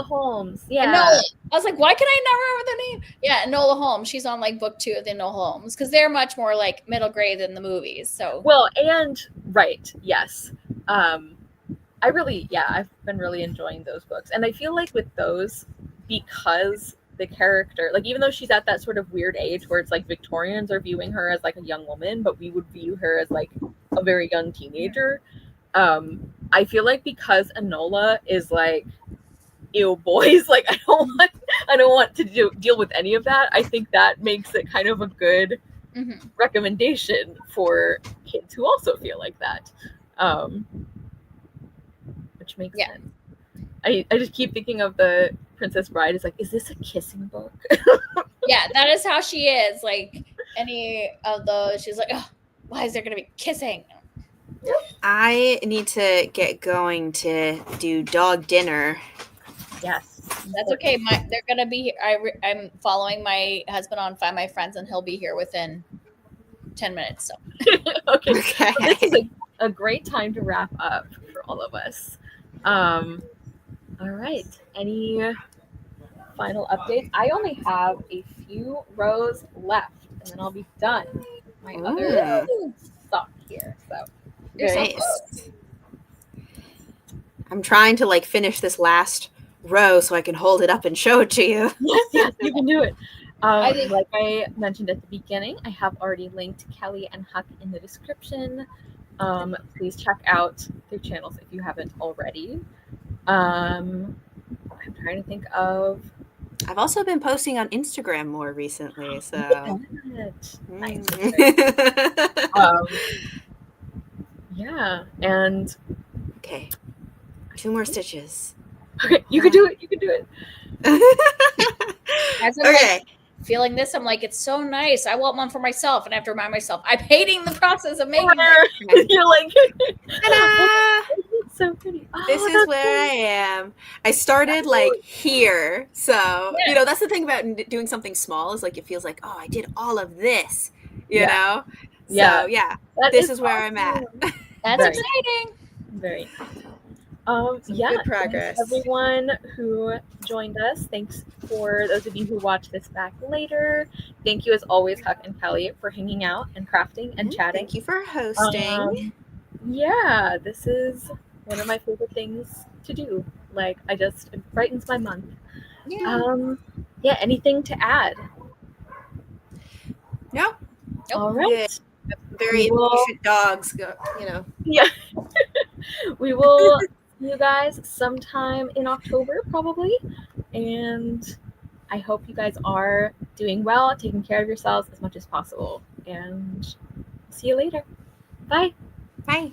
Holmes. Yeah. Enola. I was like, why can I not remember the name? Yeah, Enola Holmes. She's on like book 2 of the Enola Holmes, because they're much more like middle grade than the movies. So well, and right, yes. I've been really enjoying those books. And I feel like with those, because the character, like even though she's at that sort of weird age where it's like Victorians are viewing her as like a young woman, but we would view her as like a very young teenager. I feel like because Enola is like, ew, boys, like I don't want to deal with any of that. I think that makes it kind of a good recommendation for kids who also feel like that. Which makes sense. I just keep thinking of the Princess Bride. It's like, is this a kissing book? Yeah, that is how she is. Like any of those, she's like, oh, why is there going to be kissing? I need to get going to do dog dinner. Yes, that's okay. They're going to be. I'm following my husband on Find My Friends, and he'll be here within 10 minutes. So okay. This is a great time to wrap up for all of us. All right. Any final updates? I only have a few rows left, and then I'll be done. My other stock here. So nice. I'm trying to like finish this last row so I can hold it up and show it to you. Yes, you can do it. Like I mentioned at the beginning, I have already linked Kelly and Huck in the description. Please check out their channels if you haven't already. I'm trying to think of. I've also been posting on Instagram more recently, so nice. Yeah, and okay, 2 more stitches. Okay, you can do it. You can do it. As I'm like feeling this, I'm like, it's so nice. I want one for myself, and I have to remind myself, I'm hating the process of making it. You're like, ta-da! It's so pretty. Oh, this is where I am. I started like here, so you know that's the thing about doing something small is like it feels like, oh, I did all of this, you know. So this is where I'm at. That's exciting. Very. Yeah, good progress. thanks everyone who joined us. Thanks for those of you who watch this back later. Thank you as always, Huck and Kelly, for hanging out and crafting and chatting. Thank you for hosting. Yeah, this is one of my favorite things to do. Like, it brightens my month. Yeah, anything to add? Nope. All right. Very impatient dogs go, Yeah. We will see you guys sometime in October, probably. And I hope you guys are doing well, taking care of yourselves as much as possible. And see you later. Bye. Bye.